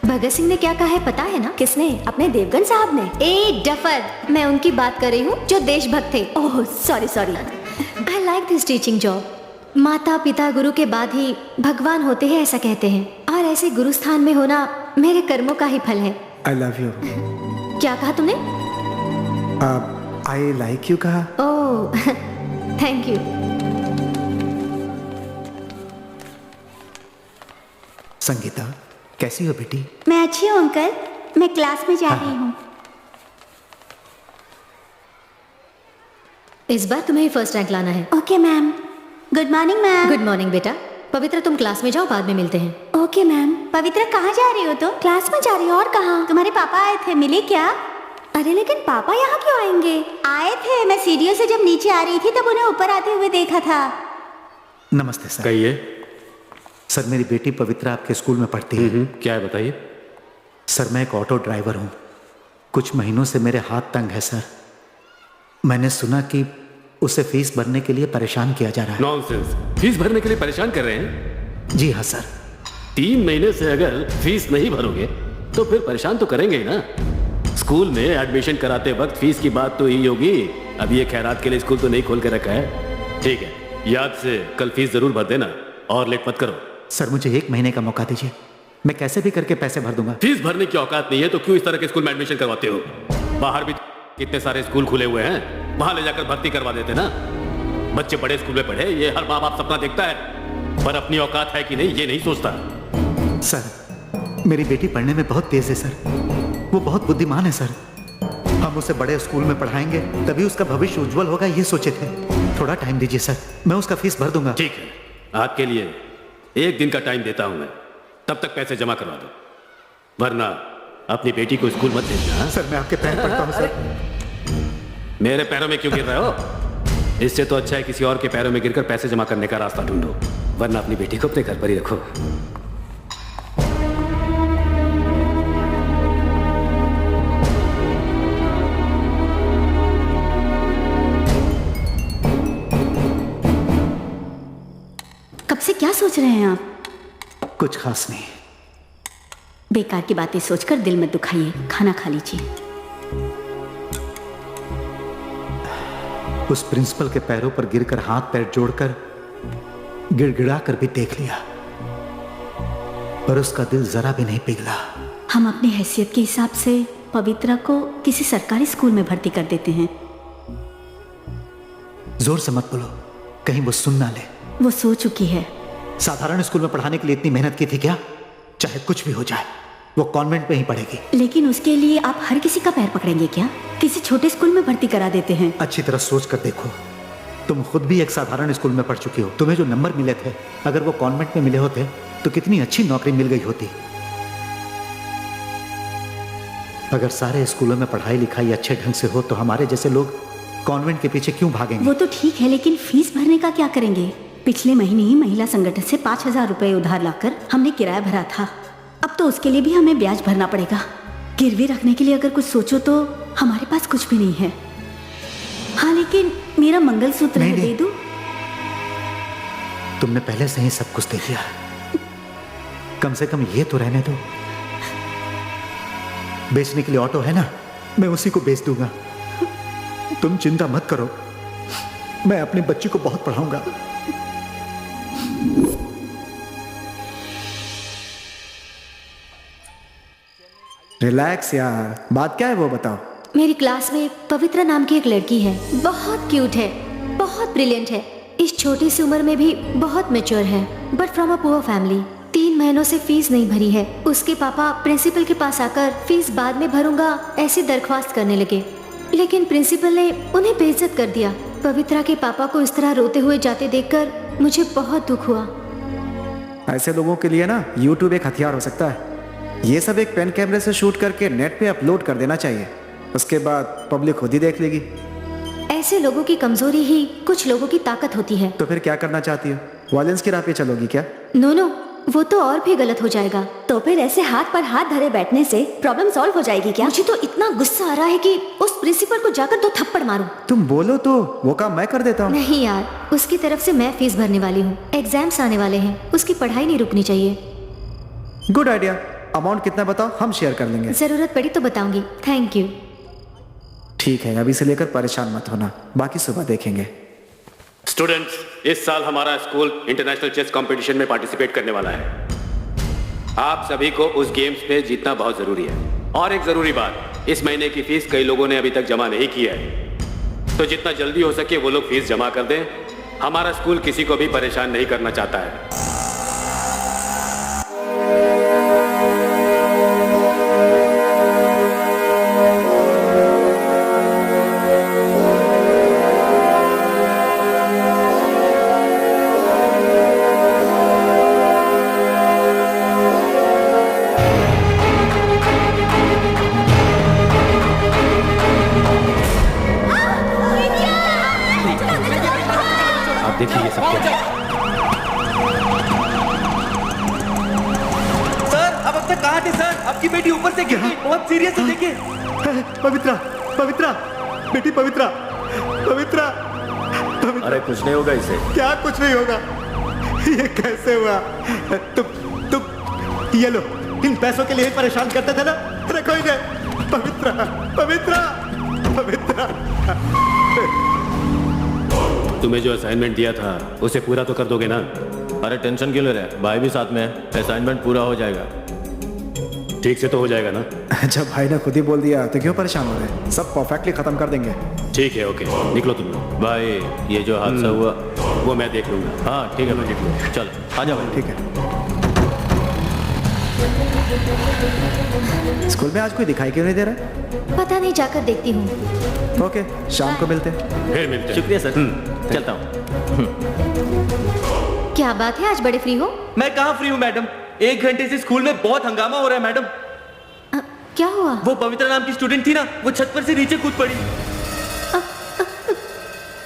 भगत सिंह ने क्या कहा है पता है ना? किसने? अपने देवगन साहब ने। ए डफर, मैं उनकी बात कर रही हूँ जो देशभक्त थे। Oh sorry sorry. I like this teaching job. माता पिता गुरु के बाद ही भगवान होते हैं ऐसा कहते हैं, और ऐसे गुरु स्थान में होना मेरे कर्मों का ही फल है। I love you. क्या कहा तुमने? आई लाइक यू कहा। Oh thank you. संगीता, कैसी हो बेटी? मैं अच्छी हूँ अंकल। मैं क्लास में जा रही हूँ। इस बार तुम्हें ही फर्स्ट रैंक लाना है। Okay ma'am. Good morning ma'am. Good morning बेटा। पवित्रा तुम क्लास में जाओ, बाद में मिलते हैं। Okay ma'am. पवित्रा कहाँ जा रही हो तुम? क्लास में जा रही हो। और कहाँ? तुम्हारे पापा आए थे, मिले क्या? अरे लेकिन पापा यहाँ क्यों आएंगे? आए थे, मैं सीढ़ियों से जब नीचे आ रही थी तब उन्हें ऊपर आते हुए देखा था। नमस्ते सर। कहिए। सर, मेरी बेटी पवित्रा आपके स्कूल में पढ़ती है। क्या है बताइए। सर, मैं एक ऑटो ड्राइवर हूँ। कुछ महीनों से मेरे हाथ तंग है सर। मैंने सुना कि उसे फीस भरने के लिए परेशान किया जा रहा है। नॉनसेंस। फीस भरने के लिए परेशान कर रहे हैं? जी हाँ सर। 3 महीने से अगर फीस नहीं भरोगे तो फिर परेशान तो करेंगे ही ना। स्कूल में एडमिशन कराते वक्त फीस की बात तो ही होगी। अभी ये खैरात के लिए स्कूल तो नहीं खोल के रखा है। ठीक है, याद से कल फीस जरूर भर देना और लेट मत करो। सर, मुझे 1 महीने का मौका दीजिए, मैं कैसे भी करके पैसे भर दूंगा। फीस भरने की औकात नहीं है तो क्यों इस तरह के स्कूल में एडमिशन करवाते हो? बाहर भी कितने सारे स्कूल खुले हुए हैं, वहां ले जाकर भर्ती करवा देते ना। बच्चे बड़े स्कूल में पढ़े, ये हर माँ बाप सपना देखता है, पर अपनी औकात है कि नहीं ये नहीं सोचता। सर, मेरी बेटी पढ़ने में बहुत तेज है सर। वो बहुत बुद्धिमान है सर। हम उसे बड़े स्कूल में पढ़ाएंगे तभी उसका भविष्य उज्जवल होगा, ये सोचे थे। थोड़ा टाइम दीजिए सर, मैं उसका फीस भर दूंगा। ठीक है, आज के लिए 1 दिन का टाइम देता हूं मैं, तब तक पैसे जमा करवा दो, वरना अपनी बेटी को स्कूल मत भेजना। सर, मैं आपके पैर पड़ता हूँ सर। मेरे पैरों में क्यों गिर रहे हो? इससे तो अच्छा है किसी और के पैरों में गिरकर पैसे जमा करने का रास्ता ढूंढो, वरना अपनी बेटी को अपने घर पर ही रखो। कब से क्या सोच रहे हैं आप? कुछ खास नहीं। बेकार की बातें सोचकर दिल मत दुखाइए, खाना खा लीजिए। उस प्रिंसिपल के पैरों पर गिरकर हाथ पैर जोड़कर गिड़गिड़ा कर भी देख लिया, पर उसका दिल जरा भी नहीं पिघला। हम अपनी हैसियत के हिसाब से पवित्रा को किसी सरकारी स्कूल में भर्ती कर देते हैं। जोर से मत बोलो, कहीं वो सुन ना ले। वो सो चुकी है। साधारण स्कूल में पढ़ाने के लिए इतनी मेहनत की थी क्या? चाहे कुछ भी हो जाए, वो कॉन्वेंट में ही पढ़ेगी। लेकिन उसके लिए आप हर किसी का पैर पकड़ेंगे क्या? किसी छोटे स्कूल में भर्ती करा देते हैं। अच्छी तरह सोच कर देखो, तुम खुद भी एक साधारण स्कूल में पढ़ चुकी हो। तुम्हें जो नंबर मिले थे, अगर वो कॉन्वेंट में मिले होते तो कितनी अच्छी नौकरी मिल गई होती। अगर सारे स्कूलों में पढ़ाई लिखाई अच्छे ढंग से हो तो हमारे जैसे लोग कॉन्वेंट के पीछे क्यों भागेंगे? वो तो ठीक है, लेकिन फीस भरने का क्या करेंगे? पिछले महीने ही महिला संगठन से 5,000 रुपए उधार लाकर हमने किराया भरा था। अब तो उसके लिए भी हमें ब्याज भरना पड़ेगा। गिरवी रखने के लिए अगर कुछ सोचो तो हमारे पास कुछ भी नहीं है। हाँ, लेकिन मेरा मंगलसूत्र है, दे दूं? तुमने पहले से ही सब कुछ देख लिया, कम से कम ये तो रहने दो। बेचने के लिए ऑटो है ना, मैं उसी को बेच दूंगा। तुम चिंता मत करो, मैं अपनी बच्ची को बहुत पढ़ाऊंगा। रिलैक्स यार, बात क्या है वो बताओ। मेरी क्लास में पवित्रा नाम की एक लड़की है, बहुत क्यूट है, बहुत ब्रिलियंट है, इस छोटी सी उम्र में भी बहुत मैच्योर है, but from a poor family. 3 महीनों से फीस नहीं भरी है। उसके पापा प्रिंसिपल के पास आकर फीस बाद में भरूंगा ऐसी दरख्वास्त करने लगे, लेकिन प्रिंसिपल ने उन्हें बेइज्जत कर दिया। पवित्रा के पापा को इस तरह रोते हुए जाते देखकर मुझे बहुत दुख हुआ। ऐसे लोगों के लिए ना YouTube एक हथियार हो सकता है। ये सब एक पेन कैमरे से शूट करके नेट पे अपलोड कर देना चाहिए, उसके बाद पब्लिक खुद ही देख लेगी। ऐसे लोगों की कमजोरी ही कुछ लोगों की ताकत होती है। तो फिर क्या करना चाहती हो? वायलेंस की राह पे चलोगी क्या? नो, वो तो और भी गलत हो जाएगा। तो फिर ऐसे हाथ पर हाथ धरे बैठने से प्रॉब्लम सॉल्व हो जाएगी क्या? मुझे तो इतना गुस्सा आ रहा है कि उस प्रिंसिपल को जाकर 2 थप्पड़ मारूं। तुम बोलो तो वो काम मैं कर देता हूँ। नहीं यार, उसकी तरफ से मैं फीस भरने वाली हूँ। एग्जाम्स आने वाले हैं, उसकी पढ़ाई नहीं रुकनी चाहिए। Good idea. अमाउंट कितना बताओ, हम शेयर कर लेंगे। जरूरत पड़ी तो बताऊंगी। Thank you. ठीक है, अभी से लेकर परेशान मत होना, बाकी सुबह देखेंगे। स्टूडेंट्स, इस साल हमारा स्कूल इंटरनेशनल चेस कंपटीशन में पार्टिसिपेट करने वाला है। आप सभी को उस गेम्स में जीतना बहुत जरूरी है। और एक जरूरी बात, इस महीने की फीस कई लोगों ने अभी तक जमा नहीं की है, तो जितना जल्दी हो सके वो लोग फीस जमा कर दें। हमारा स्कूल किसी को भी परेशान नहीं करना चाहता है। देखिए ये सब क्या है। सर, अब तक कहाँ थे सर? आपकी बेटी ऊपर से गिर गई, बहुत सीरियस है, देखिए। पवित्रा, पवित्रा, बेटी पवित्रा, पवित्रा, पवित्रा। अरे कुछ नहीं होगा इसे। क्या कुछ नहीं होगा? ये कैसे हुआ? तुम ये लो, इन पैसों के लिए ही परेशान करते थे ना? अरे कोई नहीं। पवित्रा, पवित्रा, पवित्रा। तुम्हें जो असाइनमेंट दिया था उसे पूरा तो कर दोगे ना? अरे टेंशन क्यों ले रहे हैं? भाई भी साथ में है, असाइनमेंट पूरा हो जाएगा। ठीक से तो हो जाएगा ना? जब भाई ने खुद ही बोल दिया तो क्यों परेशान हो रहे हैं? सब परफेक्टली खत्म कर देंगे। ठीक है, ओके, निकलो तुम लोग। भाई ये जो हादसा हुआ वो मैं देख लूंगा। हाँ ठीक है भाई, निकलो, चलो आ जाओ भाई। ठीक है। स्कूल में आज कोई दिखाई क्यों नहीं दे रहा? पता नहीं, जाकर देखती हूँ। ओके, शाम को मिलते हैं। फिर मिलते हैं। शुक्रिया सर, चलता हूँ। क्या बात है, आज बड़े फ्री हो? मैं कहाँ फ्री हूँ मैडम, 1 घंटे से स्कूल में बहुत हंगामा हो रहा है मैडम। क्या हुआ? वो पवित्रा नाम की स्टूडेंट थी ना, वो छत पर से नीचे कूद पड़ी।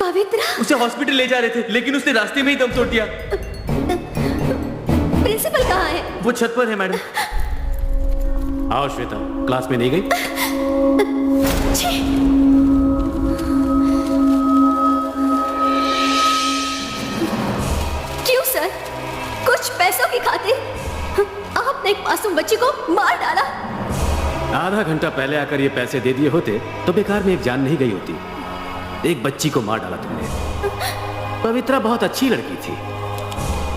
पवित्रा? उसे हॉस्पिटल ले जा रहे थे, लेकिन उसने रास्ते में ही दम तोड़ दिया। प्रिंसिपल कहाँ है? वो छत पर है मैडम। आओ श्वेता, क्लास में नहीं गई? क्यों सर? कुछ पैसों की खातिर आपने एक मासूम बच्ची को मार डाला। आधा घंटा पहले आकर ये पैसे दे दिए होते तो बेकार में एक जान नहीं गई होती। एक बच्ची को मार डाला तुमने। पवित्रा बहुत अच्छी लड़की थी,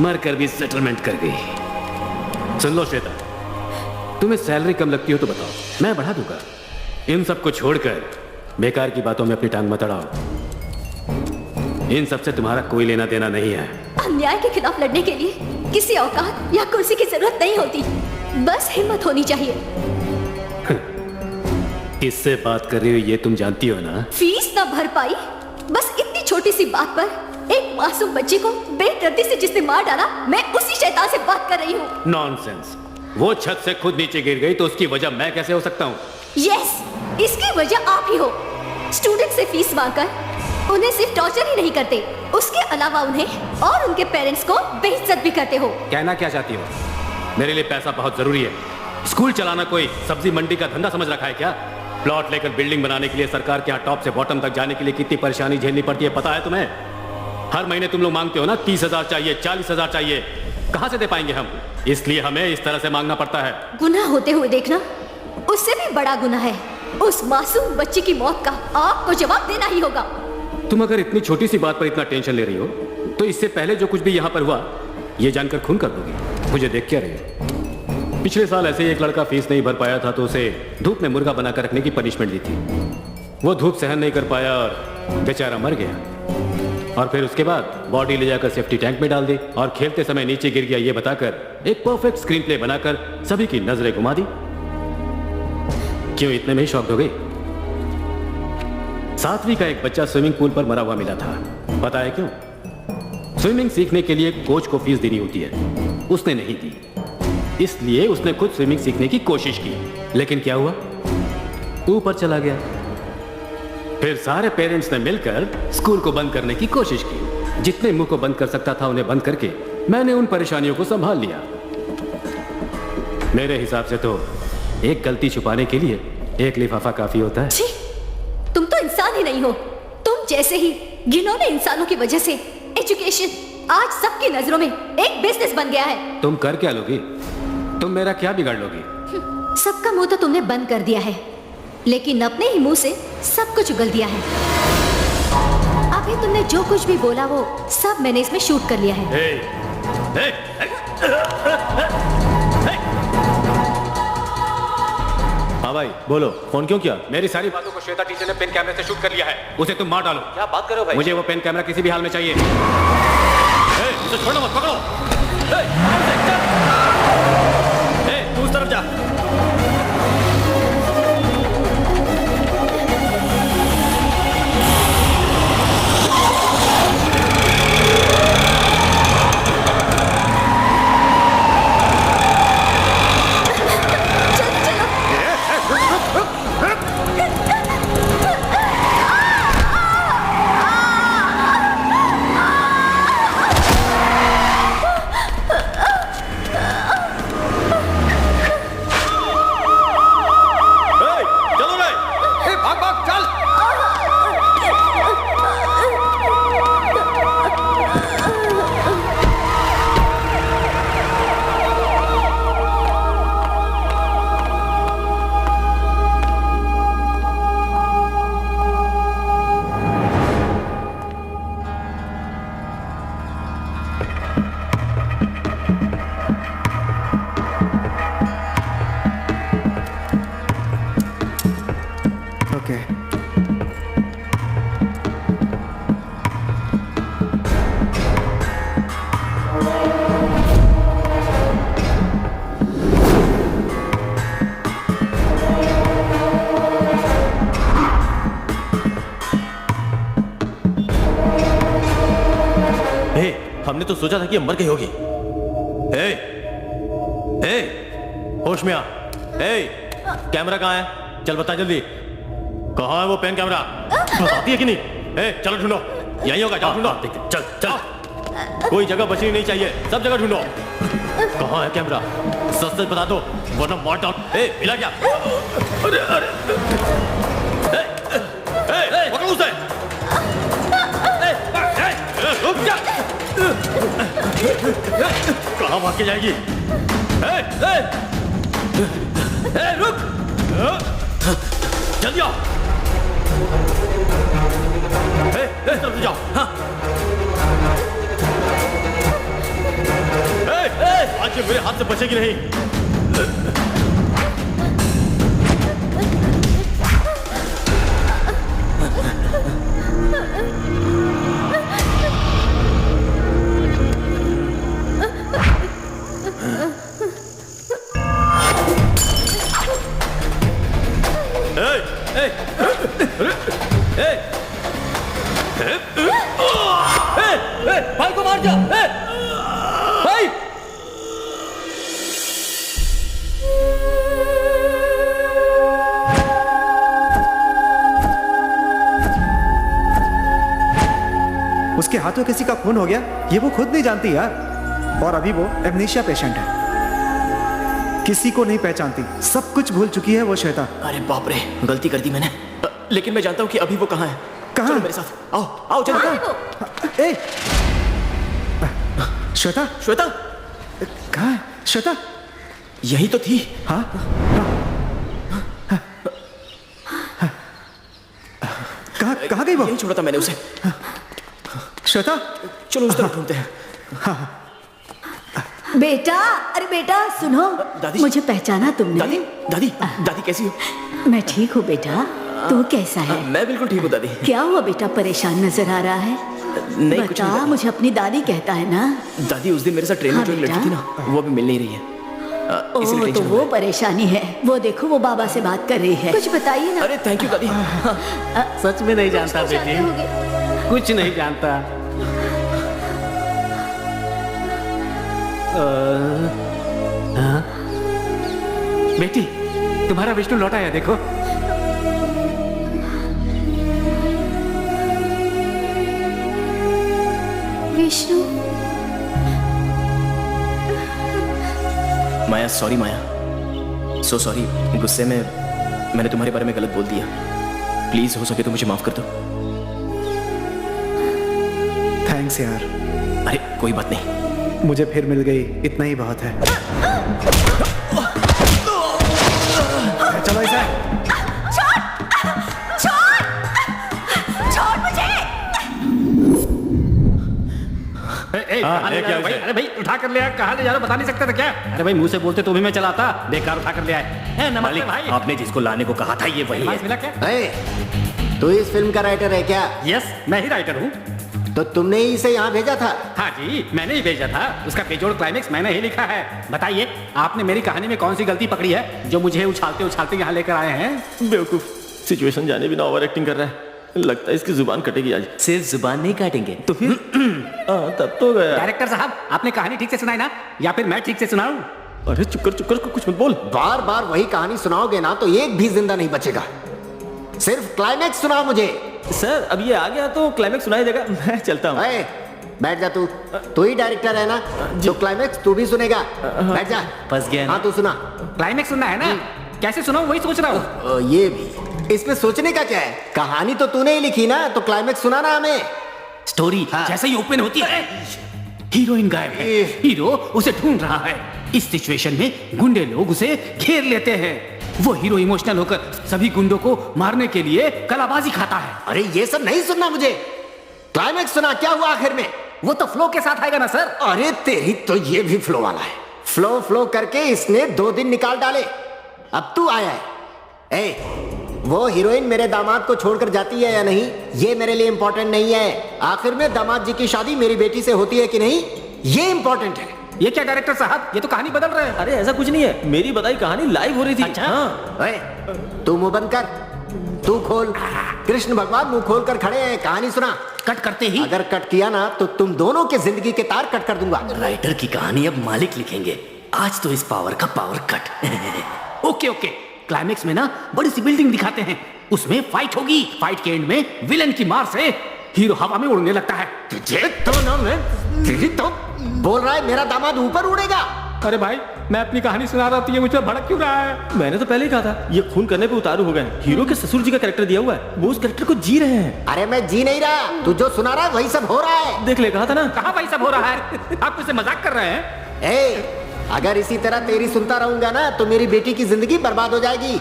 मरकर भी सेटलमेंट कर गई। सुन लो श्वेता, तुम्हें सैलरी कम लगती हो तो बताओ, मैं बढ़ा दूंगा। इन सबको छोड़कर बेकार की बातों में अपनी टांग मत अड़ाओ। इन सबसे तुम्हारा कोई लेना देना नहीं है। अन्याय के खिलाफ लड़ने के लिए किसी औकात या कुर्सी की जरूरत नहीं होती, बस हिम्मत होनी चाहिए। किससे बात कर रही हो ये तुम जानती हो ना? फीस ना भर पाई, बस इतनी छोटी सी बात पर एक मासूम बच्ची को बेदर्दी से जिसने मार डाला, मैं उसी शैतान से बात कर रही हूँ। नॉनसेंस। वो छत से खुद नीचे गिर गई तो उसकी वजह मैं कैसे हो सकता हूँ? यस, इसकी वजह आप ही हो। स्टूडेंट से फीस मांगकर उन्हें सिर्फ टॉर्चर ही नहीं करते, उसके अलावा उन्हें और उनके पेरेंट्स को बेइज्जत भी करते हो। कहना क्या चाहती हो? मेरे लिए पैसा बहुत जरूरी है। स्कूल चलाना कोई सब्जी मंडी का धंधा समझ रखा है क्या? प्लॉट लेकर बिल्डिंग बनाने के लिए सरकार के यहाँ टॉप से बॉटम तक जाने के लिए कितनी परेशानी झेलनी पड़ती है पता है तुम्हें? हर महीने तुम लोग मांगते हो ना 30,000 चाहिए, 40,000 चाहिए, कहाँ से दे पाएंगे हम? इसलिए हमें इस तरह से मांगना पड़ता है। गुनाह होते हुए देखना उससे भी बड़ा गुनाह है। उस मासूम बच्ची की मौत का आपको जवाब देना ही होगा। तुम अगर इतनी छोटी सी बात पर इतना टेंशन ले रही हो तो इससे पहले जो कुछ भी यहाँ पर हुआ ये जानकर खून कर दोगी। मुझे देख क्या रही हो? पिछले साल ऐसे ही एक लड़का फीस नहीं भर पाया था तो उसे धूप में मुर्गा बनाकर रखने की पनिशमेंट दी थी। वो धूप सहन नहीं कर पाया और बेचारा मर गया। और फिर उसके बाद बॉडी ले जाकर सेफ्टी टैंक में डाल दी और खेलते समय नीचे गिर गया ये बताकर एक परफेक्ट स्क्रीन प्ले बनाकर सभी की नजरें घुमा दी। क्यों इतने में ही शॉक्ड हो गई? 7वीं का एक बच्चा स्विमिंग पूल पर मरा हुआ मिला था। पता है क्यों? स्विमिंग सीखने के लिए कोच को फीस देनी होती है, उसने नहीं दी, इसलिए उसने खुद स्विमिंग सीखने की कोशिश की। लेकिन क्या हुआ? ऊपर चला गया। फिर सारे पेरेंट्स ने मिलकर स्कूल को बंद करने की कोशिश की। जितने मुंह को बंद कर सकता था उन्हें बंद करके मैंने उन परेशानियों को संभाल लिया। मेरे हिसाब से तो एक गलती छुपाने के लिए एक लिफाफा काफी होता है। छी, तुम तो इंसान ही नहीं हो। तुम जैसे ही घिनौने इंसानों की वजह से एजुकेशन आज सबकी नजरों में एक बिजनेस बन गया है। तुम कर क्या लोगी? तुम मेरा क्या बिगाड़ लोगी? सबका मुंह तो तुमने बंद कर दिया है, लेकिन अपने ही मुंह से सब कुछ उगल दिया है। अभी तुमने जो कुछ भी बोला वो सब मैंने इसमें शूट कर लिया है। हाँ भाई बोलो, फोन क्यों किया? मेरी सारी बातों को श्वेता टीचर ने पेन कैमरे से शूट कर लिया है। उसे तुम मार डालो। क्या बात करो भाई? मुझे वो पेन कैमरा किसी भी हाल में चाहिए। उसे छोड़ो मत, पकड़ो। तू उस तरफ जा। हमने तो सोचा था कि हम मर गई होगी। होश में आ। कैमरा कहाँ है? चल बता जल्दी, कहाँ है वो पेन कैमरा? बताती है कि नहीं? चलो ढूंढो, यहीं होगा, जाओ ढूंढो। चल चल, कोई जगह बचनी नहीं चाहिए, सब जगह ढूंढो। कहाँ है कैमरा? सच सच बता दो वरना मार डाल। मिला क्या? अरे अरे, पकड़ो उसे। रुक जा। कहाँ भाग के जाएगी? रुक, जल्दी आओ। जल्दी जाओ। हाँ। आज ये मेरे हाथ से बचेगी नहीं। भाई को मार जा। भाई उसके हाथों किसी का खून हो गया ये वो खुद नहीं जानती यार। और अभी वो एमनीशिया पेशेंट है, किसी को नहीं पहचानती, सब कुछ भूल चुकी है वो श्वेता। अरे बाप रे, गलती कर दी मैंने। लेकिन मैं जानता हूँ कि अभी वो कहाँ है। कहाँ? चलो मेरे साथ, आओ आओ चलो। ए श्वेता, श्वेता कहाँ है श्वेता? यही तो थी। हाँ कहाँ गई वो? यही छोड़ा था मैंने उसे। श्वेता चलो उस तरफ ढूंढते हैं। बेटा, अरे बेटा सुनो, दादी। मुझे पहचाना तुमने? दादी दादी दादी कैसी हो? मैं ठीक हूँ बेटा, तू कैसा है? मैं बिल्कुल ठीक हूँ दादी। क्या हुआ बेटा, परेशान नजर आ रहा है? नहीं कुछ बता, नहीं मुझे अपनी दादी कहता है ना? दादी उस दिन मेरे साथ ट्रेन में हाँ, जो एक लड़की बेटा। थी ना, वो अभी मिल नहीं रही है। इसलिए ओह, तो टेंशन वो हो रहा परेशानी है। वो देखो, वो बाबा से बात कर रही है। कुछ बताइए है। ना। अरे थैंक यू दादी। सच में नहीं जानता कुछ तो जानते बेटी, होगे। कुछ नहीं जानता। हाँ? बेटी, तुम्हारा विष्णु लौटा है, देखो। विष्णु, माया सॉरी माया, सो सॉरी। गुस्से में मैंने तुम्हारे बारे में गलत बोल दिया। प्लीज हो सके तो मुझे माफ कर दो। थैंक्स यार, अरे कोई बात नहीं। मुझे फिर मिल गई, इतना ही बहुत है। चलो इसे। छोड़ मुझे। कहाँ ले जा रहे हो भाई? अरे भाई उठा कर ले आया, कहाँ ले जा रहे हो बता नहीं सकते थे क्या? अरे भाई मुंह से बोलते तो भी मैं चलाता, बेकार उठा कर ले आए। नमस्ते भाई। आपने जिसको लाने को कहा था ये वही एडवांस है। मिला क्या? ए, तू इस फिल्म का राइटर है क्या? यस, मैं ही राइटर हूँ। तो तुमने ही इसे यहाँ भेजा था? हाँ जी, मैंने ही भेजा था। उसका बेजोड़ क्लाइमेक्स मैंने ही लिखा है। बताइए, आपने मेरी कहानी में कौन सी गलती पकड़ी है जो मुझे उछालते उछालते यहाँ लेकर आए हैं? बेवकूफ, सिचुएशन जाने बिना ओवर एक्टिंग कर रहा है। लगता है इसकी जुबान कटेगी आज। सिर्फ जुबान नहीं काटेंगे। तो फिर तब तो गया। डायरेक्टर साहब, आपने कहानी ठीक से सुनाई ना, या फिर मैं ठीक से सुनाऊं? अरे चुक्कर कुछ मत बोल। बार बार वही कहानी सुनाओगे ना तो एक भी जिंदा नहीं बचेगा। सिर्फ क्लाइमैक्स सुनाओ मुझे। सर अब ये आ गया तो क्लाइमेक्स सुनाई देगा। मैं चलता हूँ। ए, बैठ जा तू ही डायरेक्टर है ना, जो क्लाइमैक्स तू भी सुनेगा। बैठ जा। फंस गया ना? हाँ तू सुना। क्लाइमेक्स सुनना है ना? कैसे सुनाऊं वही सोच रहा हूँ। ये भी, इसमें सोचने का क्या है? कहानी तो तूने ही लिखी ना, तो क्लाइमैक्स सुनाना हमें। स्टोरी जैसे ही ओपन होती है, हीरोइन गायब है, हीरो उसे ढूंढ रहा है। इस सिचुएशन में गुंडे लोग उसे घेर लेते हैं। वो हीरो इमोशनल होकर सभी गुंडों को मारने के लिए कलाबाजी खाता है। अरे ये सब नहीं सुनना मुझे, क्लाइमैक्स सुना। क्या हुआ आखिर में? वो तो फ्लो के साथ आएगा ना सर। अरे तेरी तो ये भी फ्लो वाला है। फ्लो करके इसने 2 दिन निकाल डाले, अब तू आया है। ए, वो हीरोइन मेरे दामाद को छोड़कर जाती है या नहीं, ये मेरे लिए इंपॉर्टेंट नहीं है। आखिर में दामाद जी की शादी मेरी बेटी से होती है कि नहीं, ये इंपॉर्टेंट है। ये क्या डायरेक्टर साहब, ये तो कहानी बदल रहे हैं। अरे ऐसा कुछ नहीं है, मेरी बताई कहानी लाइव हो रही थी। अच्छा। हाँ। ओए, तू मुंह बंद कर, तू खोल। कृष्ण भगवान मुंह खोल कर खड़े हैं, कहानी सुना। कट करते ही अगर कट किया ना तो तुम दोनों के जिंदगी के तार कट कर दूंगा। राइटर की कहानी अब मालिक लिखेंगे। आज तो इस पावर का power cut. Okay okay, climax में ना बड़ी सी बिल्डिंग दिखाते हैं, उसमें फाइट होगी। फाइट के एंड में विलन की मार से हीरो हवा में उड़ने लगता है। तुझे तो ना मैं, तेरी तो बोल रहा है मेरा दामाद ऊपर उड़ेगा। अरे भाई, मैं अपनी कहानी सुना रहा हूँ, ये मुझ पर भड़क क्यों रहा है? मैंने तो पहले ही कहा था, ये खून करने पे उतारू हो गए। हीरो के ससुर जी का कैरेक्टर दिया हुआ है, वो उस कैरेक्टर को जी रहे हैं। अरे मैं जी नहीं रहा, तू जो सुना रहा है वही सब हो रहा है। देख ले, कहा था ना। कहाँ भाई सब हो रहा है? आप मुझसे मजाक कर रहे हैं? ए, अगर इसी तरह तेरी सुनता रहूंगा ना तो मेरी बेटी की जिंदगी बर्बाद हो जाएगी।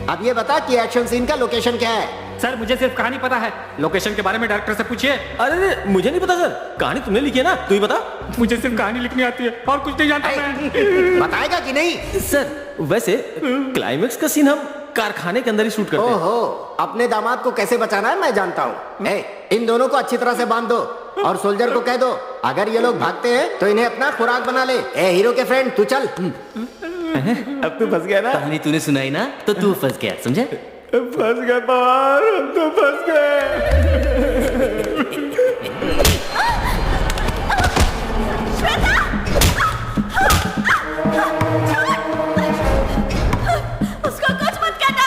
अब ये बता कि एक्शन सीन का लोकेशन क्या है? सर मुझे सिर्फ कहानी पता है, लोकेशन के बारे में डायरेक्टर से पूछिए। अरे मुझे नहीं पता सर, कहानी तुमने लिखी है ना, तू ही बता। मुझे सिर्फ कहानी लिखनी आती है और कुछ नहीं जानता मैं। बताएगा कि नहीं? सर वैसे क्लाइमेक्स का सीन हम कारखाने के अंदर ही शूट करते हैं। ओहो, अपने दामाद को कैसे बचाना है मैं जानता हूँ। इन दोनों को अच्छी तरह से बांध दो और सोल्जर को कह दो अगर ये लोग भागते हैं तो इन्हें अपना खुराक बना ले। ए हीरो के फ्रेंड, तू चल। अब तू फंस गया ना। कहानी तूने सुनाई ना तो तू फंस गया, समझा? फंस गए पवार, हम तो फंस गए। उसको कुछ मत करना।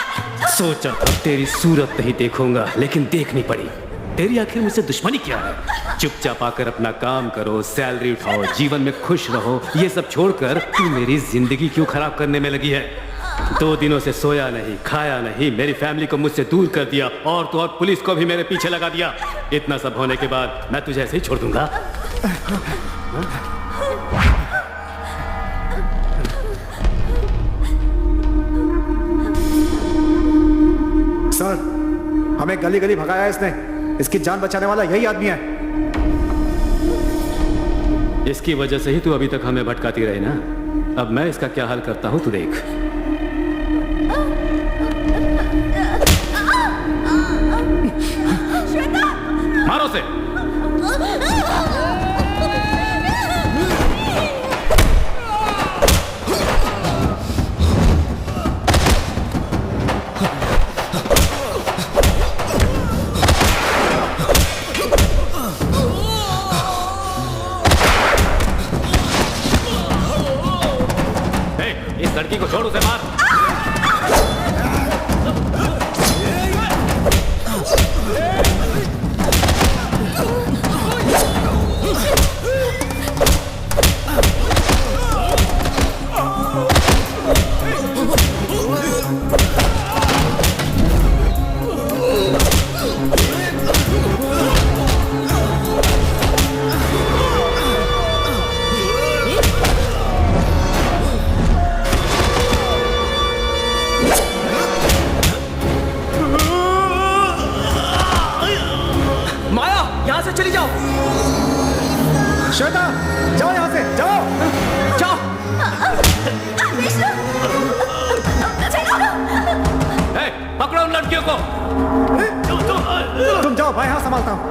सोचा था तेरी सूरत नहीं देखूंगा, लेकिन देखनी पड़ी। तेरी आखिर मुझसे दुश्मनी क्या है? चुपचाप आकर अपना काम करो, सैलरी उठाओ, जीवन में खुश रहो। ये सब छोड़कर तू मेरी जिंदगी क्यों खराब करने में लगी है? 2 दिनों से सोया नहीं, खाया नहीं, मेरी फैमिली को मुझसे दूर कर दिया और तो और पुलिस को भी मेरे पीछे लगा दिया। इतना सब होने के बाद मैं तुझे ऐसे ही छोड़ दूंगा? सर, हमें गली गली भगाया है इसने। इसकी जान बचाने वाला यही आदमी है। इसकी वजह से ही तू अभी तक हमें भटकाती रही ना। अब मैं इसका क्या हाल करता हूं तू देख। मारो से। इस लड़की को छोड़, उसे मार। चली जाओ। श्वेता जाओ यहाँ से, जाओ जाओ। पकड़ो उन लड़कियों को। तुम जाओ, मैं यहाँ संभालता हूँ।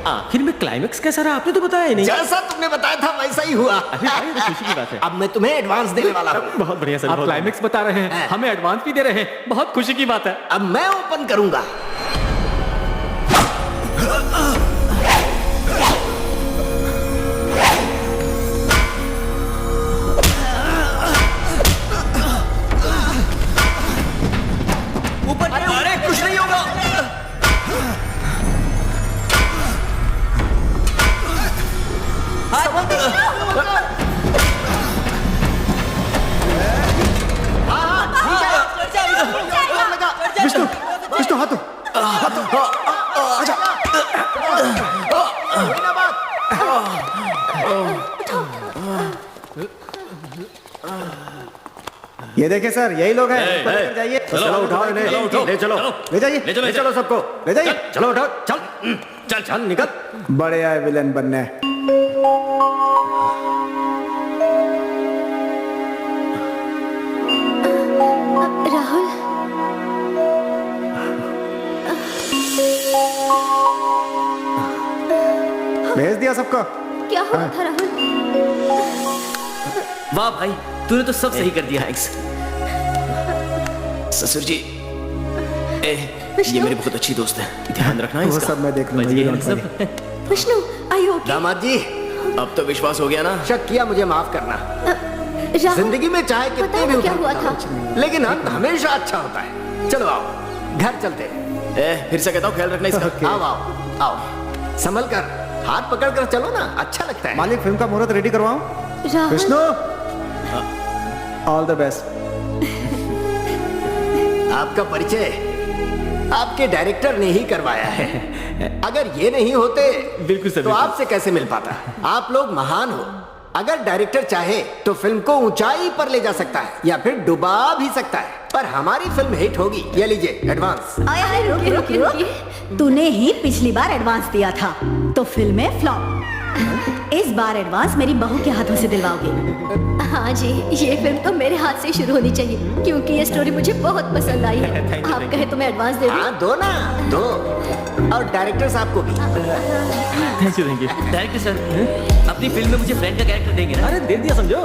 आखिर में क्लाइमेक्स कैसा रहा आपने तो बताया ही नहीं। जैसा तुमने बताया था वैसा ही हुआ। अरे भाई, ये तो खुशी की बात है। अब मैं तुम्हें एडवांस देने वाला हूँ। बहुत बढ़िया सर। आप क्लाइमेक्स बता रहे हैं, हमें एडवांस भी दे रहे हैं, बहुत खुशी की बात है। अब मैं ओपन करूंगा। अरे कुछ नहीं होगा। विष्णु विष्णु हाथों ये देखे सर, यही लोग हैं। इनको लेकर जाइए। चलो उठाओ इन्हें। ले चलो, ले जाइए, ले चलो सबको, ले जाइए। चलो उठाओ, चल चल चल निकल। बड़े आए विलेन बनने। राहुल, भेज दिया सबको। क्या हुआ था राहुल? वाह भाई, तूने तो सब सही कर दिया। थैंक्स ससुर जी। ये मेरी बहुत अच्छी दोस्त है, ध्यान रखना वो इसका। सब मैं देख लूंगा। ये ये सब विष्णु, आर यू ओके? दामाद जी, अब तो विश्वास हो गया ना? शक किया, मुझे माफ करना। राहुल, जिंदगी में चाहे कितने बताओ भी ना क्या उतार हुआ चढ़ाव, था? लेकिन अंत हमेशा अच्छा होता है। चलो आओ, घर चलते हैं। फिर से कहता हूँ ख्याल रखना इसका। आओ आओ आओ, संभल कर, हाथ पकड़ कर चलो ना, अच्छा लगता है। मालिक, फिल्म का मुहूर्त रेडी करवाऊं? Rahul, Vishnu, all the best. आपका परिचय आपके डायरेक्टर ने ही करवाया है। अगर ये नहीं होते बिल्कुल सर, तो बिल्कुल। आपसे कैसे मिल पाता? आप लोग महान हो। अगर डायरेक्टर चाहे तो फिल्म को ऊंचाई पर ले जा सकता है या फिर डुबा भी सकता है, पर हमारी फिल्म हिट होगी। ये लीजिए एडवांस। अरे रुक रुक रुक, तूने ही पिछली बार एडवांस दिया था तो फिल्में फ्लॉप। इस बार एडवांस मेरी बहू के हाथों से दिलवाओगे। हाँ जी, ये फिल्म तो मेरे हाथ से शुरू होनी चाहिए क्योंकि ये स्टोरी मुझे बहुत पसंद आई है। आप कहे तो मैं एडवांस दे दूं? हाँ दो ना, दो। और डायरेक्टर साहब को भी। Thank you. डायरेक्टर सर, अपनी फिल्म में मुझे फ्रेंड का कैरेक्टर देंगे ना? अरे दे दिया समझो।